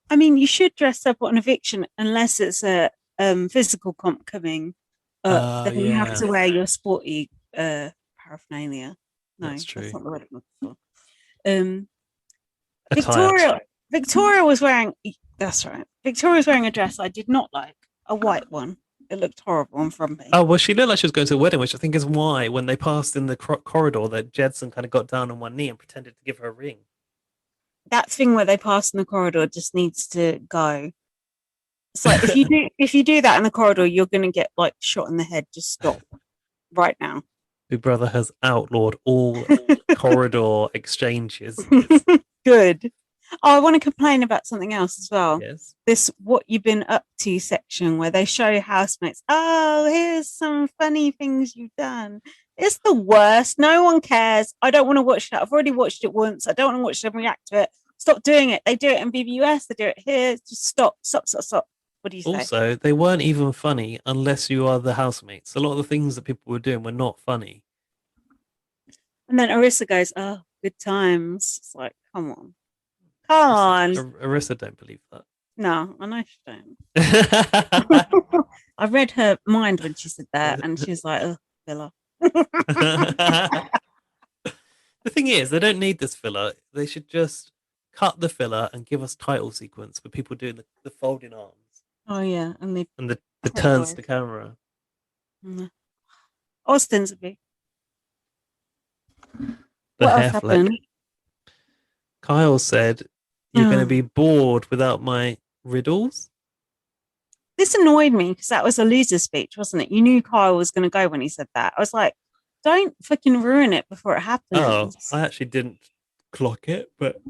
I mean, you should dress up on eviction unless it's a physical comp coming. Then you have to wear your sporty paraphernalia. No, that's not the word I'm looking for. Victoria was wearing. That's right. Victoria was wearing a dress I did not like, a white one. It looked horrible on front page. Oh, well, she looked like she was going to a wedding, which I think is why when they passed in the corridor, that Jedson kind of got down on one knee and pretended to give her a ring. That thing where they pass in the corridor just needs to go. It's like if you do that in the corridor, you're going to get like shot in the head. Just stop right now. Big Brother has outlawed all corridor exchanges. Good. Oh, I want to complain about something else as well. Yes. This what you've been up to section where they show housemates. Oh, here's some funny things you've done. It's the worst. No one cares. I don't want to watch that. I've already watched it once. I don't want to watch them react to it. Stop doing it. They do it in BBUS. They do it here. Just stop. What do you say? Also, they weren't even funny unless you are the housemates. A lot of the things that people were doing were not funny. And then Arissa goes, "Oh, good times." It's like, come on. Come on. Arissa don't believe that. No, I know she don't. I read her mind when she said that, and she was like, "Oh, filler." The thing is, they don't need this filler. They should just cut the filler and give us title sequence with people doing the folding arms. Oh yeah, and the turns to camera. Ostensibly. The What else hair flick. happened? Kyle said, "You're going to be bored without my riddles." This annoyed me because that was a loser speech, wasn't it? You knew Kyle was going to go when he said that. I was like, don't fucking ruin it before it happens. Oh, I actually didn't clock it, but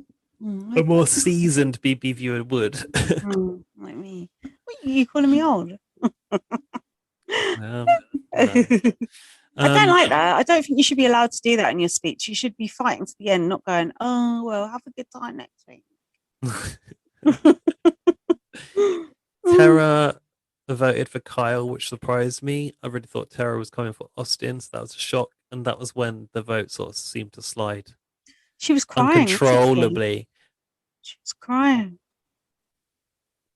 a more seasoned BB viewer would. Like me. What, you calling me old? No. I don't like that. I don't think you should be allowed to do that in your speech. You should be fighting to the end, not going, oh, well, have a good time next week. Tara voted for Kyle, which surprised me. I really thought Tara was coming for Austin, so that was a shock. And that was when the vote sort of seemed to slide. She was crying. Uncontrollably. She was crying.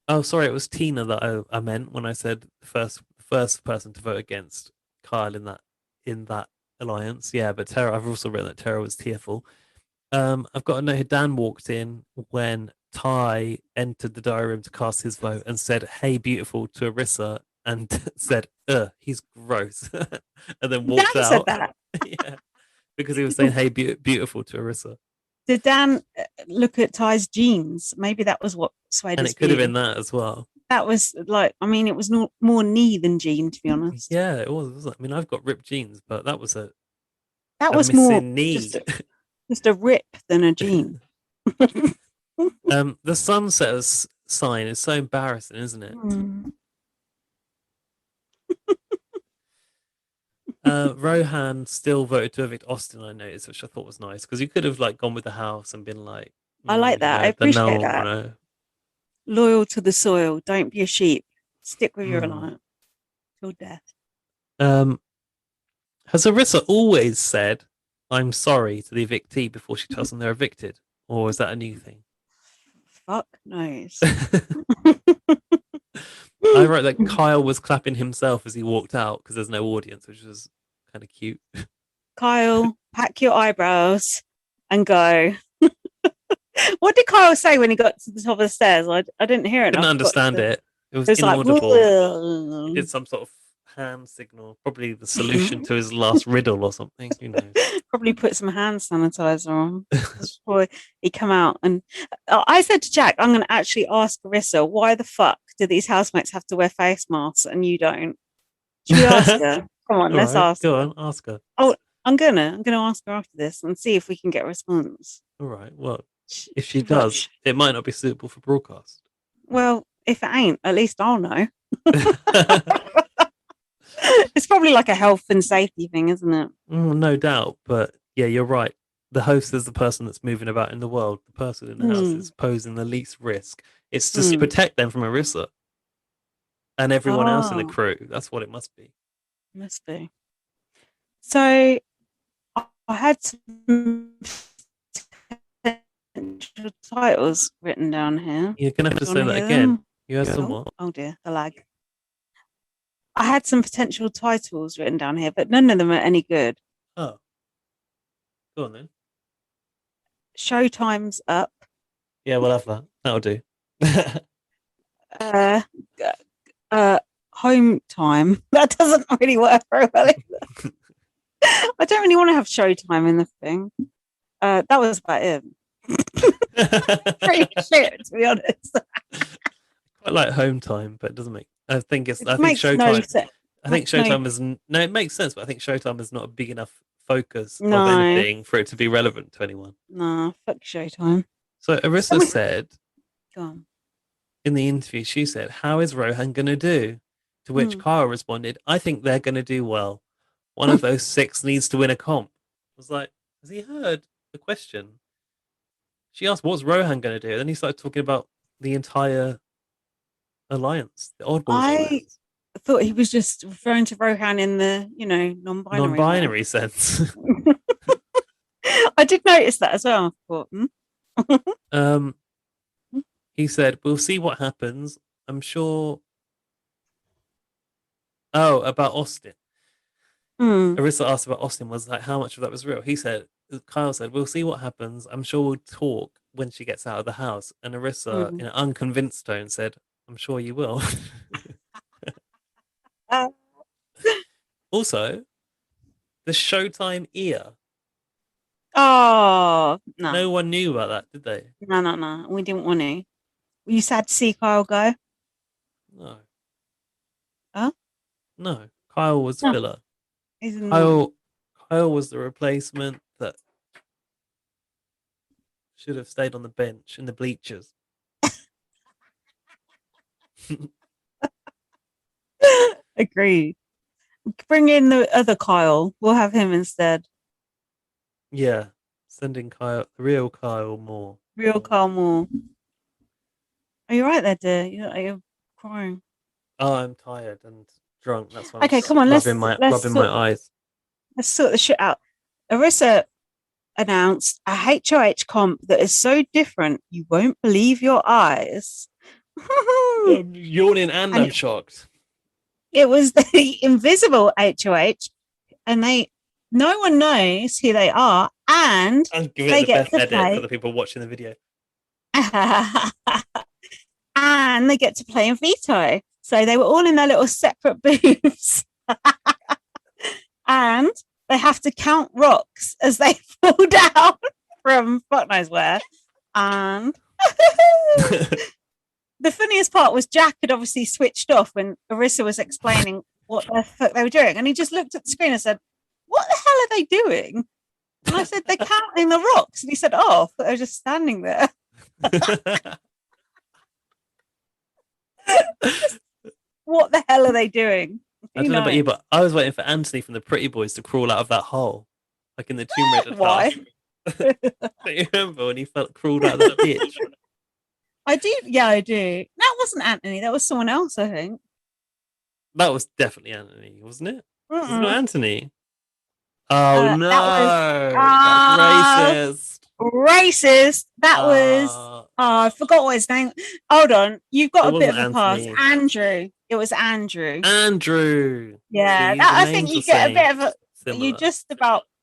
Oh, sorry, it was Tina that I meant when I said the first person to vote against Kyle in that alliance. Yeah, but Tara, I've also written that Tara was tearful. I've got a note here. Dan walked in when Ty entered the diary room to cast his vote and said, "Hey, beautiful," to Arissa, and said, he's gross," and then walked Dan out. said that. Yeah, because he was saying, "Hey, beautiful," to Arissa. Did Dan look at Ty's jeans? Maybe that was what swayed And his it could have view. been that as well. That was like, I mean, it was more knee than jean, to be honest. Yeah, it was. Wasn't it? I mean, I've got ripped jeans, but that was a more knee. just a rip than a jean. The sunset sign is so embarrassing, isn't it? Rohan still voted to evict Austin, I noticed, which I thought was nice because you could have like gone with the house and been like, I like that. I appreciate that. Know. Loyal to the soil. Don't be a sheep. Stick with your alliance till death. Has Arissa always said, "I'm sorry" to the evictee before she tells them they're evicted? Or is that a new thing? Fuck knows. I wrote that Kyle was clapping himself as he walked out because there's no audience, which was kind of cute. Kyle, pack your eyebrows and go. What did Kyle say when he got to the top of the stairs? I didn't hear it. I didn't understand it. It was Like, inaudible. He did some sort of hand signal, probably the solution to his last riddle or something. Who knows? Probably put some hand sanitizer on before he come out. And I said to Jack, I'm going to actually ask Arissa, why the fuck do these housemates have to wear face masks and you don't? Should we ask her? Come on, let's ask. Go on, ask her. Oh, I'm gonna ask her after this and see if we can get a response. All right. Well, if she does, it might not be suitable for broadcast. Well, if it ain't, at least I'll know. It's probably like a health and safety thing, isn't it? No doubt. But yeah, you're right. The host is the person that's moving about in the world. The person in the house is posing the least risk. It's just to protect them from Arissa and everyone else in the crew. That's what it must be. Must be. So I had some titles written down here. You're going to have to say that again. You had some what? Oh dear, the lag. I had some potential titles written down here, but none of them are any good. Oh. Go on then. Showtime's up. Yeah, we'll have that. That'll do. home time. That doesn't really work very well either. I don't really want to have showtime in the thing. That was about it. Pretty shit, to be honest. Quite like home time, but it doesn't make. I think It I think makes no Showtime. sense. I think Makes no- Showtime is no. It makes sense, but I think Showtime is not a big enough focus of No. anything for it to be relevant to anyone. Nah, fuck showtime. So Arissa Someone- said Go on. in the interview, she said, "How is Rohan going to do?" To which Kyle responded, "I think they're going to do well. One of those 6 needs to win a comp." I was like, has he heard the question? She asked, "What's Rohan going to do?" And then he started talking about the entire alliance, the Oddballs alliance. I thought he was just referring to Rohan in the, non-binary. Non-binary sense. I did notice that as well. I thought, He said, "We'll see what happens. I'm sure." Oh, about Austin. Arissa asked about Austin, was like, how much of that was real? Kyle said, "We'll see what happens. I'm sure we'll talk when she gets out of the house." And Arissa, in an unconvinced tone, said, "I'm sure you will." Also, the Showtime ear. Oh, no. No one knew about that, did they? No. We didn't want to. Were you sad to see Kyle go? No. Huh? No. Kyle was No. filler. He's annoying. Kyle was the replacement that should have stayed on the bench in the bleachers. Agreed. Bring in the other Kyle. We'll have him instead. Yeah. Sending Kyle, the real Kyle Moore. Real Kyle Moore. Are you right there, dear? You're crying. Oh, I'm tired and drunk. That's why I'm Okay, come on. rubbing my eyes. Let's sort the shit out. Arissa announced a HOH comp that is so different you won't believe your eyes. I'm yawning and I'm shocked. It was the invisible HOH, and no one knows who they are, and I'll give they it the get best to edit play. for the people watching the video. And they get to play in veto. So they were all in their little separate booths. And they have to count rocks as they fall down from fuck knows where. And the funniest part was Jack had obviously switched off when Arissa was explaining what the fuck they were doing. And he just looked at the screen and said, "What the hell are they doing?" And I said, "They're counting the rocks." And he said, "Oh, they're just standing there." What the hell are they doing? I don't know about you, but I was waiting for Anthony from the Pretty Boys to crawl out of that hole, like in the Tomb Raider. Why? Do you remember when he crawled out of that ditch? I do. Yeah, I do. That wasn't Anthony. That was someone else, I think. That was definitely Anthony, wasn't it? Was it not Anthony? Oh That no, was- that's racist. Racist. That was. I forgot what his name. Hold on, you've got It a bit of wasn't a pass. Anthony. Andrew. It was Andrew. Andrew. Yeah, See, that, the I think names you are get a bit of a. similar.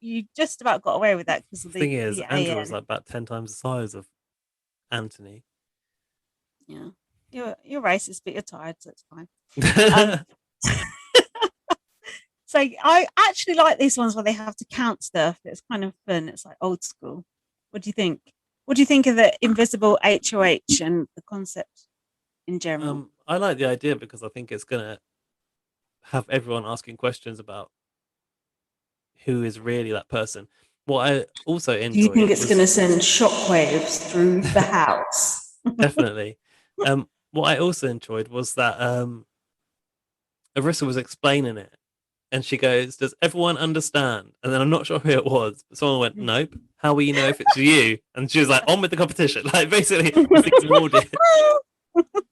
You just about got away with that because of The thing is, the Andrew AN. was like about 10 times the size of Anthony. Yeah, you're racist, but you're tired, so it's fine. So I actually like these ones where they have to count stuff. It's kind of fun. It's like old school. What do you think? What do you think of the invisible HOH and the concept in general? I like the idea because I think it's gonna have everyone asking questions about who is really that person. What I also enjoyed. Do you think it's going to send shockwaves through the house? Definitely. What I also enjoyed was that Arissa was explaining it, and she goes, "Does everyone understand?" And then I'm not sure who it was, but someone went, "Nope. How will you know if it's you?" And she was like, "On with the competition." Like basically, just ignored it.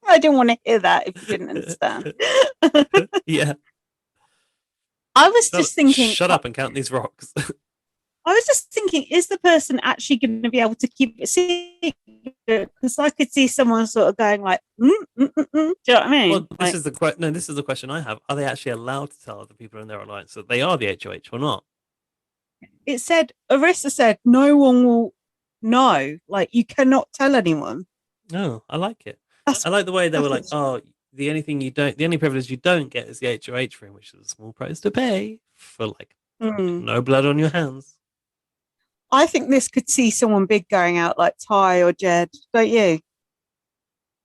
I didn't want to hear that if you didn't understand. Yeah. I was just thinking. Shut up and count these rocks. I was just thinking, is the person actually going to be able to keep it secret? Because I could see someone sort of going like, Do you know what I mean? Well, this is the question I have. Are they actually allowed to tell other people in their alliance that they are the HOH or not? It said, Arissa said, no one will know. Like, you cannot tell anyone. No, I like it. I like the way they were like, "Oh, the only privilege you don't get is the HOH room, which is a small price to pay for like no blood on your hands. I think this could see someone big going out like Ty or Jed, don't you?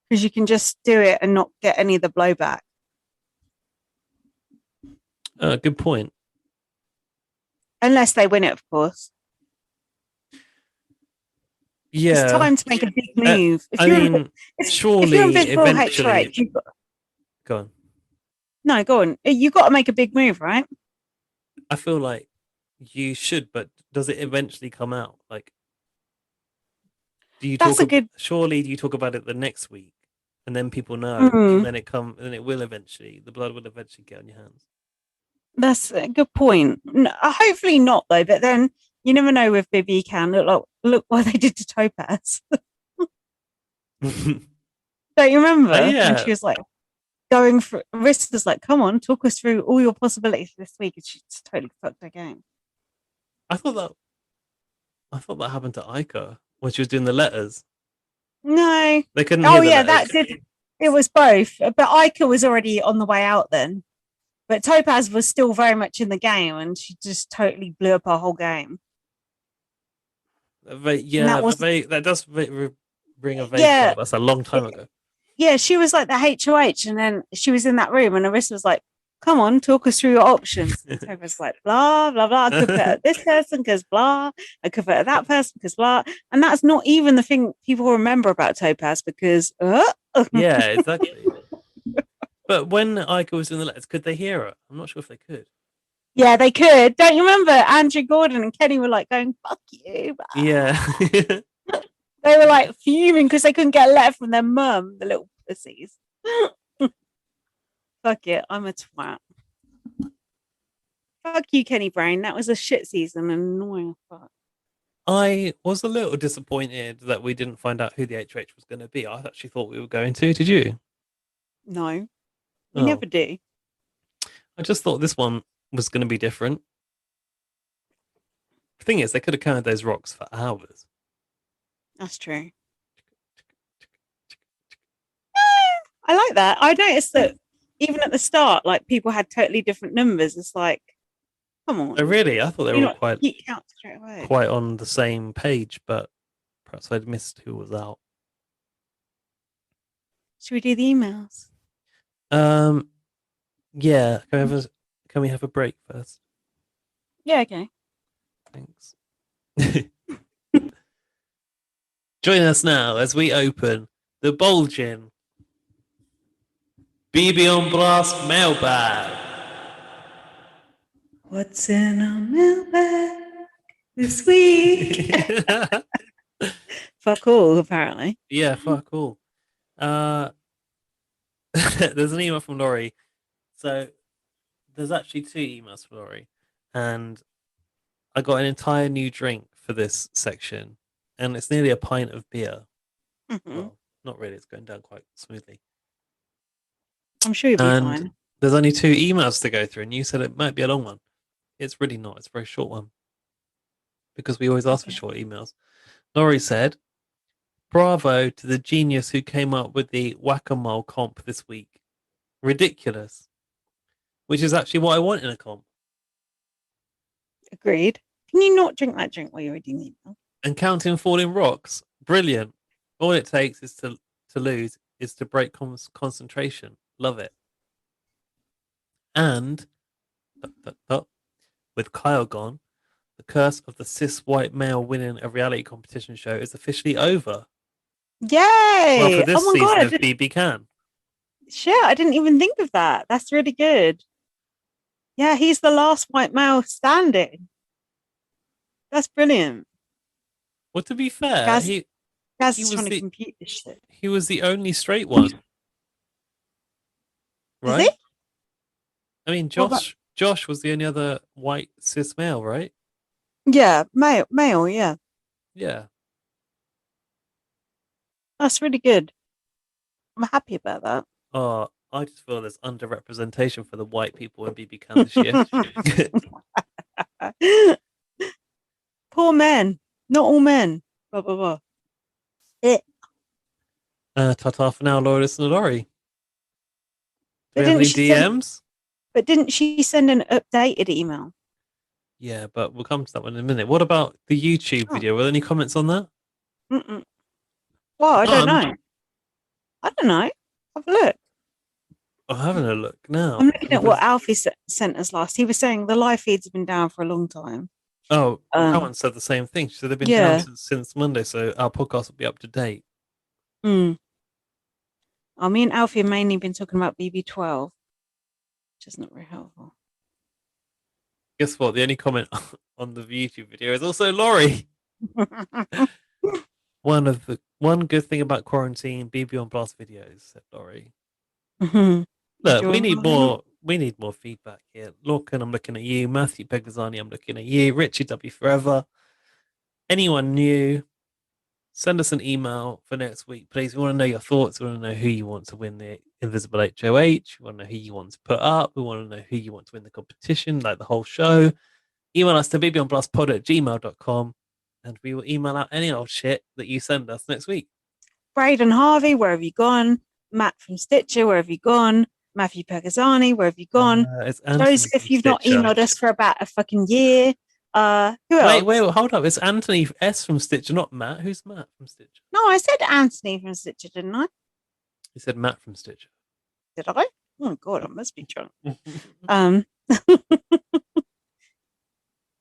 Because you can just do it and not get any of the blowback. Good point. Unless they win it, of course. Yeah. It's time to make a big move. Surely if you're invisible eventually... HOH, you've got... Go on. No, go on. You've got to make a big move, right? I feel like you should, but does it eventually come out? Like, surely you talk about it the next week, and then people know, and then it will eventually, the blood will eventually get on your hands. That's a good point. No, hopefully not, though. But then you never know with Bibi Can. Look what they did to Topaz. Don't you remember? Yeah. And she was like going for Risk was like, come on, talk us through all your possibilities this week, and she just totally fucked her game. I thought that happened to Ica when she was doing the letters. No, they couldn't. Oh yeah, that's it. It was both, but Ica was already on the way out then. But Topaz was still very much in the game, and she just totally blew up her whole game. That does bring a vague. Yeah, that's a long time ago. Yeah, she was like the HOH, and then she was in that room, and Arissa was like, "Come on, talk us through your options." And Topaz was like, "Blah blah blah. I could put at this person because blah. I could put at that person because blah." And that's not even the thing people remember about Topaz because. Yeah, exactly. But when Ica was in the letters, could they hear her? I'm not sure if they could. Yeah, they could. Don't you remember Andrew Gordon and Kenny were like going, "Fuck you." Yeah. They were like fuming because they couldn't get a letter from their mum, the little pussies. Fuck it, I'm a twat. Fuck you, Kenny Brown. That was a shit season and annoying. Fuck. I was a little disappointed that we didn't find out who the HOH was going to be. I actually thought we were going to. Did you? No. You never do. I just thought this one was going to be different. The thing is, they could have counted those rocks for hours. That's true. I like that. I noticed that even at the start, like people had totally different numbers. It's like, come on. Oh, really? I thought they were quite on the same page, but perhaps I'd missed who was out. Should we do the emails? Yeah. Can we have a break first? Yeah, okay. Thanks. Join us now as we open the bulging BB on Blast mailbag. What's in a mailbag this week? Fuck all, apparently. Yeah, fuck all. There's an email from Laurie. So there's actually 2 emails from Laurie, and I got an entire new drink for this section, and it's nearly a pint of beer. Mm-hmm. Well, not really. It's going down quite smoothly. I'm sure you'll be fine. There's only 2 emails to go through, and you said it might be a long one. It's really not. It's a very short one. Because we always ask for short emails. Laurie said, "Bravo to the genius who came up with the whack-a-mole comp this week. Ridiculous." Which is actually what I want in a comp. Agreed. Can you not drink that drink while you're reading the email? And counting falling rocks. Brilliant. All it takes is to lose is to break concentration. Love it. And with Kyle gone, the curse of the cis white male winning a reality competition show is officially over. Yay! Well, for this season of BB Can. Shit, I didn't even think of that. That's really good. Yeah, he's the last white male standing. That's brilliant. Well, to be fair, Gaz is trying to compute this shit. He was the only straight one. Right? Is he? I mean, Josh was the only other white cis male, right? Yeah, male, yeah. Yeah. That's really good. I'm happy about that. Oh, I just feel there's underrepresentation for the white people in BB Can this year. Poor men. Not all men. Blah, blah, blah. Ta-ta for now, Loris and Laurie. we But have any didn't she send, DMs? but didn't she send an updated email? Yeah, but we'll come to that one in a minute. What about the YouTube Oh. video? Were there any comments on that? Mm-mm. Well, I don't None? know. I don't know. Have a look. I'm having a look now. I'm looking at what Alfie sent us last. He was saying the live feeds have been down for a long time. Oh, Rowan said the same thing. She said they've been Yeah. down since Monday, so our podcast will be up to date. Mm. Oh, me and Alfie have mainly been talking about BB12, which is not very helpful. Guess what? The only comment on the YouTube video is also Laurie. One good thing about quarantine, BB on Blast videos, said Laurie. Mhm. Look, Enjoy we need mine. more. We need more feedback here. Lorcan, I'm looking at you. Matthew Pegazzani, I'm looking at you. Richie W Forever. Anyone new? Send us an email for next week, please. We want to know your thoughts. We want to know who you want to win the Invisible HOH. We want to know who you want to put up. We want to know who you want to win the competition, like the whole show. Email us to bbonblastpod@gmail.com and we will email out any old shit that you send us next week. Braden Harvey, where have you gone? Matt from Stitcher, where have you gone? Matthew Pegazzani, where have you gone? It's Anthony Joseph, from you've not Stitcher. emailed us for about a fucking year. Who else? Wait, hold up. It's Anthony S from Stitcher, not Matt. Who's Matt from Stitcher? No, I said Anthony from Stitcher, didn't I? He said Matt from Stitcher. Did I? Oh God, I must be drunk.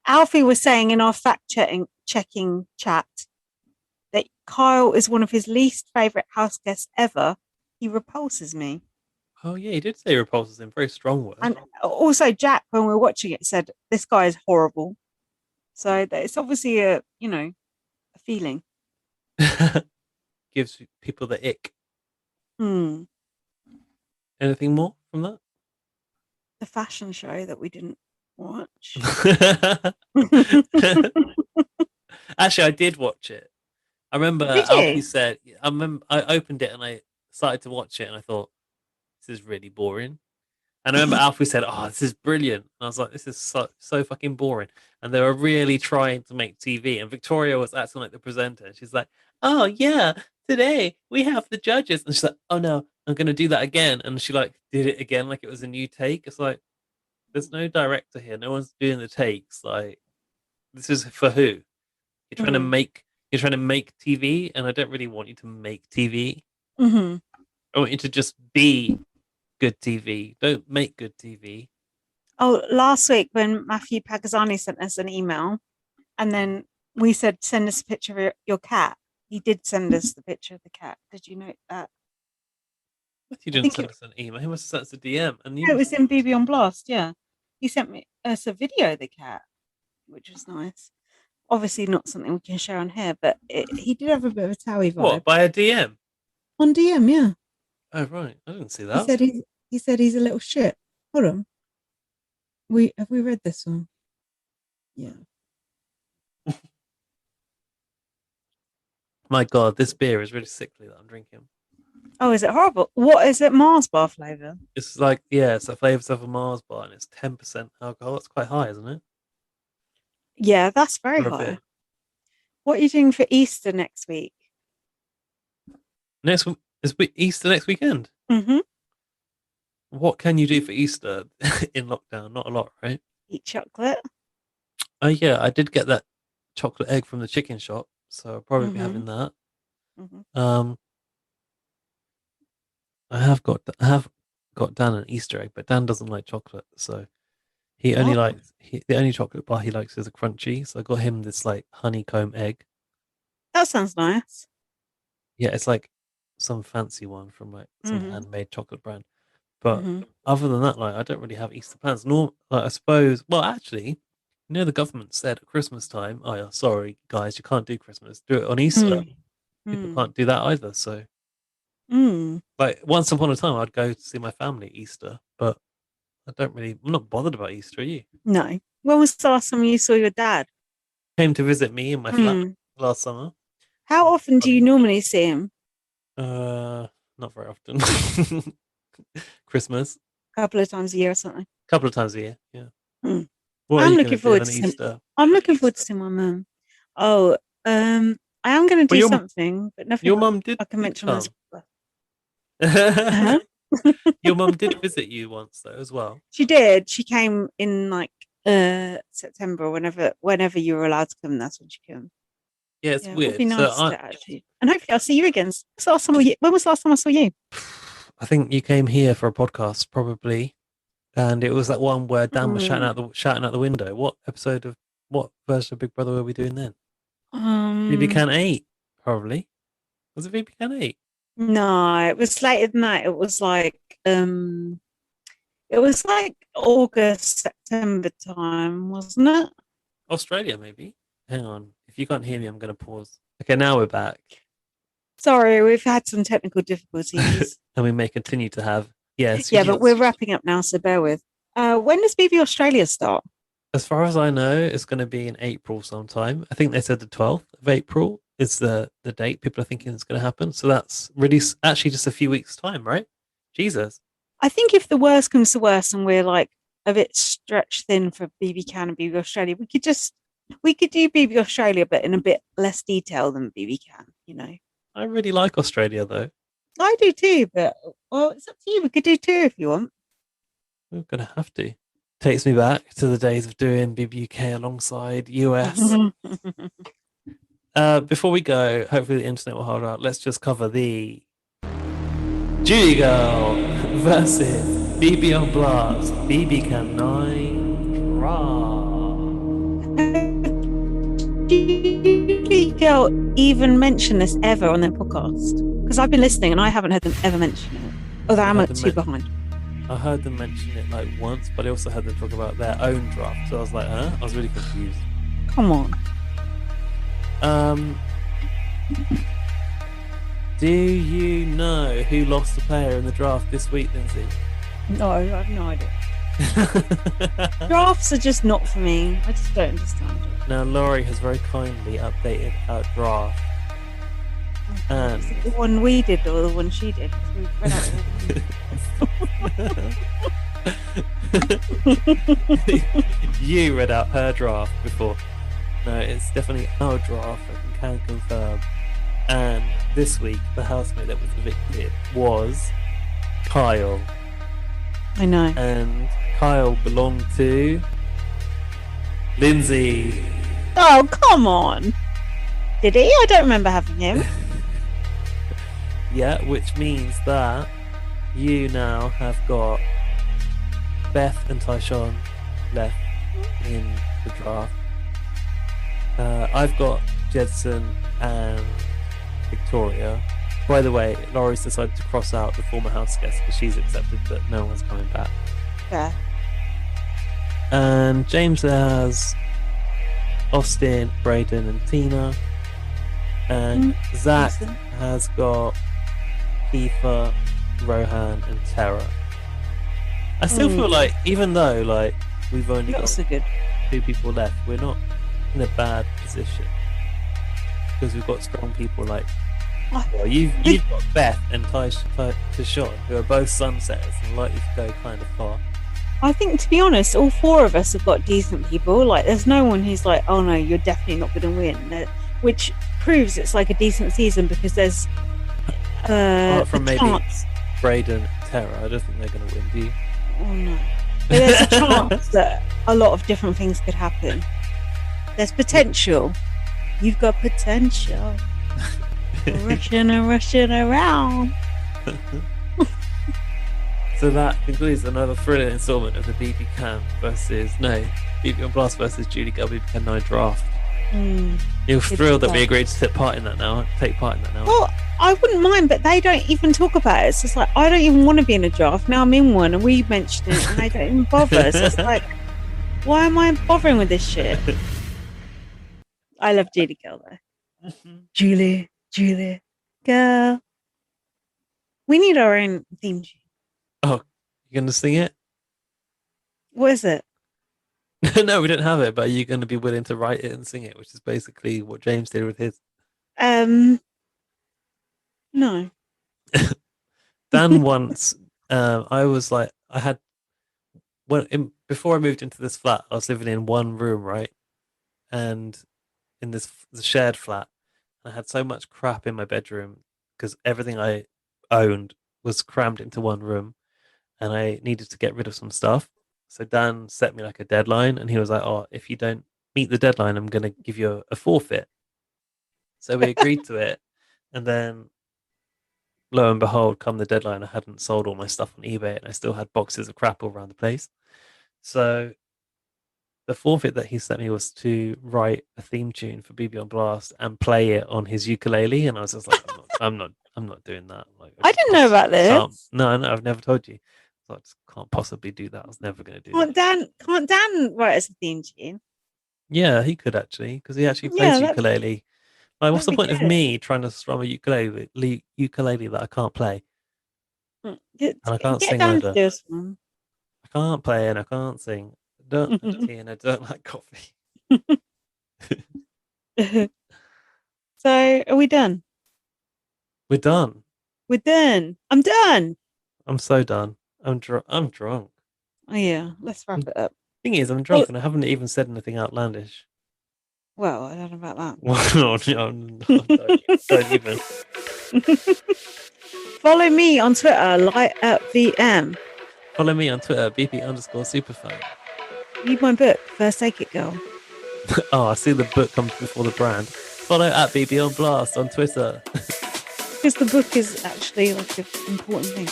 Alfie was saying in our checking chat that Kyle is one of his least favorite house guests ever. He repulses me. Oh yeah, he did say he repulses him. Very strong word. And also Jack, when we were watching it, said this guy is horrible. So it's obviously a feeling. Gives people the ick. Hmm. Anything more from that? The fashion show that we didn't watch. Actually, I did watch it. I remember Did you? Alfie said, I opened it and I started to watch it and I thought, this is really boring. And I remember Alfie said, oh, this is brilliant. And I was like, this is so fucking boring. And they were really trying to make TV. And Victoria was acting like the presenter. She's like, oh, yeah, today we have the judges. And she's like, oh, no, I'm going to do that again. And she like did it again like it was a new take. It's like, there's no director here. No one's doing the takes. Like, this is for who? You're trying to make TV, and I don't really want you to make TV. Mm-hmm. I want you to just be good TV. Don't make good TV. Oh, last week when Matthew Pagazzani sent us an email and then we said, send us a picture of your cat. He did send us the picture of the cat. Did you note that? Matthew didn't send us an email. He must have sent us a DM. And it was in BB on Blast, yeah. He sent us a video of the cat, which was nice. Obviously not something we can share on here, but he did have a bit of a Towie vibe. What, by a DM? On DM, yeah. Oh, right. I didn't see that. He said he's a little shit. Hold on. Have we read this one? Yeah. My God, this beer is really sickly that I'm drinking. Oh, is it horrible? What is it? Mars bar flavor? It's like, yeah, it's the flavors of a Mars bar and it's 10% alcohol. It's quite high, isn't it? Yeah, that's very high. What are you doing for Easter next week? Is Easter next weekend? Mm-hmm. What can you do for Easter in lockdown? Not a lot, right? Eat chocolate. Oh yeah, I did get that chocolate egg from the chicken shop, so I'll probably be having that. Mm-hmm. I have got Dan an Easter egg, but Dan doesn't like chocolate, so he only likes the only chocolate bar he likes is a crunchy. So I got him this like honeycomb egg. That sounds nice. Yeah, it's like some fancy one from like some handmade chocolate brand. But other than that, like I don't really have Easter plans. Nor like I suppose. Well, actually, you know, the government said at Christmas time, "Oh, yeah, sorry guys, you can't do Christmas. Do it on Easter." People can't do that either. So, like once upon a time, I'd go to see my family at Easter, but I'm not bothered about Easter. Are you? No. When was the last time you saw your dad? Came to visit me in my flat last summer. How often do you normally see him? Not very often. Christmas. A couple of times a year or something. A couple of times a year, yeah. I'm looking forward to Easter. I'm looking forward to seeing my mum. Oh, I am going to do something, but nothing. Your mum did. I can mention this. Your mum did visit you once though as well. She did. She came in like September, whenever you were allowed to come. That's when she came. Yeah, it's Yeah, it would weird. be So nice to actually, and hopefully I'll see you again. When was the last time I saw you? I think you came here for a podcast probably, and it was that one where Dan was shouting out the window. What version of Big Brother were we doing then? BB Can 8, probably. Was it BB Can 8? No, it was later than that. It was like August, September time, wasn't it? Australia, maybe. Hang on. If you can't hear me, I'm going to pause. Okay, now we're back. Sorry, we've had some technical difficulties. And we may continue to have. Yes. Yeah, but we're wrapping up now, so bear with. When does BB Australia start? As far as I know, it's going to be in April sometime. I think they said the 12th of April is the date people are thinking it's going to happen. So that's really actually just a few weeks' time, right? Jesus. I think if the worst comes to worst and we're like a bit stretched thin for BB Can and BB Australia, we could do BB Australia, but in a bit less detail than BB Can, you know. I really like Australia though. I do too, but well, it's up to you. We could do two if you want. We're going to have to. Takes me back to the days of doing BBUK alongside US. Before we go, hopefully the internet will hold out. Let's just cover the Judy Girl versus BB on Blast, BB Can 9 Raw. Judy Girl even mention this ever on their podcast? Because I've been listening and I haven't heard them ever mention it. Although I'm not too behind. I heard them mention it like once, but I also heard them talk about their own draft. So I was like, huh? I was really confused. Come on. Do you know who lost a player in the draft this week, Lynsey? No, I have no idea. Drafts are just not for me. I just don't understand it. Now, Laurie has very kindly updated our draft. And is it the one we did or the one she did? We read out you read out her draft before. No, it's definitely our draft. I can confirm. And this week, the housemate that was evicted was Kyle. I know. And Kyle belonged to Lynsey. Oh, come on. Did he? I don't remember having him. Yeah, which means that you now have got Beth and Tyshawn left in the draft. I've got Jedson and Victoria. By the way, Laurie's decided to cross out the former house guest because she's accepted that no one's coming back. Yeah. And James has Austin, Brayden, and Tina. And Zach has got Kiefer, Rohan, and Tara. I still feel like, even though like we've only got so good. 2 people left, we're not in a bad position because we've got strong people like. Well, you've got Beth and Tyshawn, who are both sunsetters and likely to go kind of far. I think, to be honest, all 4 of us have got decent people. Like, there's no one who's like, oh no, you're definitely not going to win. Which proves it's like a decent season because there's apart from maybe chance. Brayden, Tara, I don't think they're going to win, do you? Oh no. But there's a chance that a lot of different things could happen. There's potential. You've got potential. rushing around. So that concludes another thrilling installment of the BB on Blast versus Judy Girl BB Can 9 draft. You're thrilled that we agreed to take part in that now. Well, I wouldn't mind, but they don't even talk about it. It's just like, I don't even want to be in a draft. Now I'm in one and we mentioned it and they don't even bother. So it's like, why am I bothering with this shit? I love Judy Girl though. Julie Girl. We need our own theme tune. Oh, you're going to sing it? What is it? No, we don't have it, but are you going to be willing to write it and sing it, which is basically what James did with his? No. Dan once, I was like, before I moved into this flat, I was living in one room, right? And in the shared flat, I had so much crap in my bedroom because everything I owned was crammed into one room, and I needed to get rid of some stuff. So Dan set me like a deadline, and he was like, "Oh, if you don't meet the deadline, I'm going to give you a forfeit." So we agreed to it, and then lo and behold, come the deadline, I hadn't sold all my stuff on eBay, and I still had boxes of crap all around the place. So the forfeit that he sent me was to write a theme tune for BB on Blast and play it on his ukulele, and I was just like, I'm not doing that. Like, I didn't know about this. No, I've never told you. So I just can't possibly do that. I was never going to do Can't that. Dan write us a theme tune? Yeah, he could actually, because he actually plays ukulele. Like, what's the point of me trying to strum a ukulele that I can't play? And I can't sing either. I can't play and I can't sing. I don't like tea and I don't like coffee. So, are we done? We're done. We're done. I'm done. I'm so done. I'm drunk. Oh yeah, let's wrap it up. Thing is, I'm drunk and I haven't even said anything outlandish. Well, I don't know about that. Well, no, don't even. Follow me on Twitter, LightUpVM. Follow me on Twitter, BP_superfan. Read my book, First Take It Girl. Oh, I see the book comes before the brand. Follow at BB on Blast on Twitter. Because the book is actually like an important thing.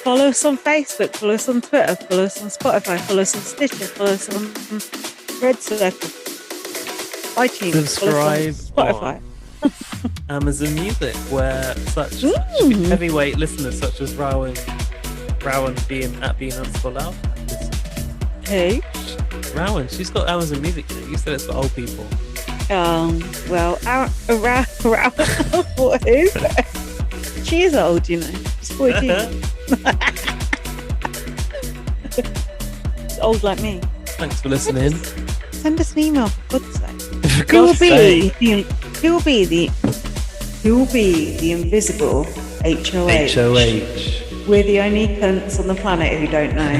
Follow us on Facebook, follow us on Twitter, follow us on Spotify, follow us on Stitcher, follow us on Red Circle, iTunes, subscribe Spotify, on Amazon Music, where such heavyweight listeners such as Rowan being _loud. Hey, Rowan, she's got Amazon Music. You said it's for old people. Well, who? She is old, you know. She's 14. She's old like me. Thanks for listening. Send us an email, for God's sake. For God's sake. Who will be the invisible HOH? HOH. We're the only cunts on the planet who don't know.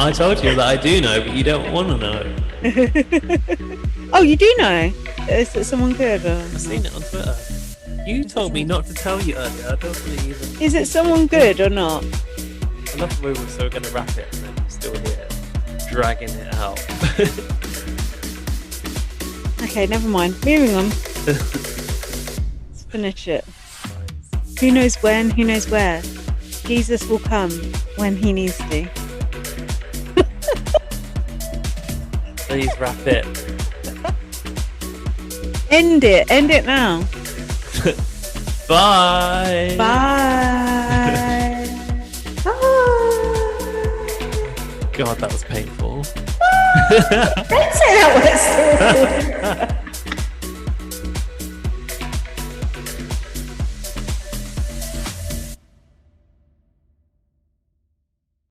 I told you that I do know, but you don't want to know. Oh, you do know? Is it someone good? Or... I've seen it on Twitter. You told me not to tell you earlier. I don't believe it. Is it someone good or not? I love the way we were so going to wrap it, and then you're still here, dragging it out. Okay, never mind. Moving on. Let's finish it. Nice. Who knows when? Who knows where? Jesus will come when he needs to. Please wrap it. End it. End it now. Bye. Bye. Bye. God, that was painful. Don't say that was so